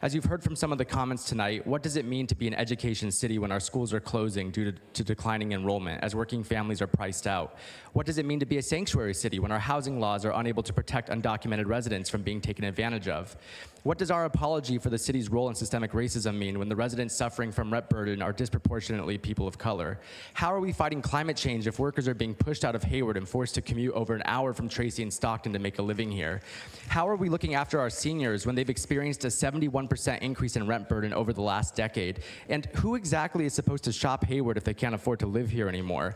As you've heard from some of the comments tonight, what does it mean to be an education city when our schools are closing due to declining enrollment, as working families are priced out? What does it mean to be a sanctuary city when our housing laws are unable to protect undocumented residents from being taken advantage of? What does our apology for the city's role in systemic racism mean when the residents suffering from rent burden are disproportionately people of color? How are we fighting climate change if workers are being pushed out of Hayward and forced to commute over an hour from Tracy and Stockton to make a living here? How are we looking after our seniors when they've experienced a 71% increase in rent burden over the last decade? And who exactly is supposed to shop Hayward if they can't afford to live here anymore?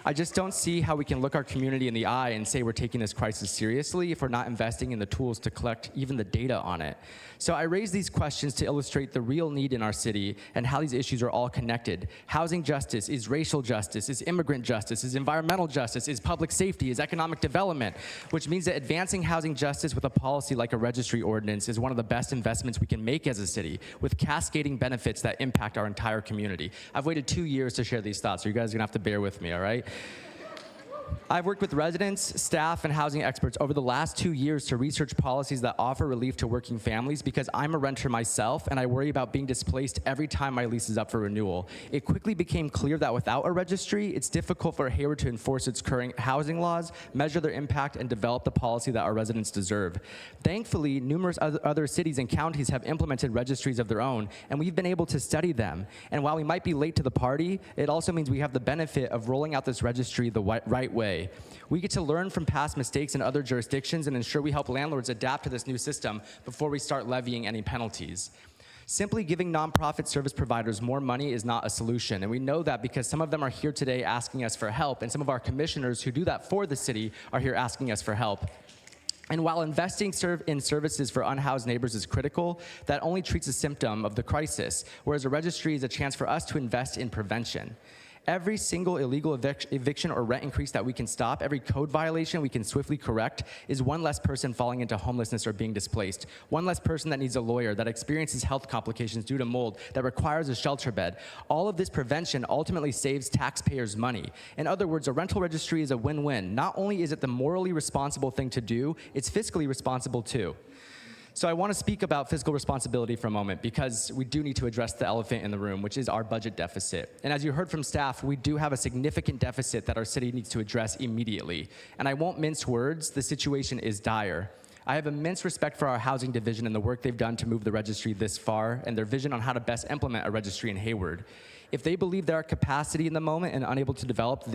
I just don't see how we can look our community in the eye and say we're taking this crisis seriously if we're not investing in the tools to collect even the data on it. So I raise these questions to illustrate the real need in our city and how these issues are all connected. Housing justice is racial justice, is immigrant justice, is environmental justice, is public safety, is economic development, which means that advancing housing justice with a policy like a registry ordinance is one of the best investments we can make as a city, with cascading benefits that impact our entire community. I've waited 2 years to share these thoughts, so you guys are gonna have to bear with me, all right? I've worked with residents, staff, and housing experts over the last 2 years to research policies that offer relief to working families because I'm a renter myself and I worry about being displaced every time my lease is up for renewal. It quickly became clear that without a registry, it's difficult for Hayward to enforce its current housing laws, measure their impact, and develop the policy that our residents deserve. Thankfully, numerous other cities and counties have implemented registries of their own, and we've been able to study them. And while we might be late to the party, it also means we have the benefit of rolling out this registry the right way. We get to learn from past mistakes in other jurisdictions and ensure we help landlords adapt to this new system before we start levying any penalties. Simply giving nonprofit service providers more money is not a solution, and we know that because some of them are here today asking us for help, and some of our commissioners who do that for the city are here asking us for help. And while investing in services for unhoused neighbors is critical, that only treats a symptom of the crisis, whereas a registry is a chance for us to invest in prevention. Every single illegal eviction or rent increase that we can stop, every code violation we can swiftly correct, is one less person falling into homelessness or being displaced, one less person that needs a lawyer, that experiences health complications due to mold, that requires a shelter bed. All of this prevention ultimately saves taxpayers money. In other words, a rental registry is a win-win. Not only is it the morally responsible thing to do, it's fiscally responsible too. So I want to speak about fiscal responsibility for a moment because we do need to address the elephant in the room, which is our budget deficit. And as you heard from staff, we do have a significant deficit that our city needs to address immediately. And I won't mince words, the situation is dire. I have immense respect for our housing division and the work they've done to move the registry this far and their vision on how to best implement a registry in Hayward. If they believe they're at capacity in the moment and unable to develop a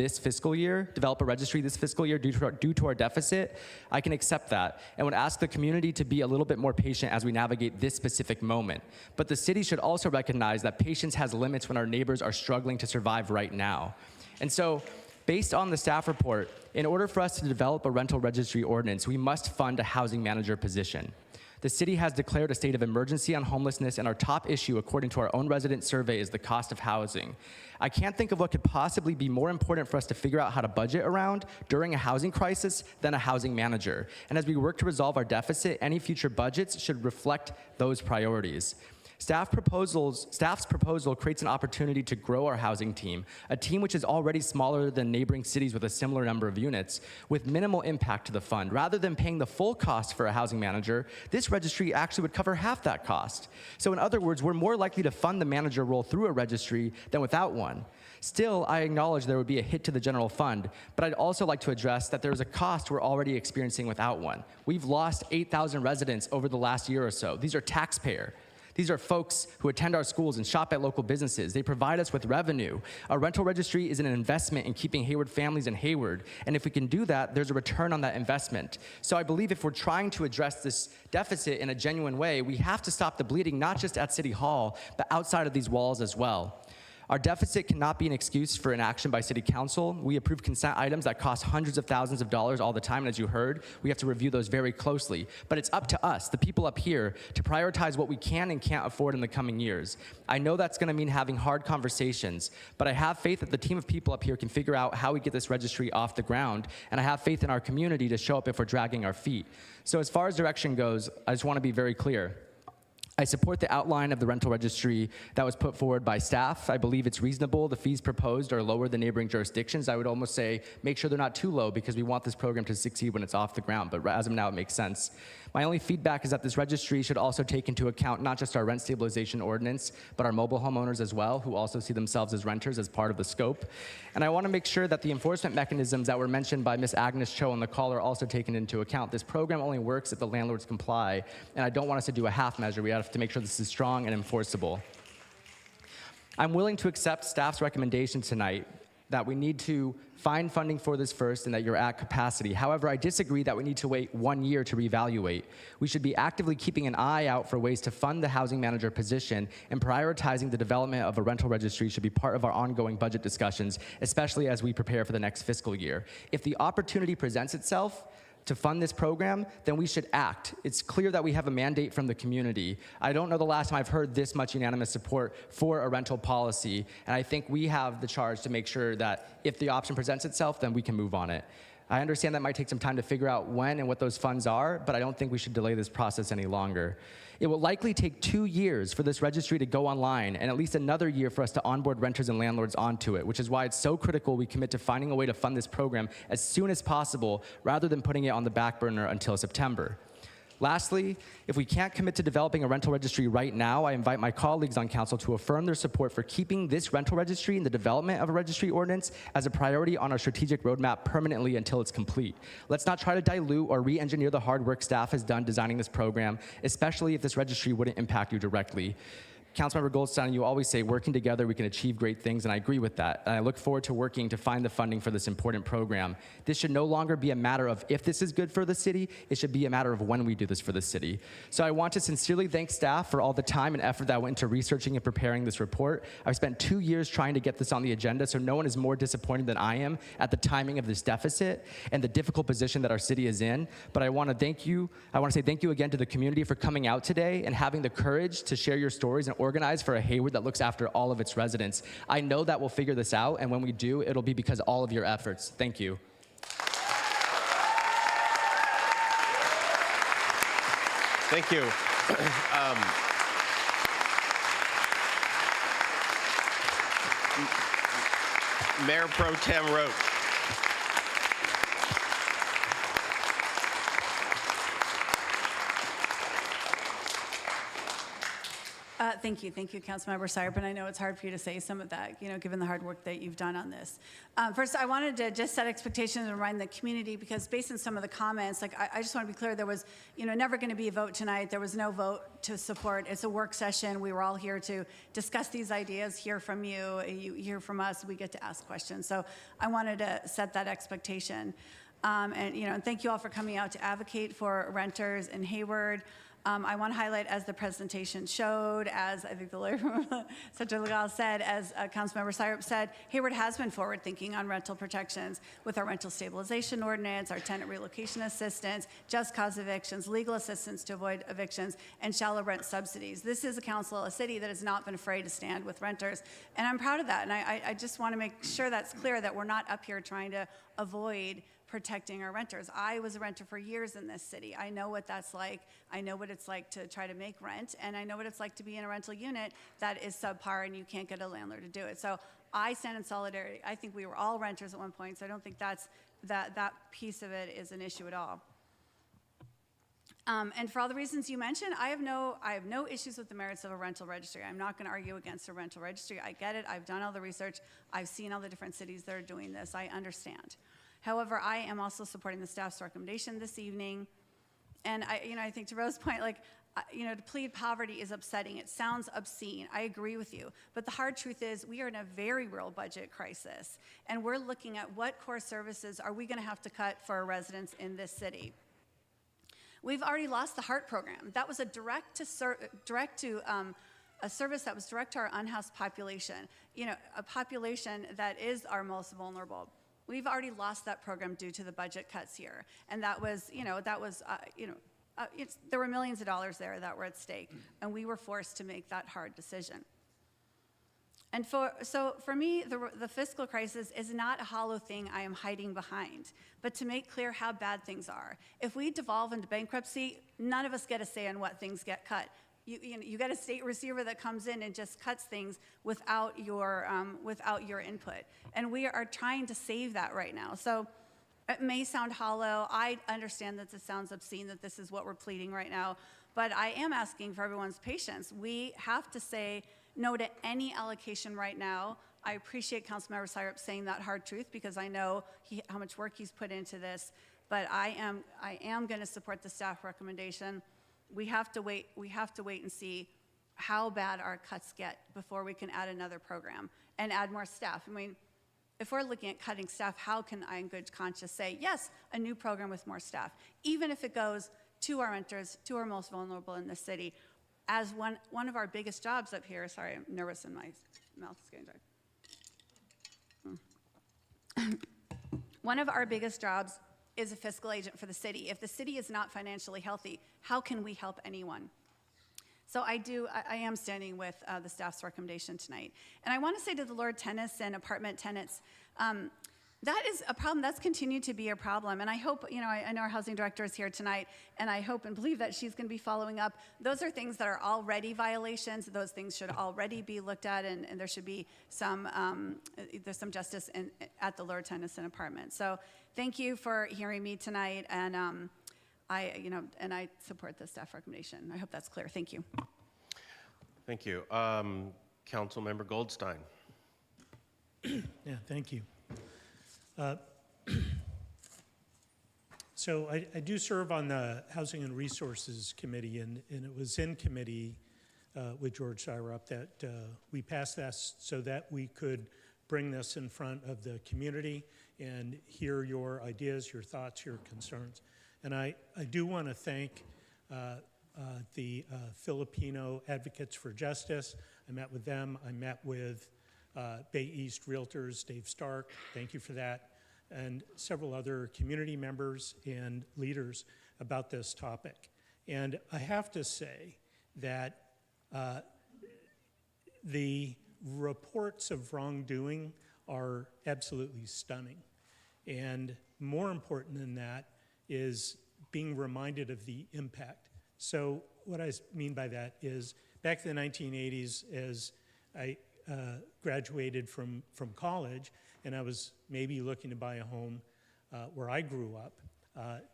registry this fiscal year due to our deficit, I can accept that and would ask the community to be a little bit more patient as we navigate this specific moment. But the city should also recognize that patience has limits when our neighbors are struggling to survive right now. And so, based on the staff report, in order for us to develop a rental registry ordinance, we must fund a housing manager position. The city has declared a state of emergency on homelessness, and our top issue, according to our own resident survey, is the cost of housing. I can't think of what could possibly be more important for us to figure out how to budget around during a housing crisis than a housing manager. And as we work to resolve our deficit, any future budgets should reflect those priorities. Staff's proposal creates an opportunity to grow our housing team, a team which is already smaller than neighboring cities with a similar number of units, with minimal impact to the fund. Rather than paying the full cost for a housing manager, this registry actually would cover half that cost. So in other words, we're more likely to fund the manager role through a registry than without one. Still, I acknowledge there would be a hit to the general fund, but I'd also like to address that there's a cost we're already experiencing without one. We've lost 8,000 residents over the last year or so. These are taxpayers. These are folks who attend our schools and shop at local businesses. They provide us with revenue. A rental registry is an investment in keeping Hayward families in Hayward. And if we can do that, there's a return on that investment. So I believe if we're trying to address this deficit in a genuine way, we have to stop the bleeding, not just at City Hall, but outside of these walls as well. Our deficit cannot be an excuse for inaction by City Council. We approve consent items that cost hundreds of thousands of dollars all the time, and as you heard, we have to review those very closely. But it's up to us, the people up here, to prioritize what we can and can't afford in the coming years. I know that's going to mean having hard conversations, but I have faith that the team of people up here can figure out how we get this registry off the ground, and I have faith in our community to show up if we're dragging our feet. So as far as direction goes, I just want to be very clear. I support the outline of the rental registry that was put forward by staff. I believe it's reasonable. The fees proposed are lower than neighboring jurisdictions. I would almost say make sure they're not too low because we want this program to succeed when it's off the ground, but as of now, it makes sense. My only feedback is that this registry should also take into account not just our rent stabilization ordinance, but our mobile homeowners as well, who also see themselves as renters as part of the scope. And I want to make sure that the enforcement mechanisms that were mentioned by Ms. Agnes Cho on the call are also taken into account. This program only works if the landlords comply, and I don't want us to do a half measure. We have to make sure this is strong and enforceable. I'm willing to accept staff's recommendation tonight that we need to find funding for this first and that you're at capacity. However, I disagree that we need to wait 1 year to reevaluate. We should be actively keeping an eye out for ways to fund the housing manager position, and prioritizing the development of a rental registry should be part of our ongoing budget discussions, especially as we prepare for the next fiscal year. If the opportunity presents itself to fund this program, then we should act. It's clear that we have a mandate from the community. I don't know the last time I've heard this much unanimous support for a rental policy, and I think we have the charge to make sure that if the option presents itself, then we can move on it. I understand that might take some time to figure out when and what those funds are, but I don't think we should delay this process any longer. It will likely take 2 years for this registry to go online and at least another year for us to onboard renters and landlords onto it, which is why it's so critical we commit to finding a way to fund this program as soon as possible rather than putting it on the back burner until September. Lastly, if we can't commit to developing a rental registry right now, I invite my colleagues on council to affirm their support for keeping this rental registry and the development of a registry ordinance as a priority on our strategic roadmap permanently until it's complete. Let's not try to dilute or re-engineer the hard work staff has done designing this program, especially if this registry wouldn't impact you directly. Councilmember Goldstein, you always say working together we can achieve great things, and I agree with that. And I look forward to working to find the funding for this important program. This should no longer be a matter of if this is good for the city, it should be a matter of when we do this for the city. So I want to sincerely thank staff for all the time and effort that went into researching and preparing this report. I've spent 2 years trying to get this on the agenda, so no one is more disappointed than I am at the timing of this deficit and the difficult position that our city is in. But I want to thank you. I want to say thank you again to the community for coming out today and having the courage to share your stories and organize for a Hayward that looks after all of its residents. I know that we'll figure this out, and when we do, it'll be because of all of your efforts. Thank you. Thank you. Mayor Pro Tem Roach. Thank you, Councilmember Syrup, and I know it's hard for you to say some of that, given the hard work that you've done on this. First, I wanted to just set expectations and remind the community, because based on some of the comments, I just want to be clear, there was, never going to be a vote tonight. There was no vote to support. It's a work session. We were all here to discuss these ideas, hear from you, you hear from us, we get to ask questions. So I wanted to set that expectation. And thank you all for coming out to advocate for renters in Hayward. I want to highlight, as the presentation showed, as I think the lawyer from Central Legal said, as Councilmember Syrup said, Hayward has been forward-thinking on rental protections with our rental stabilization ordinance, our tenant relocation assistance, just cause evictions, legal assistance to avoid evictions, and shallow rent subsidies. This is a city that has not been afraid to stand with renters, and I'm proud of that. And I just want to make sure that's clear, that we're not up here trying to avoid protecting our renters. I was a renter for years in this city. I know what that's like. I know what it's like to try to make rent, and I know what it's like to be in a rental unit that is subpar and you can't get a landlord to do it. So I stand in solidarity. I think we were all renters at one point, so I don't think that piece of it is an issue at all. And for all the reasons you mentioned, I have no issues with the merits of a rental registry. I'm not going to argue against a rental registry. I get it. I've done all the research. I've seen all the different cities that are doing this. I understand. However, I am also supporting the staff's recommendation this evening. And I think to Rose's point, to plead poverty is upsetting. It sounds obscene. I agree with you. But the hard truth is we are in a very real budget crisis. And we're looking at what core services are we going to have to cut for our residents in this city. We've already lost the HEART program. That was a a service that was direct to our unhoused population, a population that is our most vulnerable. We've already lost that program due to the budget cuts here. And that was, there were millions of dollars there that were at stake, and we were forced to make that hard decision. And so for me, the fiscal crisis is not a hollow thing I am hiding behind, but to make clear how bad things are. If we devolve into bankruptcy, none of us get a say on what things get cut. You get a state receiver that comes in and just cuts things without your input. And we are trying to save that right now. So it may sound hollow. I understand that this sounds obscene, that this is what we're pleading right now. But I am asking for everyone's patience. We have to say no to any allocation right now. I appreciate Councilmember Syrup saying that hard truth, because I know how much work he's put into this. But I am going to support the staff recommendation. We have to wait and see how bad our cuts get before we can add another program and add more staff. I mean, if we're looking at cutting staff, how can I in good conscience say, yes, a new program with more staff, even if it goes to our renters, to our most vulnerable in the city, as one of our biggest jobs up here. Sorry, I'm nervous and my mouth is getting dry. One of our biggest jobs is a fiscal agent for the city. If the city is not financially healthy, how can we help anyone? So I am standing with the staff's recommendation tonight. And I want to say to the Lord tenants and apartment tenants, That is a problem. That's continued to be a problem. And I hope, I know our housing director is here tonight, and I hope and believe that she's going to be following up. Those are things that are already violations. Those things should already be looked at, and there should be there's some justice at the Lower Tennyson apartment. So thank you for hearing me tonight, and I support the staff recommendation. I hope that's clear. Thank you. Thank you. Councilmember Goldstein. Yeah, thank you. So I do serve on the Housing and Resources Committee, and it was in committee with George Syrup that we passed that so that we could bring this in front of the community and hear your ideas, your thoughts, your concerns. And I do want to thank the Filipino Advocates for Justice. I met with them. I met with Bay East Realtors, Dave Stark, thank you for that, and several other community members and leaders about this topic. And I have to say that the reports of wrongdoing are absolutely stunning. And more important than that is being reminded of the impact. So what I mean by that is back in the 1980s, as I graduated from college, and I was maybe looking to buy a home where I grew up,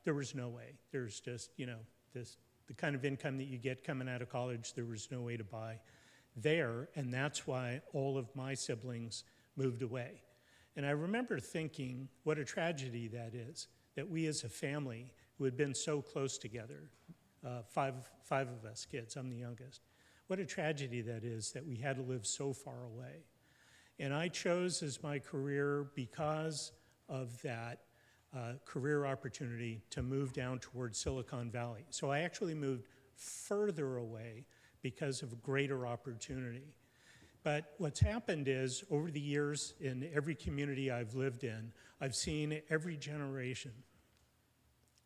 there was no way. There's just, the kind of income that you get coming out of college, there was no way to buy there, and that's why all of my siblings moved away. And I remember thinking, what a tragedy that is, that we as a family who had been so close together, five of us kids, I'm the youngest, what a tragedy that is that we had to live so far away. And I chose as my career, because of that career opportunity, to move down towards Silicon Valley. So I actually moved further away because of greater opportunity. But what's happened is, over the years, in every community I've lived in, I've seen every generation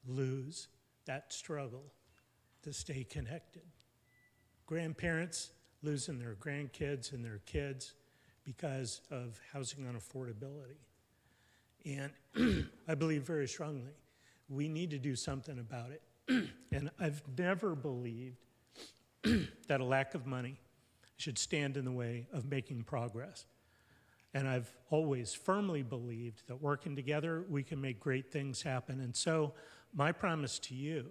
lose that struggle to stay connected. Grandparents losing their grandkids and their kids because of housing unaffordability. And I believe very strongly we need to do something about it. And I've never believed that a lack of money should stand in the way of making progress. And I've always firmly believed that working together, we can make great things happen. And so my promise to you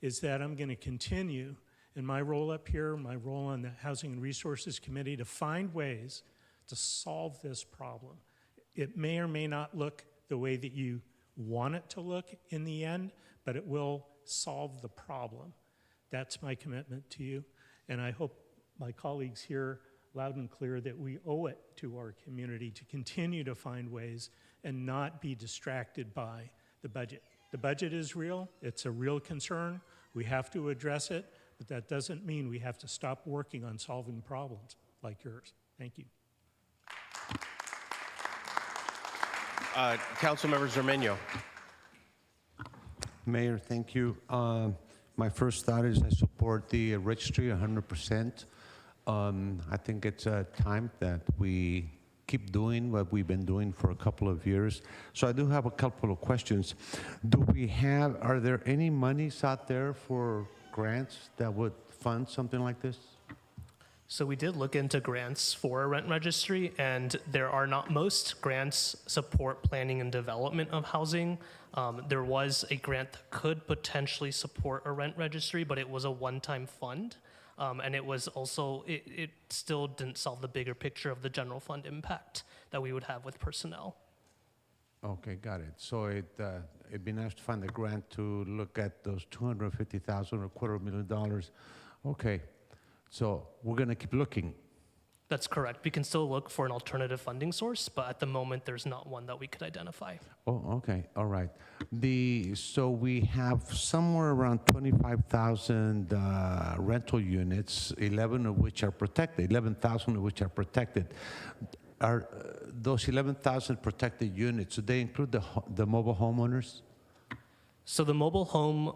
is that I'm going to continue in my role up here, my role on the Housing and Resources Committee, to find ways to solve this problem. It may or may not look the way that you want it to look in the end, but it will solve the problem. That's my commitment to you, and I hope my colleagues hear loud and clear that we owe it to our community to continue to find ways and not be distracted by the budget. The budget is real, it's a real concern, we have to address it, but that doesn't mean we have to stop working on solving problems like yours. Thank you. Councilmember Zermeño. Mayor, thank you. My first thought is I support the registry 100%. I think it's time that we keep doing what we've been doing for a couple of years. So I do have a couple of questions. Are there any monies out there for grants that would fund something like this? So we did look into grants for a rent registry, and there are not, most grants support planning and development of housing. There was a grant that could potentially support a rent registry, but it was a one-time fund. And it was also, it still didn't solve the bigger picture of the general fund impact that we would have with personnel. Okay, got it. So it'd be nice to find a grant to look at those $250,000 or $250,000. Okay, so we're gonna keep looking. That's correct. We can still look for an alternative funding source, but at the moment, there's not one that we could identify. Oh, okay, all right. So we have somewhere around 25,000 rental units, 11 of which are protected, 11,000 of which are protected. Are those 11,000 protected units, do they include the mobile homeowners? So the mobile home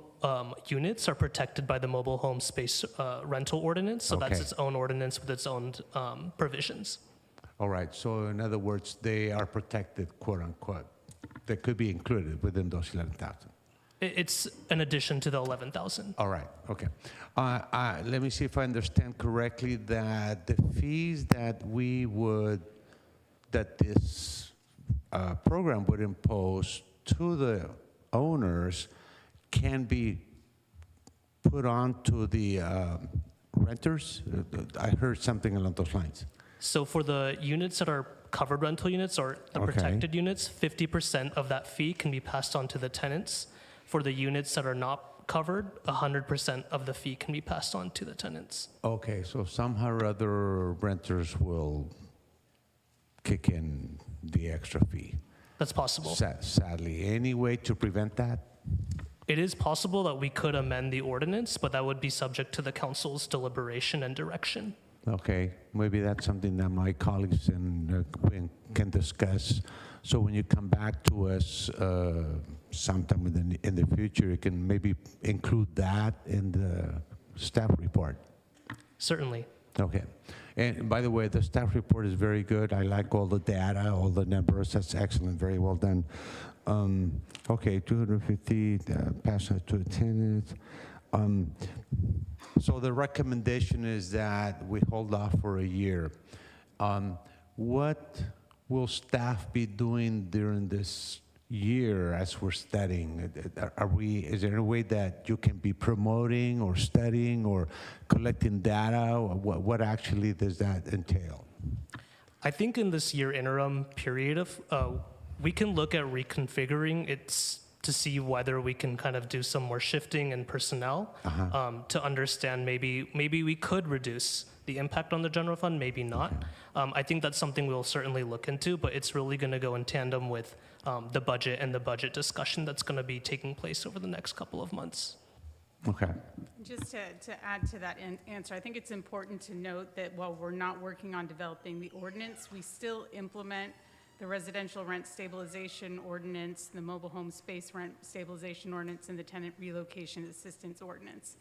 units are protected by the mobile home space rental ordinance. So that's its own ordinance with its own provisions. All right, so in other words, they are protected, quote unquote. that could be included within those 11,000. It's an addition to the 11,000. All right, okay. Let me see if I understand correctly that the fees that this program would impose to the owners can be put on to the renters? I heard something along those lines. So for the units that are covered rental units or the Okay. protected units, 50% of that fee can be passed on to the tenants. For the units that are not covered, 100% of the fee can be passed on to the tenants. Okay, so somehow or other renters will kick in the extra fee. That's possible. Sadly. Any way to prevent that? It is possible that we could amend the ordinance, but that would be subject to the council's deliberation and direction. Okay, maybe that's something that my colleagues and can discuss. So when you come back to us sometime in the future, you can maybe include that in the staff report. Certainly. Okay. And by the way, the staff report is very good. I like all the data, all the numbers. That's excellent. Very well done. Okay, 250 pass out to tenants. So the recommendation is that we hold off for a year. What will staff be doing during this year as we're studying? Is there any way that you can be promoting or studying or collecting data? What actually does that entail? I think in this year interim period we can look at reconfiguring it to see whether we can kind of do some more shifting in personnel to understand maybe we could reduce the impact on the general fund, maybe not. I think that's something we'll certainly look into, but it's really going to go in tandem with the budget and the budget discussion that's going to be taking place over the next couple of months. Okay. Just to add to that answer, I think it's important to note that while we're not working on developing the ordinance, we still implement the residential rent stabilization ordinance, the mobile home space rent stabilization ordinance, and the tenant relocation assistance ordinance.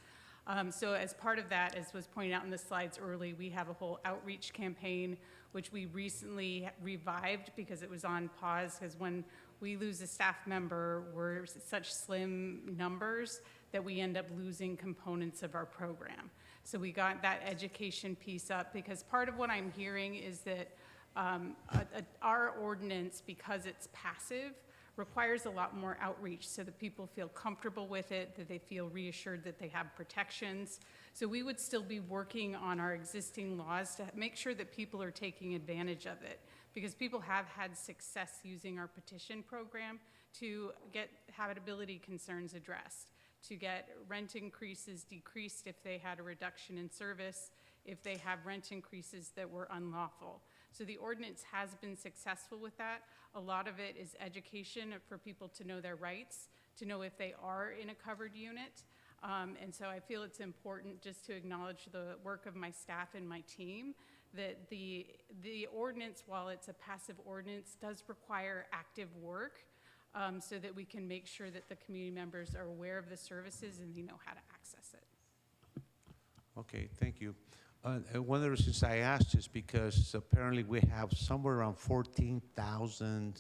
So as part of that, as was pointed out in the slides early, we have a whole outreach campaign, which we recently revived because it was on pause, because when we lose a staff member, we're such slim numbers that we end up losing components of our program. So we got that education piece up, because part of what I'm hearing is that our ordinance, because it's passive, requires a lot more outreach so that people feel comfortable with it, that they feel reassured that they have protections. So we would still be working on our existing laws to make sure that people are taking advantage of it, because people have had success using our petition program to get habitability concerns addressed, to get rent increases decreased if they had a reduction in service, if they have rent increases that were unlawful. So the ordinance has been successful with that. A lot of it is education for people to know their rights, to know if they are in a covered unit. And so I feel it's important just to acknowledge the work of my staff and my team, that the ordinance, while it's a passive ordinance, does require active work so that we can make sure that the community members are aware of the services and they know how to access it. Okay, thank you. One of the reasons I asked is because apparently we have somewhere around 14,000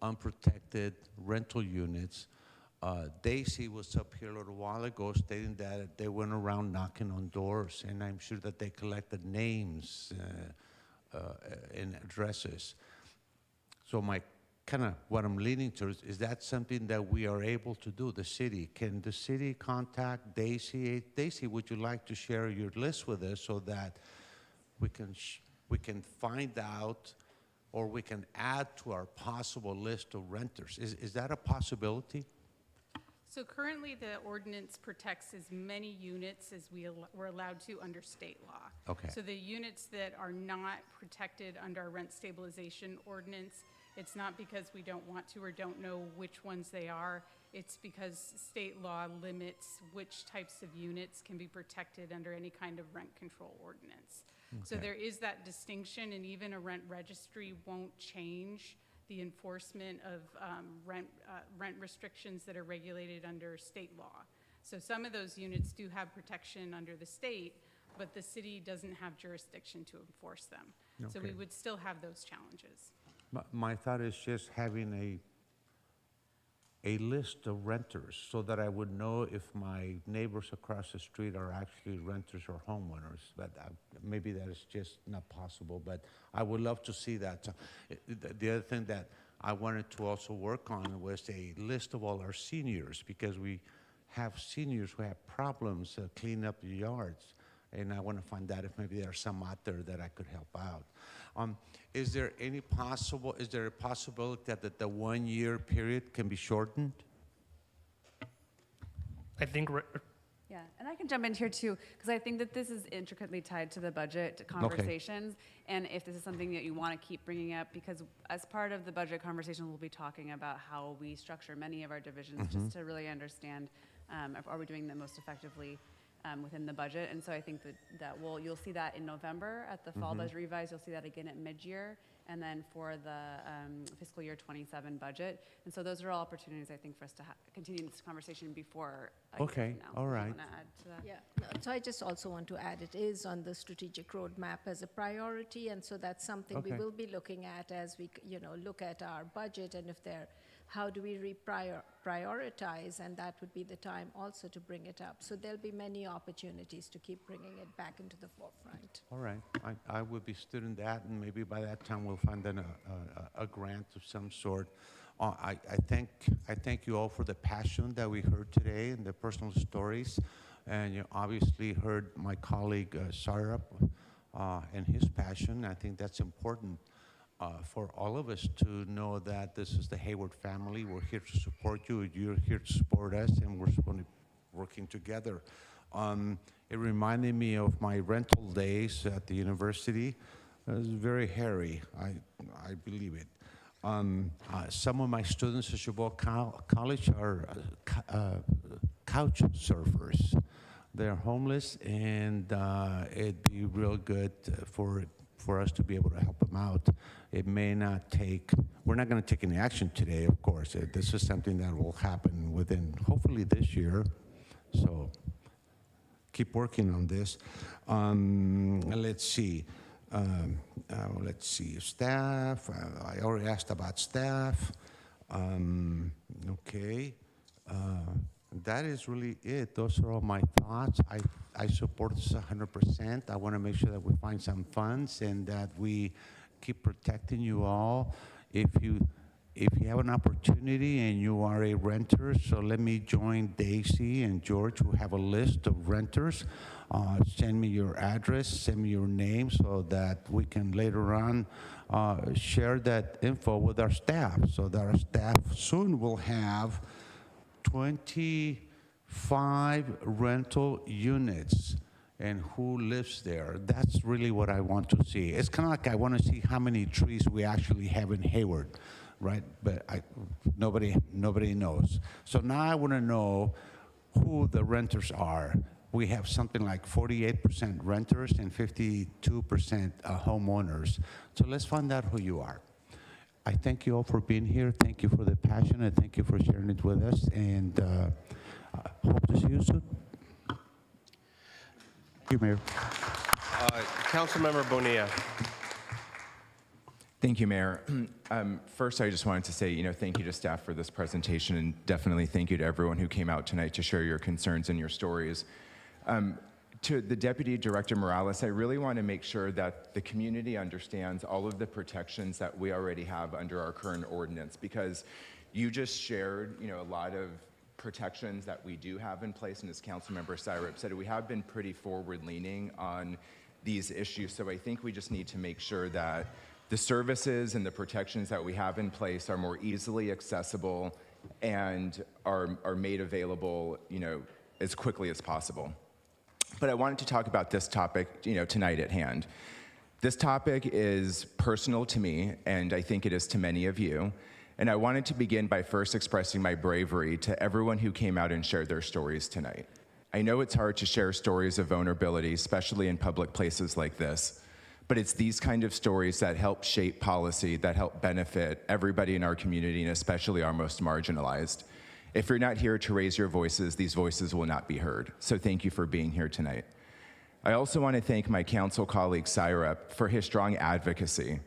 unprotected rental units. Daisy was up here a little while ago stating that they went around knocking on doors, and I'm sure that they collected names and addresses. So what I'm leaning towards is that something that we are able to do, the city. Can the city contact Daisy? Daisy, would you like to share your list with us so that we can find out, or we can add to our possible list of renters? Is that a possibility? So currently the ordinance protects as many units as we're allowed to under state law. Okay. So the units that are not protected under our rent stabilization ordinance, it's not because we don't want to or don't know which ones they are. It's because state law limits which types of units can be protected under any kind of rent control ordinance. Okay. So there is that distinction, and even a rent registry won't change the enforcement of rent restrictions that are regulated under state law. So some of those units do have protection under the state, but the city doesn't have jurisdiction to enforce them. Okay. So we would still have those challenges. My thought is just having a list of renters so that I would know if my neighbors across the street are actually renters or homeowners. But maybe that is just not possible, but I would love to see that. The other thing that I wanted to also work on was a list of all our seniors, because we have seniors who have problems cleaning up the yards. And I want to find out if maybe there are some out there that I could help out. Is there a possibility that the 1 year period can be shortened? I think Yeah, and I can jump in here too, because I think that this is intricately tied to the budget conversations. And if this is something that you want to keep bringing up, because as part of the budget conversation, we'll be talking about how we structure many of our divisions just to really understand, are we doing them most effectively within the budget. And so I think that you'll see that in November at the fall budget revise. You'll see that again at mid-year, and then for the fiscal year 27 budget. And so those are all opportunities, I think, for us to continue this conversation before a year from now. All right. You wanna add to that? Yeah, no, so I just also want to add, it is on the strategic roadmap as a priority, and so that's something we will be looking at as we, look at our budget, and how do we prioritize, and that would be the time also to bring it up. So there'll be many opportunities to keep bringing it back into the forefront. All right, I would be studying that, and maybe by that time we'll find a grant of some sort. I thank you all for the passion that we heard today and the personal stories, and you obviously heard my colleague Sarah and his passion. I think that's important for all of us to know that this is the Hayward family. We're here to support you. You're here to support us, and we're going to be working together. It reminded me of my rental days at the university. It was very hairy, I believe it. Some of my students at Chabot College are couch surfers. They're homeless, and it'd be real good for us to be able to help them out. It may not take, we're not going to take any action today, of course. This is something that will happen within, hopefully, this year. So keep working on this. Let's see. Staff. I already asked about staff. Okay. That is really it. Those are all my thoughts. I support this 100%. I want to make sure that we find some funds and that we keep protecting you all. If you have an opportunity and you are a renter, so let me join Daisy and George, who have a list of renters. Send me your address, send me your name, so that we can later on share that info with our staff, so that our staff soon will have 25 rental units. And who lives there. That's really what I want to see. It's kind of like I want to see how many trees we actually have in Hayward, right? But nobody knows. So now I want to know who the renters are. We have something like 48% renters and 52% homeowners. So let's find out who you are. I thank you all for being here. Thank you for the passion, and thank you for sharing it with us. And hope to see you soon. Thank you, Mayor. Councilmember Bonilla. Thank you, Mayor. First, I just wanted to say, thank you to staff for this presentation, and definitely thank you to everyone who came out tonight to share your concerns and your stories. To the Deputy Director Morales, I really want to make sure that the community understands all of the protections that we already have under our current ordinance, because you just shared, a lot of protections that we do have in place, and as Councilmember Syrup said, we have been pretty forward-leaning on these issues. So I think we just need to make sure that the services and the protections that we have in place are more easily accessible and are made available, as quickly as possible. But I wanted to talk about this topic, tonight at hand. This topic is personal to me, and I think it is to many of you. And I wanted to begin by first expressing my bravery to everyone who came out and shared their stories tonight. I know it's hard to share stories of vulnerability, especially in public places like this, but it's these kind of stories that help shape policy, that help benefit everybody in our community, and especially our most marginalized. If you're not here to raise your voices, these voices will not be heard. So thank you for being here tonight. I also want to thank my council colleague, Syrup, for his strong advocacy.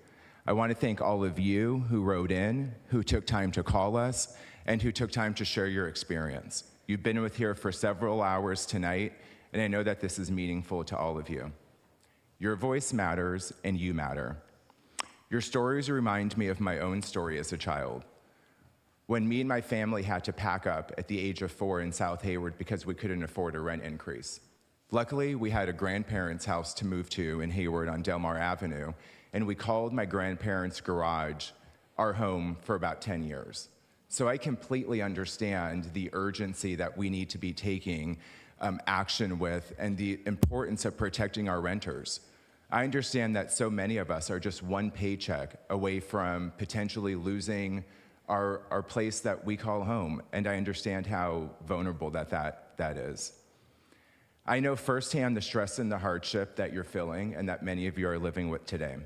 I want to thank all of you who wrote in, who took time to call us, and who took time to share your experience. You've been with here for several hours tonight, and I know that this is meaningful to all of you. Your voice matters, and you matter. Your stories remind me of my own story as a child, when me and my family had to pack up at the age of 4 in South Hayward because we couldn't afford a rent increase. Luckily, we had a grandparents' house to move to in Hayward on Delmar Avenue, and we called my grandparents' garage our home for about 10 years. So I completely understand the urgency that we need to be taking action with and the importance of protecting our renters. I understand that so many of us are just one paycheck away from potentially losing our place that we call home, and I understand how vulnerable that is. I know firsthand the stress and the hardship that you're feeling and that many of you are living with today.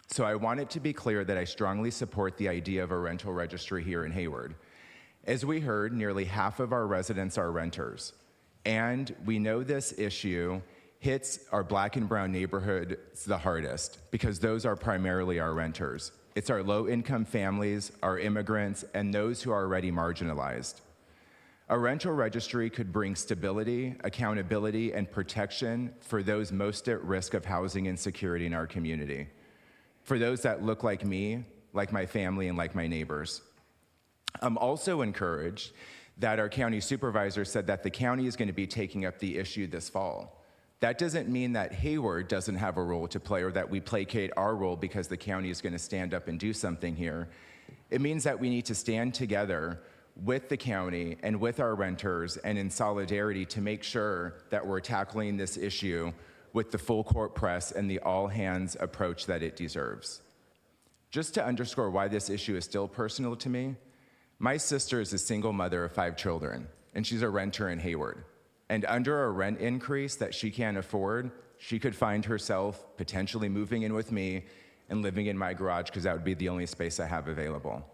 So I want it to be clear that I strongly support the idea of a rental registry here in Hayward. As we heard, nearly half of our residents are renters, and we know this issue hits our Black and brown neighborhoods the hardest because those are primarily our renters. It's our low-income families, our immigrants, and those who are already marginalized. A rental registry could bring stability, accountability, and protection for those most at risk of housing insecurity in our community, for those that look like me, like my family, and like my neighbors. I'm also encouraged that our county supervisor said that the county is going to be taking up the issue this fall. That doesn't mean that Hayward doesn't have a role to play or that we placate our role because the county is going to stand up and do something here. It means that we need to stand together with the county and with our renters and in solidarity to make sure that we're tackling this issue with the full court press and the all-hands approach that it deserves. Just to underscore why this issue is still personal to me, my sister is a single mother of 5 children, and she's a renter in Hayward. And under a rent increase that she can't afford, she could find herself potentially moving in with me and living in my garage because that would be the only space I have available.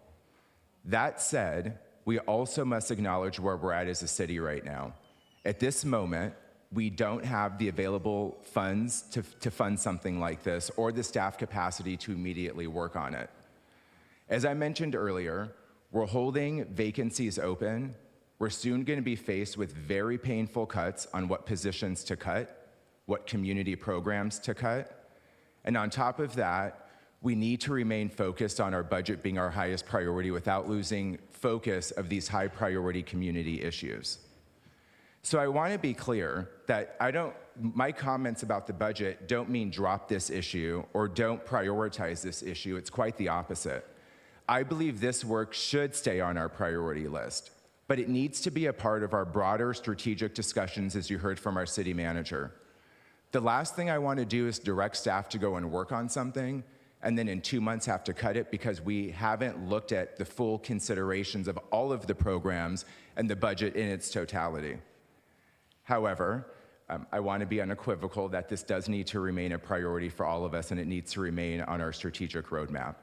That said, we also must acknowledge where we're at as a city right now. At this moment, we don't have the available funds to fund something like this or the staff capacity to immediately work on it. As I mentioned earlier, we're holding vacancies open. We're soon going to be faced with very painful cuts on what positions to cut, what community programs to cut. And on top of that, we need to remain focused on our budget being our highest priority without losing focus of these high priority community issues. So I want to be clear that my comments about the budget don't mean drop this issue or don't prioritize this issue. It's quite the opposite. I believe this work should stay on our priority list, but it needs to be a part of our broader strategic discussions, as you heard from our city manager. The last thing I want to do is direct staff to go and work on something and then in 2 months have to cut it because we haven't looked at the full considerations of all of the programs and the budget in its totality. However, I want to be unequivocal that this does need to remain a priority for all of us and it needs to remain on our strategic roadmap.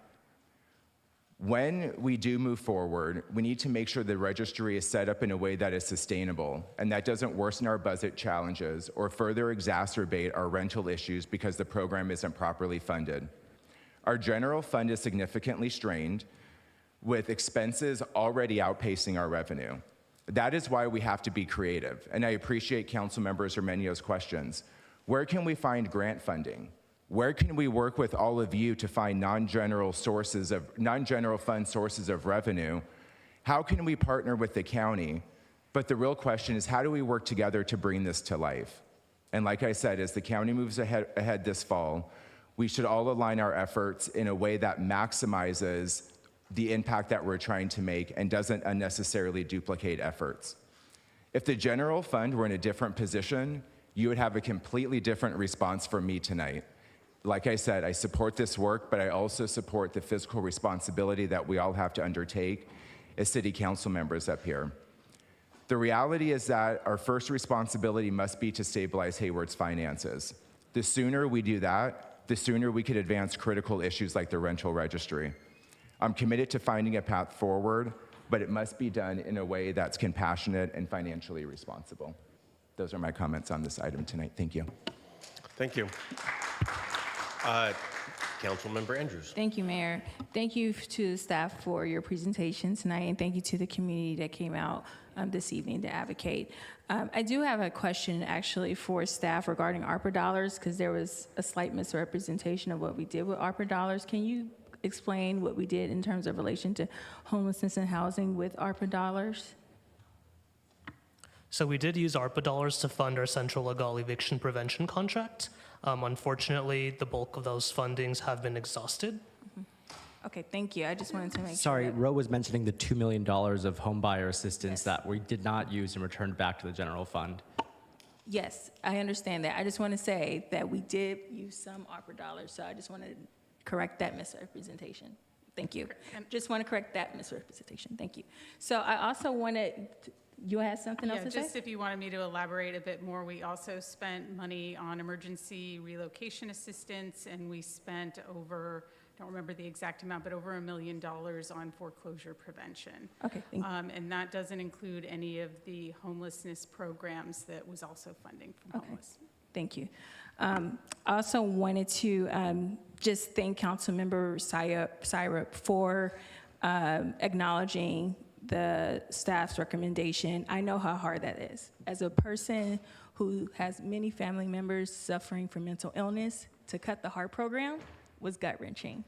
When we do move forward, we need to make sure the registry is set up in a way that is sustainable and that doesn't worsen our budget challenges or further exacerbate our rental issues because the program isn't properly funded. Our general fund is significantly strained with expenses already outpacing our revenue. That is why we have to be creative, and I appreciate Councilmember Zermenio's questions. Where can we find grant funding? Where can we work with all of you to find non-general fund sources of revenue? How can we partner with the county? But the real question is, how do we work together to bring this to life? And like I said, as the county moves ahead this fall, we should all align our efforts in a way that maximizes the impact that we're trying to make and doesn't unnecessarily duplicate efforts. If the general fund were in a different position, you would have a completely different response from me tonight. Like I said, I support this work, but I also support the fiscal responsibility that we all have to undertake as city council members up here. The reality is that our first responsibility must be to stabilize Hayward's finances. The sooner we do that, the sooner we could advance critical issues like the rental registry. I'm committed to finding a path forward, but it must be done in a way that's compassionate and financially responsible. Those are my comments on this item tonight. Thank you. Thank you. Councilmember Andrews. Thank you, Mayor. Thank you to the staff for your presentation tonight, and thank you to the community that came out this evening to advocate. I do have a question actually for staff regarding ARPA dollars, because there was a slight misrepresentation of what we did with ARPA dollars. Can you explain what we did in terms of relation to homelessness and housing with ARPA dollars? So we did use ARPA dollars to fund our central legal eviction prevention contract. Unfortunately, the bulk of those fundings have been exhausted. Okay, thank you. I just wanted to make Sorry, sure. Ro was mentioning the $2 million of home buyer assistance that we did not use and returned back to the general fund. Yes, I understand that. I just want to say that we did use some ARPA dollars, so I just want to correct that misrepresentation. Thank you. Just want to correct that misrepresentation. Thank you. So I also wanted, you had something else to say? Just if you wanted me to elaborate a bit more, we also spent money on emergency relocation assistance, and we spent over, I don't remember the exact amount, but over $1 million on foreclosure prevention. Okay, thank you. And that doesn't include any of the homelessness programs that was also funding from homeless. Thank you. I also wanted to just thank Councilmember Syrup for acknowledging the staff's recommendation. I know how hard that is. As a person who has many family members suffering from mental illness, to cut the HEART program was gut-wrenching.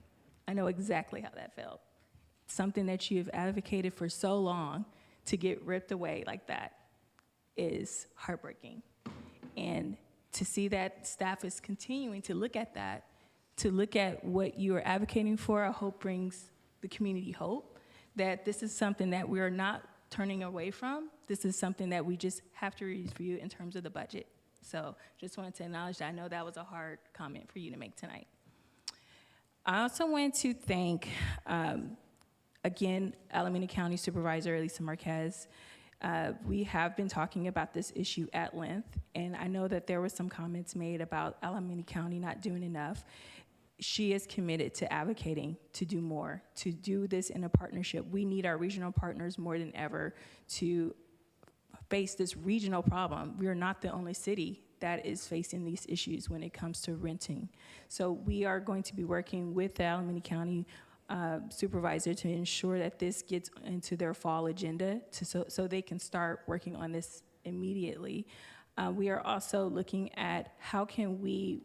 I know exactly how that felt. Something that you have advocated for so long to get ripped away like that is heartbreaking. And to see that staff is continuing to look at that, to look at what you are advocating for, I hope brings the community hope that this is something that we are not turning away from. This is something that we just have to review in terms of the budget. So just wanted to acknowledge that. I know that was a hard comment for you to make tonight. I also want to thank, again, Alameda County Supervisor Elisa Marquez. We have been talking about this issue at length, and I know that there were some comments made about Alameda County not doing enough. She is committed to advocating to do more, to do this in a partnership. We need our regional partners more than ever to face this regional problem. We are not the only city that is facing these issues when it comes to renting. So we are going to be working with the Alameda County supervisor to ensure that this gets into their fall agenda so they can start working on this immediately. We are also looking at how can we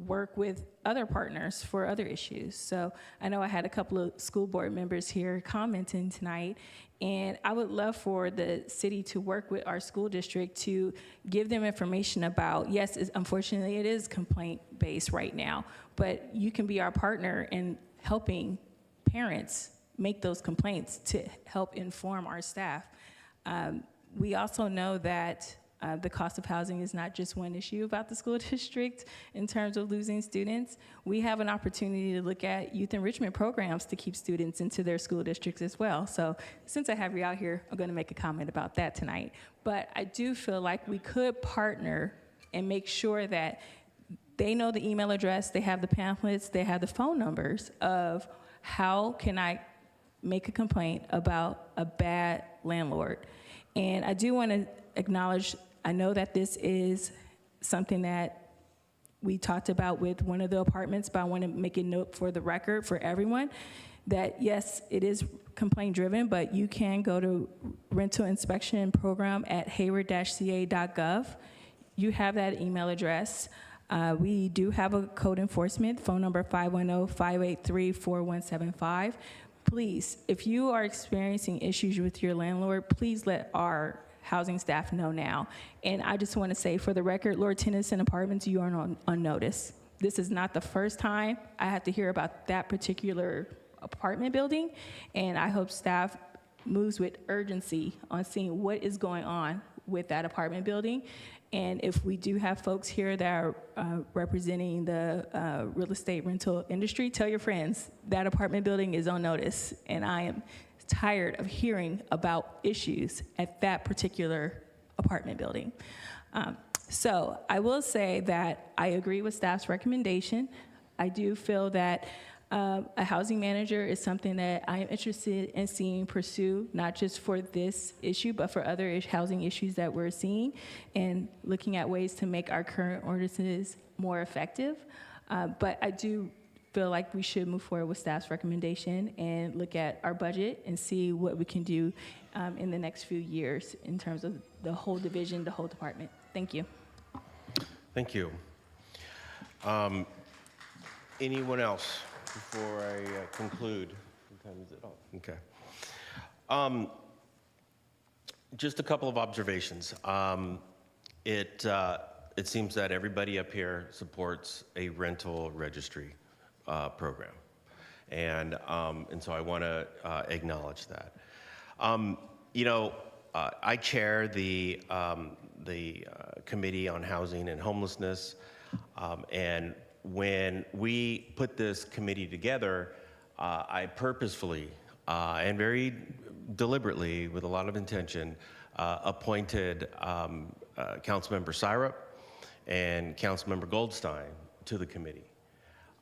work with other partners for other issues. So I know I had a couple of school board members here commenting tonight, and I would love for the city to work with our school district to give them information about, yes, unfortunately it is complaint-based right now, but you can be our partner in helping parents make those complaints to help inform our staff. We also know that the cost of housing is not just one issue about the school district in terms of losing students. We have an opportunity to look at youth enrichment programs to keep students into their school districts as well. So since I have you out here, I'm going to make a comment about that tonight. But I do feel like we could partner and make sure that they know the email address, they have the pamphlets, they have the phone numbers of how can I make a complaint about a bad landlord. And I do want to acknowledge, I know that this is something that we talked about with one of the apartments, but I want to make a note for the record for everyone that yes, it is complaint driven, but you can go to rental inspection program at hayward-ca.gov. You have that email address. We do have a code enforcement, phone number 510-583-4175. Please, if you are experiencing issues with your landlord, please let our housing staff know now. And I just want to say for the record, Lord Tennyson Apartments, you are on notice. This is not the first time I have to hear about that particular apartment building, and I hope staff moves with urgency on seeing what is going on with that apartment building. And if we do have folks here that are representing the real estate rental industry, tell your friends that apartment building is on notice, and I am tired of hearing about issues at that particular apartment building. So I will say that I agree with staff's recommendation. I do feel that a housing manager is something that I am interested in seeing pursue, not just for this issue, but for other housing issues that we're seeing, and looking at ways to make our current ordinances more effective. But I do feel like we should move forward with staff's recommendation and look at our budget and see what we can do in the next few years in terms of the whole division, the whole department. Thank you. Thank you. Anyone else before I conclude? What time is it? Oh, okay. Just a couple of observations. It seems that everybody up here supports a rental registry program, and so I want to acknowledge that. I chair the Committee on Housing and Homelessness, and when we put this committee together, I purposefully and very deliberately, with a lot of intention, appointed Councilmember Syrup and Councilmember Goldstein to the committee.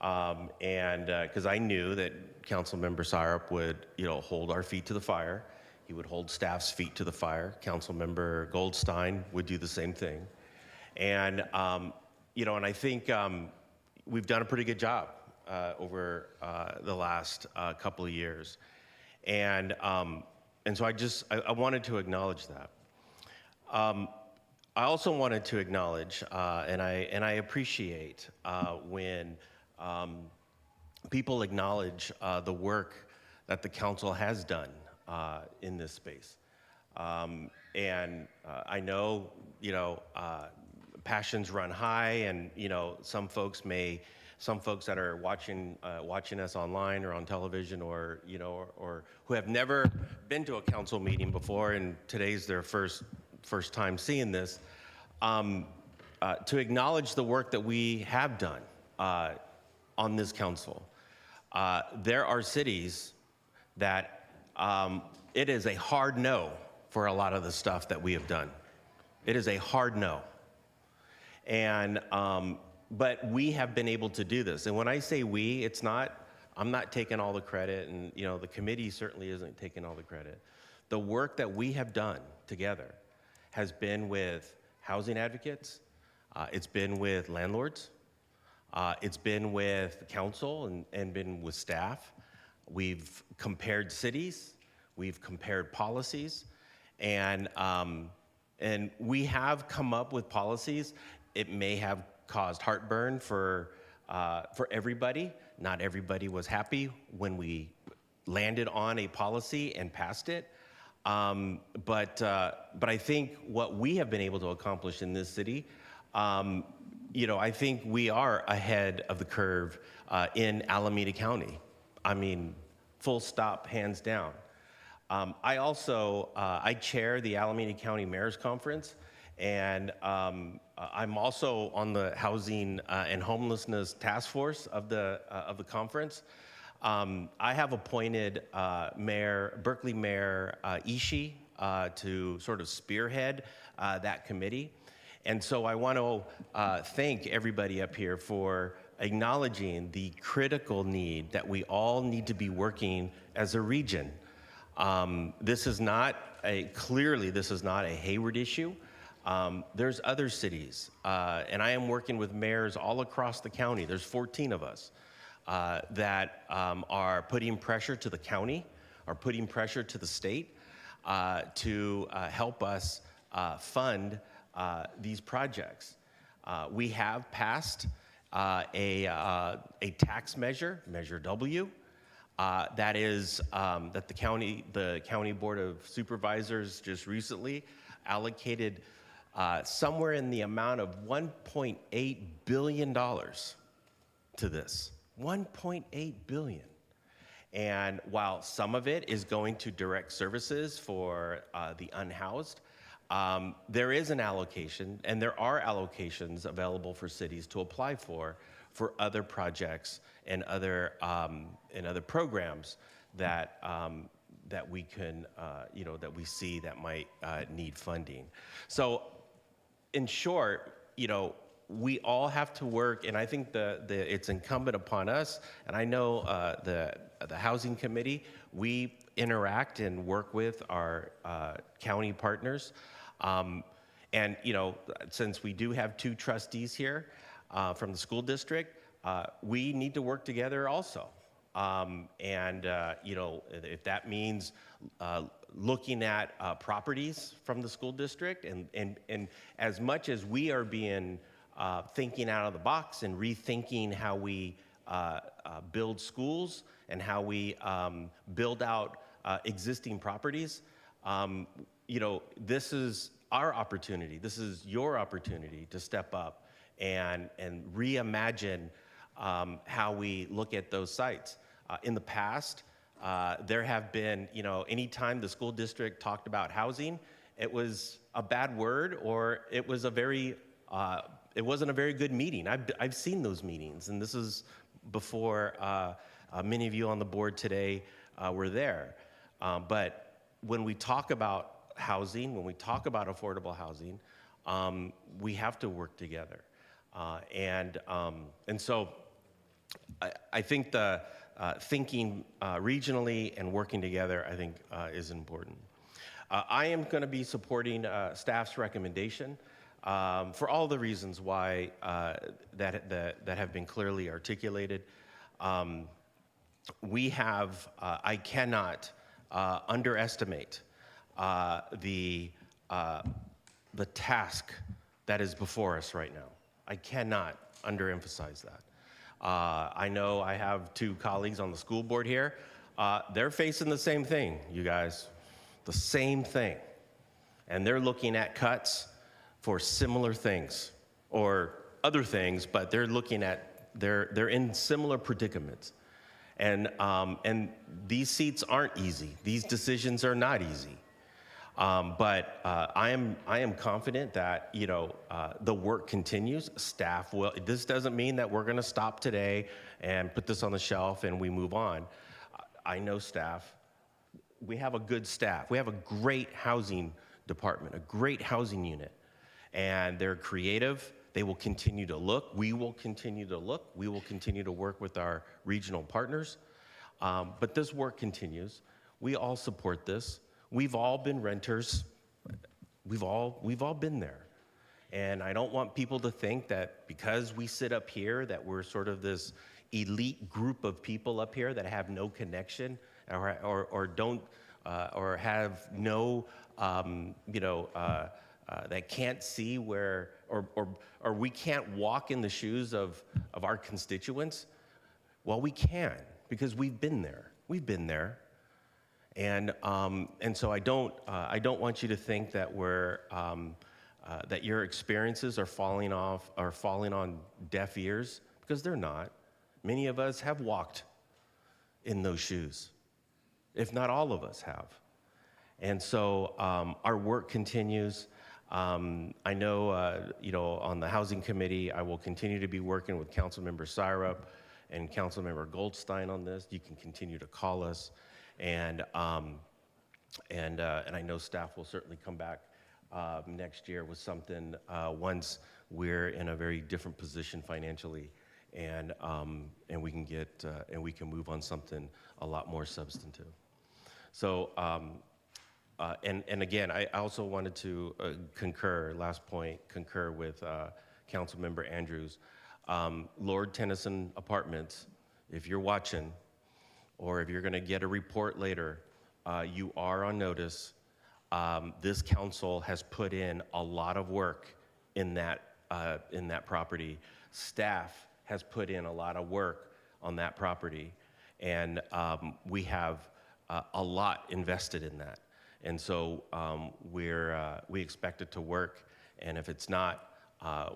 And because I knew that Councilmember Syrup would, hold our feet to the fire. He would hold staff's feet to the fire. Councilmember Goldstein would do the same thing. And, and I think we've done a pretty good job over the last couple of years. And so I wanted to acknowledge that. I also wanted to acknowledge, and I appreciate when people acknowledge the work that the council has done in this space. And I know, passions run high, and some folks that are watching us online or on television, or or who have never been to a council meeting before, and today's their first time seeing this, to acknowledge the work that we have done on this council. There are cities that it is a hard no for a lot of the stuff that we have done. It is a hard no. And but we have been able to do this. And when I say we, I'm not taking all the credit, and the committee certainly isn't taking all the credit. The work that we have done together has been with housing advocates, it's been with landlords, it's been with the council and been with staff. We've compared cities, we've compared policies, and we have come up with policies. It may have caused heartburn for everybody. Not everybody was happy when we landed on a policy and passed it. But I think what we have been able to accomplish in this city, I think we are ahead of the curve in Alameda County. I mean, full stop, hands down. I also, I chair the Alameda County Mayor's Conference, and I'm also on the Housing and Homelessness Task Force of the conference. I have appointed Berkeley Mayor Ishii to sort of spearhead that committee. And so I want to thank everybody up here for acknowledging the critical need that we all need to be working as a region. This is not clearly this is not a Hayward issue. There's other cities, and I am working with mayors all across the county. There's 14 of us that are putting pressure to the county, are putting pressure to the state to help us fund these projects. We have passed a tax measure, Measure W, that is that the county Board of Supervisors just recently allocated somewhere in the amount of $1.8 billion to this. $1.8 billion. And while some of it is going to direct services for the unhoused, there is an allocation, and there are allocations available for cities to apply for other projects and other programs that that we can that we see that might need funding. So, in short, we all have to work, and I think it's incumbent upon us. And I know the Housing Committee, we interact and work with our county partners. And since we do have two trustees here from the school district, we need to work together also. If that means looking at properties from the school district, and as much as we are being thinking out of the box and rethinking how we build schools and how we build out existing properties, this is our opportunity. This is your opportunity to step up and reimagine how we look at those sites. In the past, there have been, anytime the school district talked about housing, it was a bad word, or it was it wasn't a very good meeting. I've seen those meetings, and this is before many of you on the board today were there. But when we talk about housing, when we talk about affordable housing, we have to work together. And so I think the thinking regionally and working together, I think, is important. I am going to be supporting staff's recommendation for all the reasons why that have been clearly articulated. I cannot underestimate the task that is before us right now. I cannot underemphasize that. I know I have two colleagues on the school board here. They're facing the same thing, you guys, the same thing. And they're looking at cuts for similar things or other things, but they're looking at, they're in similar predicaments. And these seats aren't easy. These decisions are not easy. But I am confident that the work continues. Staff will. This doesn't mean that we're going to stop today and put this on the shelf and we move on. I know staff. We have a good staff. We have a great housing department, a great housing unit, and they're creative. They will continue to look. We will continue to look. We will continue to work with our regional partners. But this work continues. We all support this. We've all been renters. We've all been there. And I don't want people to think that because we sit up here that we're sort of this elite group of people up here that have no connection or don't or have no that can't see where or we can't walk in the shoes of our constituents. Well, we can, because we've been there. We've been there. And so I don't want you to think that that your experiences are falling on deaf ears, because they're not. Many of us have walked in those shoes, if not all of us have. And so our work continues. I know, on the Housing Committee, I will continue to be working with Councilmember Syrup and Councilmember Goldstein on this. You can continue to call us. And I know staff will certainly come back next year with something once we're in a very different position financially, and we can move on something a lot more substantive. So and again, I also wanted to concur with Councilmember Andrews. Lord Tennyson Apartments, if you're watching, or if you're going to get a report later, you are on notice. This council has put in a lot of work in that property. Staff has put in a lot of work on that property, and we have a lot invested in that. And so we expect it to work, and if it's not,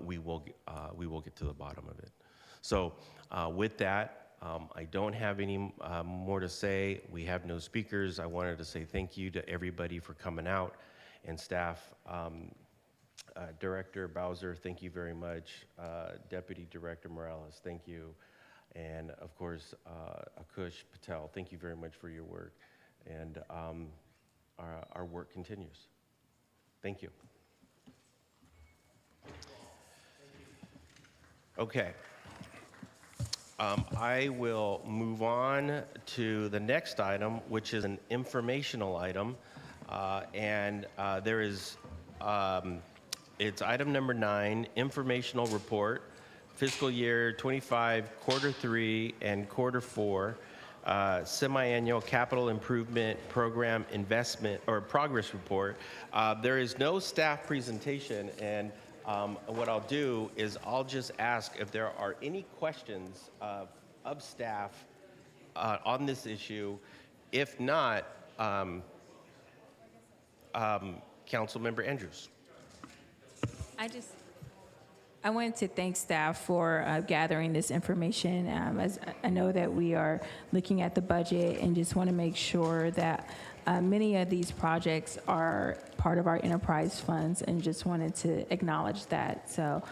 we will get to the bottom of it. So with that, I don't have any more to say. We have no speakers. I wanted to say thank you to everybody for coming out, and staff. Director Bowser, thank you very much. Deputy Director Morales, thank you. And of course, Akush Patel, thank you very much for your work. And our work continues. Thank you. Okay. I will move on to the next item, which is an informational item. There is, it's item number 9, informational report fiscal year 25, quarter 3, and quarter 4 semi-annual capital improvement program investment or progress report. There is no staff presentation, and what I'll do is I'll just ask if there are any questions of staff on this issue. If not, Councilmember Andrews. I wanted to thank staff for gathering this information. As I know that we are looking at the budget and just want to make sure that many of these projects are part of our enterprise funds, and just wanted to acknowledge that. So,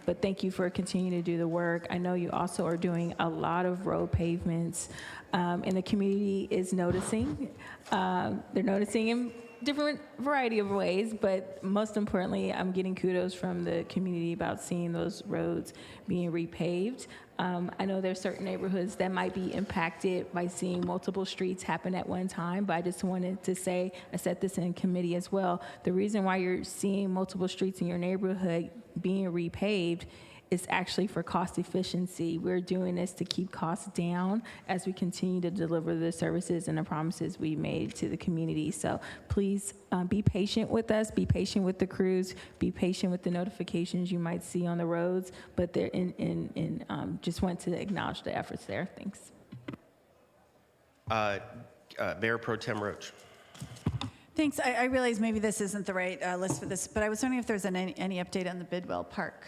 but thank you for continuing to do the work. I know you also are doing a lot of road pavements, and the community is noticing. They're noticing in different variety of ways, but most importantly, I'm getting kudos from the community about seeing those roads being repaved. I know there's certain neighborhoods that might be impacted by seeing multiple streets happen at one time, but I just wanted to say, I said this in committee as well, the reason why you're seeing multiple streets in your neighborhood being repaved is actually for cost efficiency. We're doing this to keep costs down as we continue to deliver the services and the promises we made to the community. So please be patient with us, be patient with the crews, be patient with the notifications you might see on the roads, but they're just want to acknowledge the efforts there. Thanks. Mayor Pro Tem Roach. Thanks. I realize maybe this isn't the right list for this, but I was wondering if there's any update on the Bidwell Park.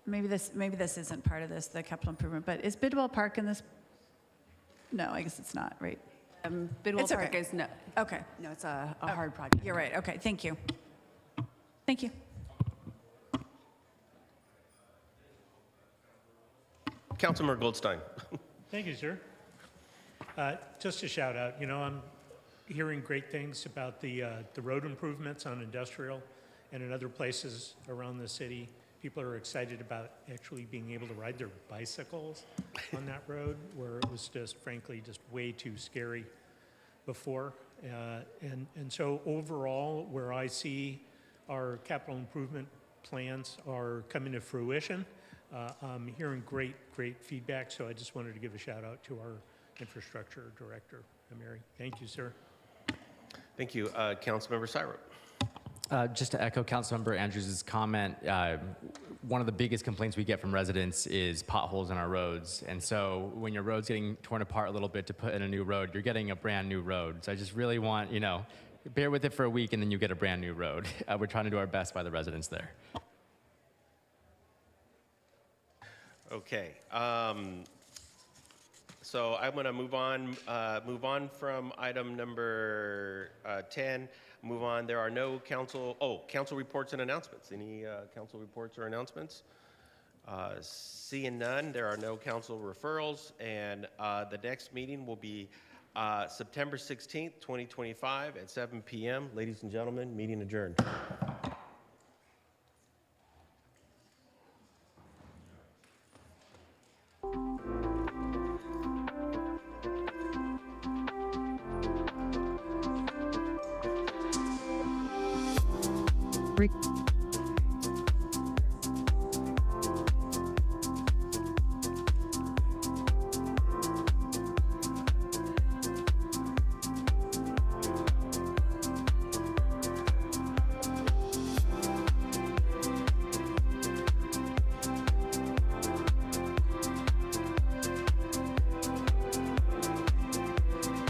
Maybe this isn't part of this, the capital improvement, but is Bidwell Park in this? No, I guess it's not, right? Bidwell It's Park okay. is no. Okay. No, it's a hard project. You're right. Okay, thank you. Thank you. Councilmember Goldstein. Thank you, sir. Just a shout out, I'm hearing great things about the road improvements on Industrial and in other places around the city. People are excited about actually being able to ride their bicycles on that road, where it was just, frankly, just way too scary before. And so overall, where I see our capital improvement plans are coming to fruition, I'm hearing great feedback. So I just wanted to give a shout out to our infrastructure director, Mary. Thank you, sir. Thank you. Councilmember Syrup. Just to echo Councilmember Andrews' comment, one of the biggest complaints we get from residents is potholes in our roads. And so when your road's getting torn apart a little bit to put in a new road, you're getting a brand new road. So I just really want, bear with it for a week and then you get a brand new road. We're trying to do our best by the residents there. Okay. So I'm going to move on from item number 10. Move on. There are no council reports and announcements. Any council reports or announcements? Seeing none, there are no council referrals, and the next meeting will be September 16th, 2025 at 7 p.m. Ladies and gentlemen, meeting adjourned. Rick.